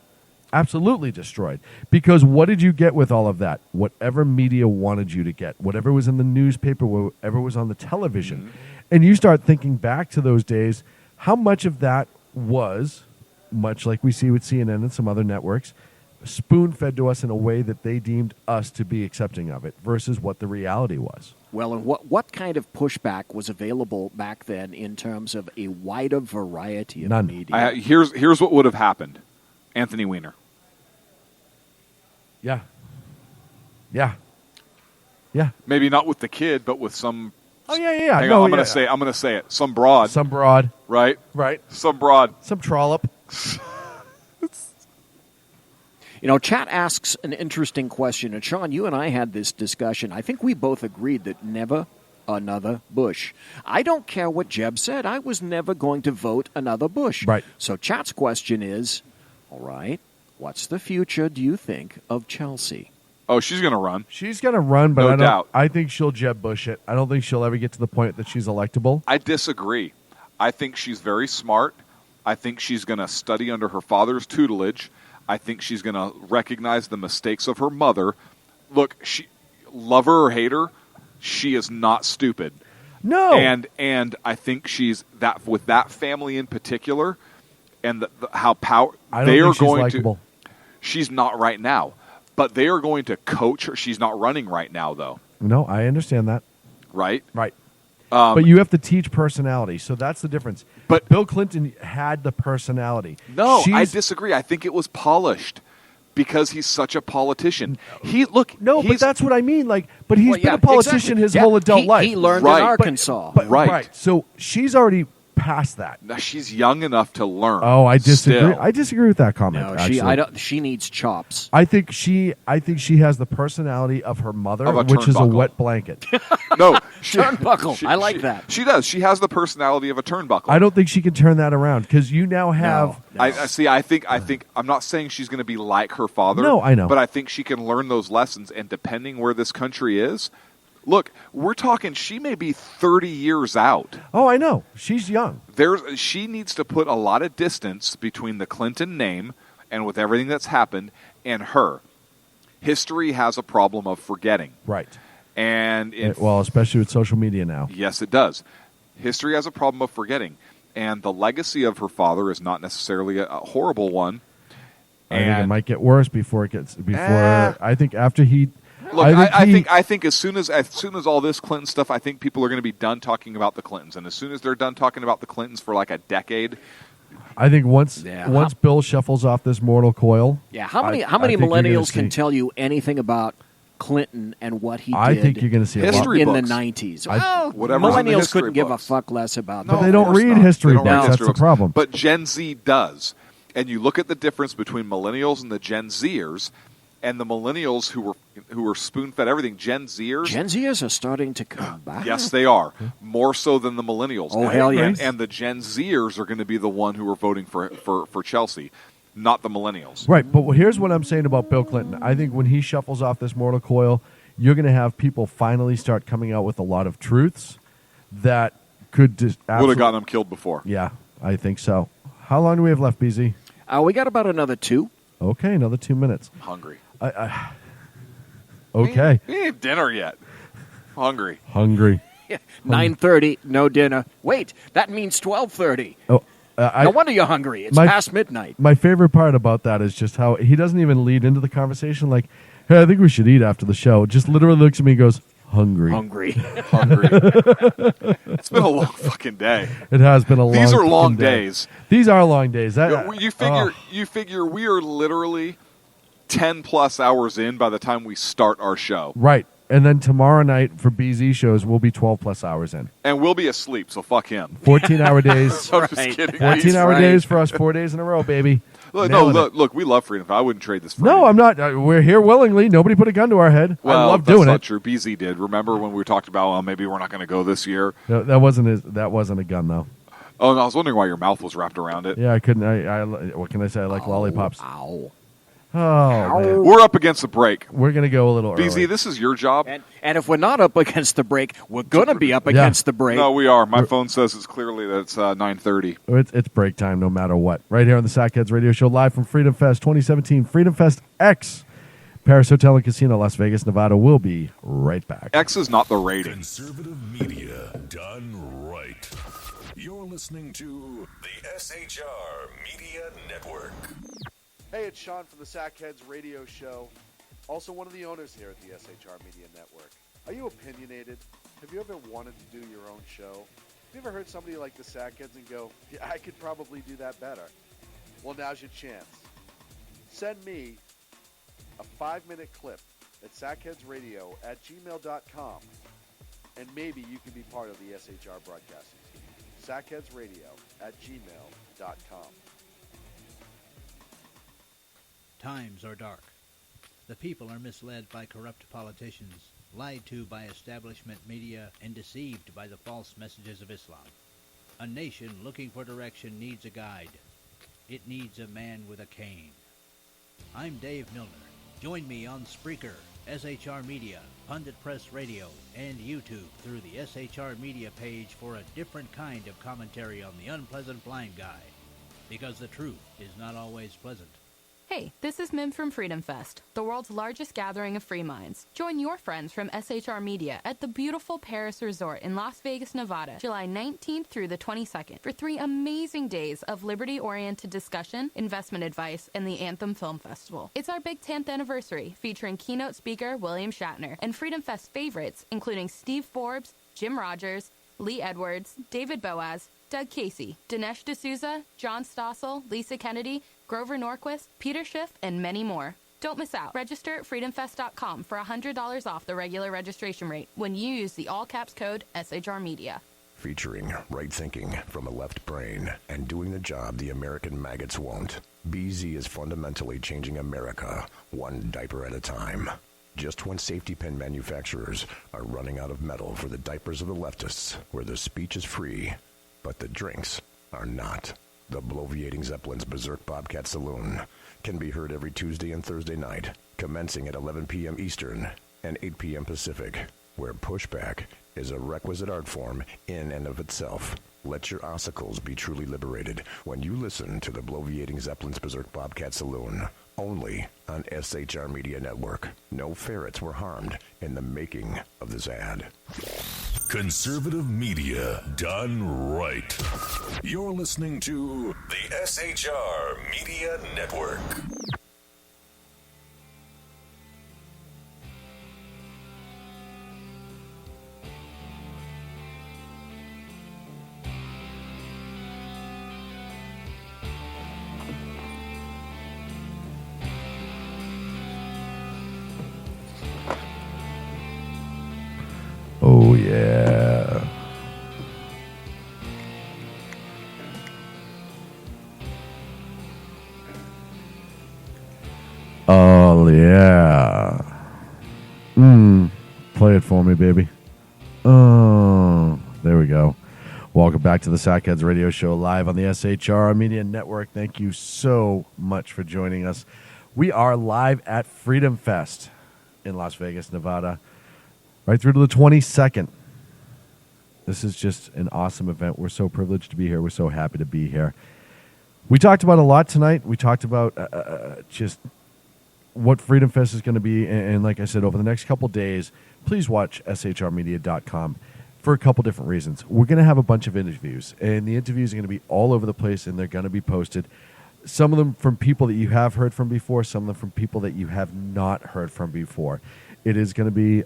[SPEAKER 6] Absolutely destroyed. Because what did you get with all of that? Whatever media wanted you to get, whatever was in the newspaper, whatever was on the television. Mm-hmm. And you start thinking back to those days, how much of that was, much like we see with CNN and some other networks, spoon-fed to us in a way that they deemed us to be accepting of it versus what the reality was.
[SPEAKER 7] Well, and what kind of pushback was available back then in terms of a wider variety of
[SPEAKER 6] None.
[SPEAKER 7] media?
[SPEAKER 5] Here's what would have happened. Anthony Weiner.
[SPEAKER 6] Yeah. Yeah. Yeah.
[SPEAKER 5] Maybe not with the kid, but with some.
[SPEAKER 6] Oh yeah.
[SPEAKER 5] Hang on, I'm gonna say it. Some broad.
[SPEAKER 6] Some broad.
[SPEAKER 5] Right.
[SPEAKER 6] Right.
[SPEAKER 5] Some broad.
[SPEAKER 6] Some trollop.
[SPEAKER 7] Chat asks an interesting question, and Sean, you and I had this discussion. I think we both agreed that never another Bush. I don't care what Jeb said. I was never going to vote another Bush.
[SPEAKER 6] Right.
[SPEAKER 7] So Chat's question is, all right, what's the future, do you think, of Chelsea?
[SPEAKER 5] Oh, she's going to run.
[SPEAKER 6] She's going to run, but
[SPEAKER 5] No doubt.
[SPEAKER 6] I think she'll Jeb Bush it. I don't think she'll ever get to the point that she's electable.
[SPEAKER 5] I disagree. I think she's very smart. I think she's going to study under her father's tutelage. I think she's going to recognize the mistakes of her mother. Look, love her or hate her, she is not stupid.
[SPEAKER 6] No.
[SPEAKER 5] And I think she's that with that family in particular, and how they are going to. She's not right now, but they are going to coach her. She's not running right now, though.
[SPEAKER 6] No, I understand that.
[SPEAKER 5] Right.
[SPEAKER 6] Right. But you have to teach personality, so that's the difference.
[SPEAKER 5] But
[SPEAKER 6] Bill Clinton had the personality.
[SPEAKER 5] No, I disagree. I think it was polished. Because he's such a politician.
[SPEAKER 6] But that's what I mean. But he's been a politician his whole adult life.
[SPEAKER 7] He learned in Arkansas.
[SPEAKER 6] Right. So she's already past that.
[SPEAKER 5] Now, she's young enough to learn.
[SPEAKER 6] Oh, I disagree.
[SPEAKER 5] Still.
[SPEAKER 6] I disagree with that comment.
[SPEAKER 7] No,
[SPEAKER 6] actually.
[SPEAKER 7] she needs chops.
[SPEAKER 6] I think she has the personality of her mother,
[SPEAKER 5] Of a
[SPEAKER 6] which is a
[SPEAKER 5] turnbuckle.
[SPEAKER 6] wet blanket.
[SPEAKER 5] No,
[SPEAKER 7] turnbuckle. I like that.
[SPEAKER 5] She does. She has the personality of a turnbuckle.
[SPEAKER 6] I don't think she can turn that around because you now have.
[SPEAKER 5] I see. I think. I'm not saying she's going to be like her father.
[SPEAKER 6] No, I know.
[SPEAKER 5] But I think she can learn those lessons. And depending where this country is, look, we're talking. She may be 30 years out.
[SPEAKER 6] Oh, I know. She's young.
[SPEAKER 5] She needs to put a lot of distance between the Clinton name and with everything that's happened and her. History has a problem of forgetting.
[SPEAKER 6] Right.
[SPEAKER 5] And
[SPEAKER 6] especially with social media now.
[SPEAKER 5] Yes, it does. History has a problem of forgetting. And the legacy of her father is not necessarily a horrible one.
[SPEAKER 6] I think it might get worse before it gets I think after he.
[SPEAKER 5] Look, I think as soon as all this Clinton stuff, I think people are going to be done talking about the Clintons, and as soon as they're done talking about the Clintons for like a decade,
[SPEAKER 6] I think once Bill shuffles off this mortal coil.
[SPEAKER 7] Yeah, how many millennials can tell you anything about Clinton and what he did?
[SPEAKER 6] I think you're going to see a lot
[SPEAKER 7] in the 90s. Millennials couldn't give a fuck less about that.
[SPEAKER 6] But they don't read history books. That's the problem.
[SPEAKER 5] But Gen Z does, and you look at the difference between millennials and the Gen Zers. And the millennials who were spoon-fed everything, Gen Zers
[SPEAKER 7] are starting to come back.
[SPEAKER 5] Yes, they are. More so than the millennials.
[SPEAKER 7] Oh, hell yes.
[SPEAKER 5] And the Gen Zers are going to be the one who are voting for Chelsea, not the millennials.
[SPEAKER 6] Right, but here's what I'm saying about Bill Clinton. I think when he shuffles off this mortal coil, you're going to have people finally start coming out with a lot of truths that could would
[SPEAKER 5] have gotten him killed before.
[SPEAKER 6] Yeah, I think so. How long do we have left, BZ?
[SPEAKER 7] We got about another 2.
[SPEAKER 6] Okay, another 2 minutes.
[SPEAKER 5] I'm hungry.
[SPEAKER 6] Okay.
[SPEAKER 5] We ain't dinner yet. Hungry.
[SPEAKER 7] 9:30, no dinner. Wait, that means 12:30.
[SPEAKER 6] Oh,
[SPEAKER 7] no wonder you're hungry. It's past midnight.
[SPEAKER 6] My favorite part about that is just how he doesn't even lead into the conversation like, hey, I think we should eat after the show. Just literally looks at me and goes, hungry.
[SPEAKER 5] It's been a long fucking day.
[SPEAKER 6] It has been a long.
[SPEAKER 5] These are long
[SPEAKER 6] day.
[SPEAKER 5] days.
[SPEAKER 6] These are long days.
[SPEAKER 5] You figure we are literally 10 plus hours in by the time we start our show.
[SPEAKER 6] Right. And then tomorrow night for BZ shows, we'll be 12 plus hours in.
[SPEAKER 5] And we'll be asleep, so fuck him.
[SPEAKER 6] 14-hour days.
[SPEAKER 5] I'm just kidding.
[SPEAKER 6] 14-hour days for us, 4 days in a row, baby.
[SPEAKER 5] Look, we love freedom. I wouldn't trade this for
[SPEAKER 6] anything. I'm not. We're here willingly. Nobody put a gun to our head.
[SPEAKER 5] Well,
[SPEAKER 6] I love doing
[SPEAKER 5] that's not
[SPEAKER 6] it.
[SPEAKER 5] true. BZ did. Remember when we talked about, maybe we're not going to go this year?
[SPEAKER 6] No, that wasn't a gun, though.
[SPEAKER 5] Oh, no, I was wondering why your mouth was wrapped around it.
[SPEAKER 6] Yeah, I couldn't. What can I say? I like lollipops.
[SPEAKER 7] Ow.
[SPEAKER 6] Oh, man.
[SPEAKER 5] We're up against the break.
[SPEAKER 6] We're going to go a little early.
[SPEAKER 5] BZ, this is your job.
[SPEAKER 7] And if we're not up against the break, we're going to be up against the break.
[SPEAKER 5] No, we are. My phone says it's clearly that it's 9:30.
[SPEAKER 6] It's break time no matter what. Right here on the Sackheads Radio Show, live from Freedom Fest 2017, Freedom Fest X, Paris Hotel and Casino, Las Vegas, Nevada. We'll be right back.
[SPEAKER 5] X is not the rating.
[SPEAKER 12] Conservative media done right. You're listening to the SHR Media Network.
[SPEAKER 6] Hey, it's Sean from the Sackheads Radio Show, also one of the owners here at the SHR Media Network. Are you opinionated? Have you ever wanted to do your own show? Have you ever heard somebody like the Sackheads and go, yeah, I could probably do that better? Well, now's your chance. Send me a 5-minute clip at sackheadsradio@gmail.com, and maybe you can be part of the SHR broadcasting team. sackheadsradio@gmail.com.
[SPEAKER 10] Times are dark. The people are misled by corrupt politicians, lied to by establishment media, and deceived by the false messages of Islam. A nation looking for direction needs a guide. It needs a man with a cane. I'm Dave Milner. Join me on Spreaker, SHR Media, Pundit Press Radio, and YouTube through the SHR Media page for a different kind of commentary on the unpleasant blind guy. Because the truth is not always pleasant.
[SPEAKER 11] Hey, this is Mim from Freedom Fest, the world's largest gathering of free minds. Join your friends from SHR Media at the beautiful Paris Resort in Las Vegas, Nevada, July 19th through the 22nd for 3 amazing days of liberty-oriented discussion, investment advice, and the Anthem Film Festival. It's our big 10th anniversary, featuring keynote speaker William Shatner and Freedom Fest favorites, including Steve Forbes, Jim Rogers, Lee Edwards, David Boaz, Doug Casey, Dinesh D'Souza, John Stossel, Lisa Kennedy, Grover Norquist, Peter Schiff, and many more. Don't miss out. Register at freedomfest.com for $100 off the regular registration rate when you use the all-caps code SHRmedia.
[SPEAKER 3] Featuring right thinking from a left brain and doing the job the American maggots won't. BZ is fundamentally changing America, one diaper at a time. Just when safety pin manufacturers are running out of metal for the diapers of the leftists, where the speech is free, but the drinks are not. The Bloviating Zeppelin's Berserk Bobcat Saloon can be heard every Tuesday and Thursday night, commencing at 11 p.m. Eastern and 8 p.m. Pacific, where pushback is a requisite art form in and of itself. Let your ossicles be truly liberated when you listen to the Bloviating Zeppelin's Berserk Bobcat Saloon, only on SHR Media Network. No ferrets were harmed in the making of this ad.
[SPEAKER 12] Conservative media done right. You're listening to the SHR Media Network.
[SPEAKER 6] Oh, yeah. Oh, yeah. Play it for me, baby. Oh, there we go. Welcome back to the Sackheads Radio Show live on the SHR Media Network. Thank you so much for joining us. We are live at Freedom Fest in Las Vegas, Nevada, right through to the 22nd. This is just an awesome event. We're so privileged to be here. We're so happy to be here. We talked about a lot tonight. We talked about just what Freedom Fest is going to be. And like I said, over the next couple days, please watch shrmedia.com for a couple different reasons. We're going to have a bunch of interviews, and the interviews are going to be all over the place, and they're going to be posted. Some of them from people that you have heard from before, some of them from people that you have not heard from before. It is going to be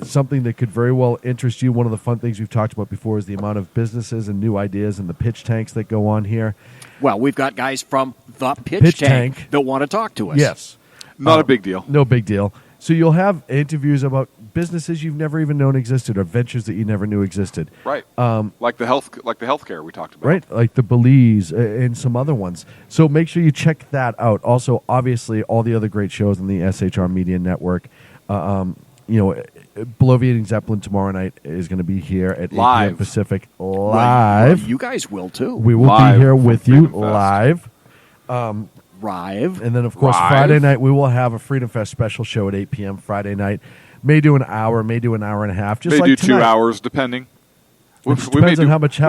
[SPEAKER 6] something that could very well interest you. One of the fun things we've talked about before is the amount of businesses and new ideas and the pitch tanks that go on here.
[SPEAKER 7] Well, we've got guys from the pitch tank that want to talk to us.
[SPEAKER 6] Yes.
[SPEAKER 5] Not a big deal.
[SPEAKER 6] No big deal. So you'll have interviews about businesses you've never even known existed or ventures that you never knew existed.
[SPEAKER 5] Right. Like the healthcare we talked about.
[SPEAKER 6] Right. Like the Belize and some other ones. So make sure you check that out. Also, obviously, all the other great shows on the SHR Media Network. Bloviating Zeppelin tomorrow night is going to be here at 8 p.m. Pacific live.
[SPEAKER 7] Well, you guys will too.
[SPEAKER 6] We will be here with you live.
[SPEAKER 7] Live.
[SPEAKER 6] And then, of course, Friday night, we will have a Freedom Fest special show at 8 p.m. Friday night. May do an hour, may do an hour and a half. Just
[SPEAKER 5] may
[SPEAKER 6] like
[SPEAKER 5] do
[SPEAKER 6] tonight.
[SPEAKER 5] 2 hours, depending.
[SPEAKER 6] Depends on how much.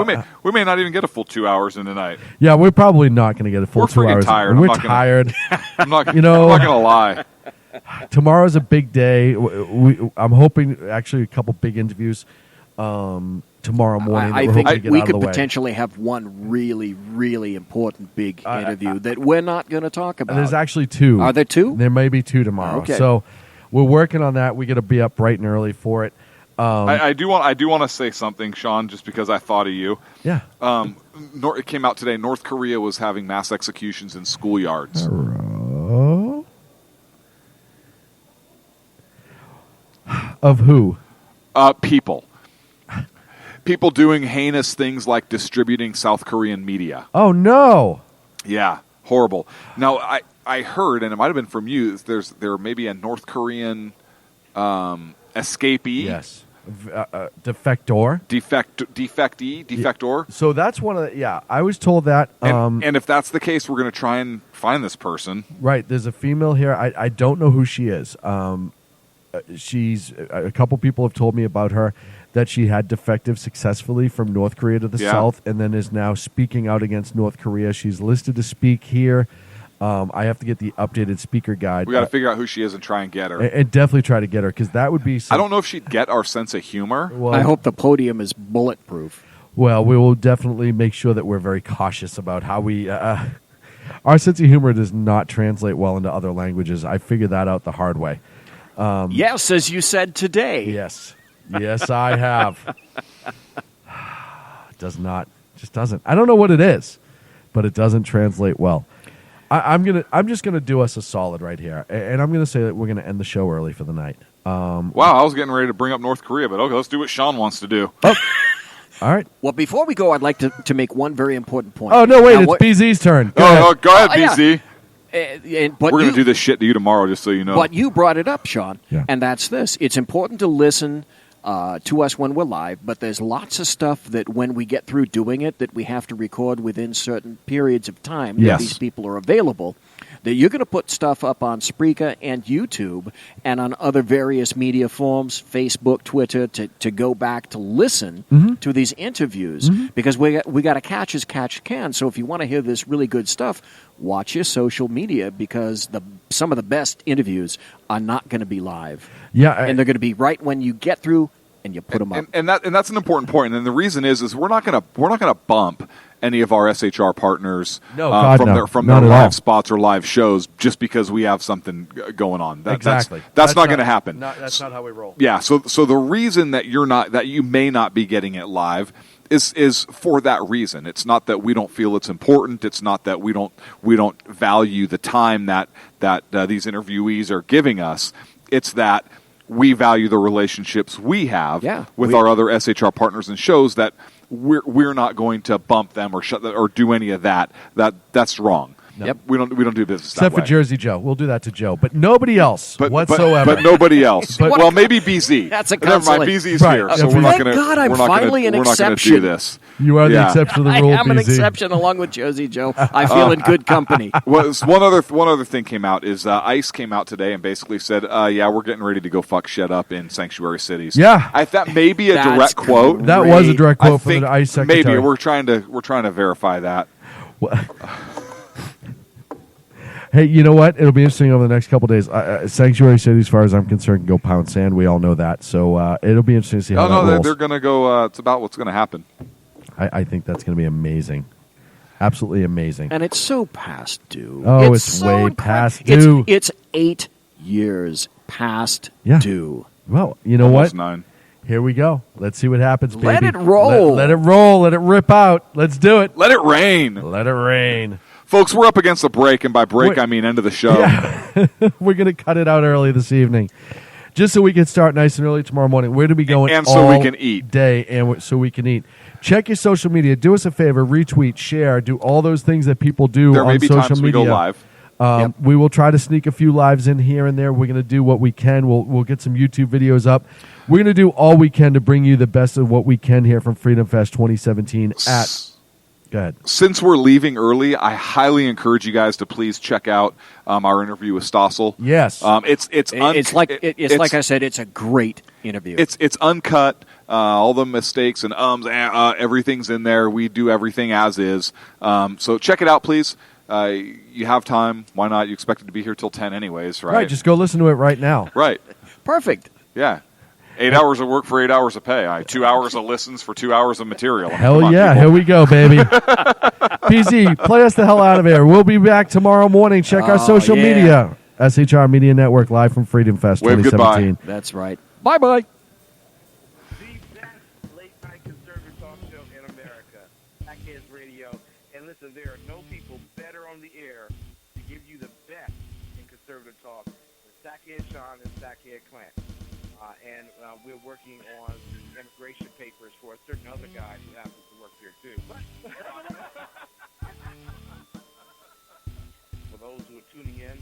[SPEAKER 5] We may not even get a full 2 hours in the night.
[SPEAKER 6] Yeah, we're probably not going to get a full 2 hours.
[SPEAKER 5] Tired.
[SPEAKER 6] We're tired.
[SPEAKER 5] I'm not going to lie.
[SPEAKER 6] Tomorrow's a big day. I'm hoping actually a couple big interviews tomorrow morning.
[SPEAKER 7] I think we could potentially have one really, really important big interview that we're not going to talk about.
[SPEAKER 6] There's actually two.
[SPEAKER 7] Are there two?
[SPEAKER 6] There may be two tomorrow.
[SPEAKER 7] Okay.
[SPEAKER 6] So we're working on that. We got to be up bright and early for it.
[SPEAKER 5] I do want to say something, Sean, just because I thought of you.
[SPEAKER 6] Yeah.
[SPEAKER 5] It came out today. North Korea was having mass executions in schoolyards.
[SPEAKER 6] Of who?
[SPEAKER 5] People. People doing heinous things like distributing South Korean media.
[SPEAKER 6] Oh, no.
[SPEAKER 5] Yeah, horrible. Now, I heard, and it might have been from you, there may be a North Korean escapee.
[SPEAKER 6] Yes. Defector.
[SPEAKER 5] Defector.
[SPEAKER 6] So that's one of the, I was told that.
[SPEAKER 5] And if that's the case, we're going to try and find this person.
[SPEAKER 6] Right. There's a female here. I don't know who she is. She's a couple people have told me about her, that she had defected successfully from North Korea to the South and then is now speaking out against North Korea. She's listed to speak here. I have to get the updated speaker guide.
[SPEAKER 5] We got to figure out who she is and try and get her.
[SPEAKER 6] And definitely try to get her, because that would be
[SPEAKER 5] I don't know if she'd get our sense of humor.
[SPEAKER 6] Well,
[SPEAKER 7] I hope the podium is bulletproof.
[SPEAKER 6] Well, we will definitely make sure that we're very cautious about how we... our sense of humor does not translate well into other languages. I figured that out the hard way.
[SPEAKER 7] Yes, as you said today.
[SPEAKER 6] Yes, I have. Does not, just doesn't. I don't know what it is, but it doesn't translate well. I'm just gonna do us a solid right here, and I'm gonna say that we're gonna end the show early for the night.
[SPEAKER 5] Wow, I was getting ready to bring up North Korea, but okay, let's do what Sean wants to do.
[SPEAKER 6] Oh. All right.
[SPEAKER 7] Well, before we go, I'd like to make one very important point.
[SPEAKER 6] Oh no, wait!
[SPEAKER 7] Now,
[SPEAKER 6] It's BZ's turn. Go ahead.
[SPEAKER 5] Go ahead,
[SPEAKER 7] yeah.
[SPEAKER 5] BZ.
[SPEAKER 7] But
[SPEAKER 5] We're going
[SPEAKER 7] you-
[SPEAKER 5] to do this shit to you tomorrow, just so you know.
[SPEAKER 7] But you brought it up, Sean,
[SPEAKER 6] Yeah.
[SPEAKER 7] and that's this. It's important to listen to us when we're live, but there's lots of stuff that when we get through doing it that we have to record within certain periods of time
[SPEAKER 6] Yes.
[SPEAKER 7] that these people are available. That you're going to put stuff up on Spreaker and YouTube and on other various media forms, Facebook, Twitter, to go back to listen to these interviews because we got to catch as catch can. So if you want to hear this really good stuff, watch your social media because some of the best interviews are not going to be live.
[SPEAKER 6] Yeah,
[SPEAKER 7] and they're going to be right when you get through and you put them up.
[SPEAKER 5] And that's an important point. And the reason is we're not gonna bump any of our SHR partners
[SPEAKER 6] No, God,
[SPEAKER 5] from
[SPEAKER 6] no.
[SPEAKER 5] their
[SPEAKER 6] Not at all.
[SPEAKER 5] live spots or live shows just because we have something going on.
[SPEAKER 6] Exactly.
[SPEAKER 5] That's not going to happen.
[SPEAKER 6] That's not how we roll.
[SPEAKER 5] Yeah. So the reason that you may not be getting it live is for that reason. It's not that we don't feel it's important. It's not that we don't value the time that these interviewees are giving us. It's that we value the relationships we have with our other SHR partners and shows that we're not going to bump them or do any of that. That's wrong.
[SPEAKER 6] No.
[SPEAKER 5] Yep. We don't do business
[SPEAKER 6] Except
[SPEAKER 5] that
[SPEAKER 6] for
[SPEAKER 5] way.
[SPEAKER 6] Jersey Joe. We'll do that to Joe. But nobody else whatsoever.
[SPEAKER 5] But nobody else.
[SPEAKER 6] But-
[SPEAKER 5] well, maybe BZ.
[SPEAKER 7] That's a
[SPEAKER 5] But never mind.
[SPEAKER 7] consolation.
[SPEAKER 5] BZ's
[SPEAKER 6] Right.
[SPEAKER 5] here,
[SPEAKER 6] Yeah,
[SPEAKER 5] so we're not
[SPEAKER 7] Thank
[SPEAKER 5] going to.
[SPEAKER 7] God I'm
[SPEAKER 5] We're not
[SPEAKER 7] finally
[SPEAKER 5] going
[SPEAKER 7] an
[SPEAKER 5] to
[SPEAKER 7] exception.
[SPEAKER 5] do this.
[SPEAKER 6] You are the
[SPEAKER 5] Yeah.
[SPEAKER 6] exception to the
[SPEAKER 7] I
[SPEAKER 6] rule,
[SPEAKER 7] am an
[SPEAKER 6] BZ.
[SPEAKER 7] exception along with Jersey Joe. I feel in good company.
[SPEAKER 5] One other thing came out is ICE came out today and basically said, yeah, we're getting ready to go fuck shit up in sanctuary cities.
[SPEAKER 6] Yeah.
[SPEAKER 5] That may be a
[SPEAKER 7] That's
[SPEAKER 5] direct quote.
[SPEAKER 6] That was a direct
[SPEAKER 5] I
[SPEAKER 6] quote from
[SPEAKER 5] think
[SPEAKER 6] the ICE secretary.
[SPEAKER 5] Maybe we're trying to verify that.
[SPEAKER 6] Hey, you know what? It'll be interesting over the next couple days. Sanctuary City, as far as I'm concerned, can go pound sand. We all know that. So it'll be interesting to see how that rolls.
[SPEAKER 5] They're going to go. It's about what's going to happen.
[SPEAKER 6] I think that's going to be amazing. Absolutely amazing.
[SPEAKER 7] And it's so past due.
[SPEAKER 6] Oh, it's
[SPEAKER 7] so
[SPEAKER 6] way
[SPEAKER 7] incre-
[SPEAKER 6] past
[SPEAKER 7] It's-
[SPEAKER 6] due.
[SPEAKER 7] It's 8 years past
[SPEAKER 6] Yeah.
[SPEAKER 7] due.
[SPEAKER 6] Well, you know
[SPEAKER 5] Almost
[SPEAKER 6] what?
[SPEAKER 5] 9.
[SPEAKER 6] Here we go. Let's see what happens, baby.
[SPEAKER 7] Let it roll.
[SPEAKER 6] Let it roll. Let it rip out. Let's do it.
[SPEAKER 5] Let it rain.
[SPEAKER 6] Let it rain.
[SPEAKER 5] Folks, we're up against the break, and by break,
[SPEAKER 6] Wait.
[SPEAKER 5] I mean end of the show.
[SPEAKER 6] Yeah. We're going to cut it out early this evening. Just so we can start nice and early tomorrow morning. We're going to be going
[SPEAKER 5] And so we
[SPEAKER 6] all
[SPEAKER 5] can eat.
[SPEAKER 6] day, and so we can eat. Check your social media. Do us a favor. Retweet, share, do all those things that people do
[SPEAKER 5] There
[SPEAKER 6] on
[SPEAKER 5] may be
[SPEAKER 6] social
[SPEAKER 5] times we
[SPEAKER 6] media.
[SPEAKER 5] go live.
[SPEAKER 6] We will try to sneak a few lives in here and there. We're going to do what we can. We'll get some YouTube videos up. We're going to do all we can to bring you the best of what we can here from Freedom Fest 2017 at... Go ahead.
[SPEAKER 5] Since we're leaving early, I highly encourage you guys to please check out our interview with Stossel.
[SPEAKER 6] Yes.
[SPEAKER 7] It's like I said, it's a great interview.
[SPEAKER 5] It's uncut. All the mistakes and everything's in there. We do everything as is. So check it out, please. You have time. Why not? You expected to be here till 10 anyways, right?
[SPEAKER 6] Right, just go listen to it right now.
[SPEAKER 5] Right.
[SPEAKER 7] Perfect.
[SPEAKER 5] Yeah. 8 hours of work for 8 hours of pay. 2 hours of listens for 2 hours of material.
[SPEAKER 6] Hell
[SPEAKER 5] Come on,
[SPEAKER 6] yeah,
[SPEAKER 5] people.
[SPEAKER 6] here we go, baby. PZ, play us the hell out of here. We'll be back tomorrow morning. Check our social media. SHR Media Network, live from Freedom Fest
[SPEAKER 5] Wave
[SPEAKER 6] 2017.
[SPEAKER 5] goodbye.
[SPEAKER 7] That's right. Bye-bye.
[SPEAKER 2] The best late-night conservative talk show in America, Sackheads Radio. And listen, there are no people better on the air to give you the best in conservative talk than Sackhead Sean and Sackhead Clint. And we're working on the immigration papers for a certain other guy who happens to work here, too. For those who are tuning in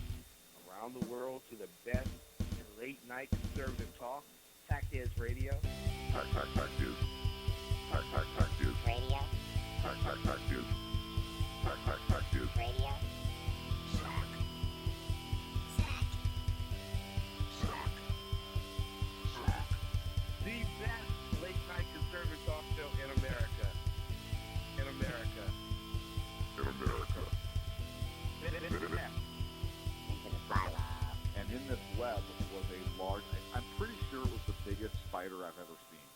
[SPEAKER 2] around the world to the best in late-night conservative talk, Sackheads Radio.
[SPEAKER 12] Dude. Dude.
[SPEAKER 4] Radio.
[SPEAKER 12] Dude. Dude.
[SPEAKER 4] Radio.
[SPEAKER 2] The best late-night conservative talk show in America. In America.
[SPEAKER 12] In America.
[SPEAKER 4] Into the silo.
[SPEAKER 5] And in this web was a large, I'm pretty sure it was the biggest spider I've ever seen.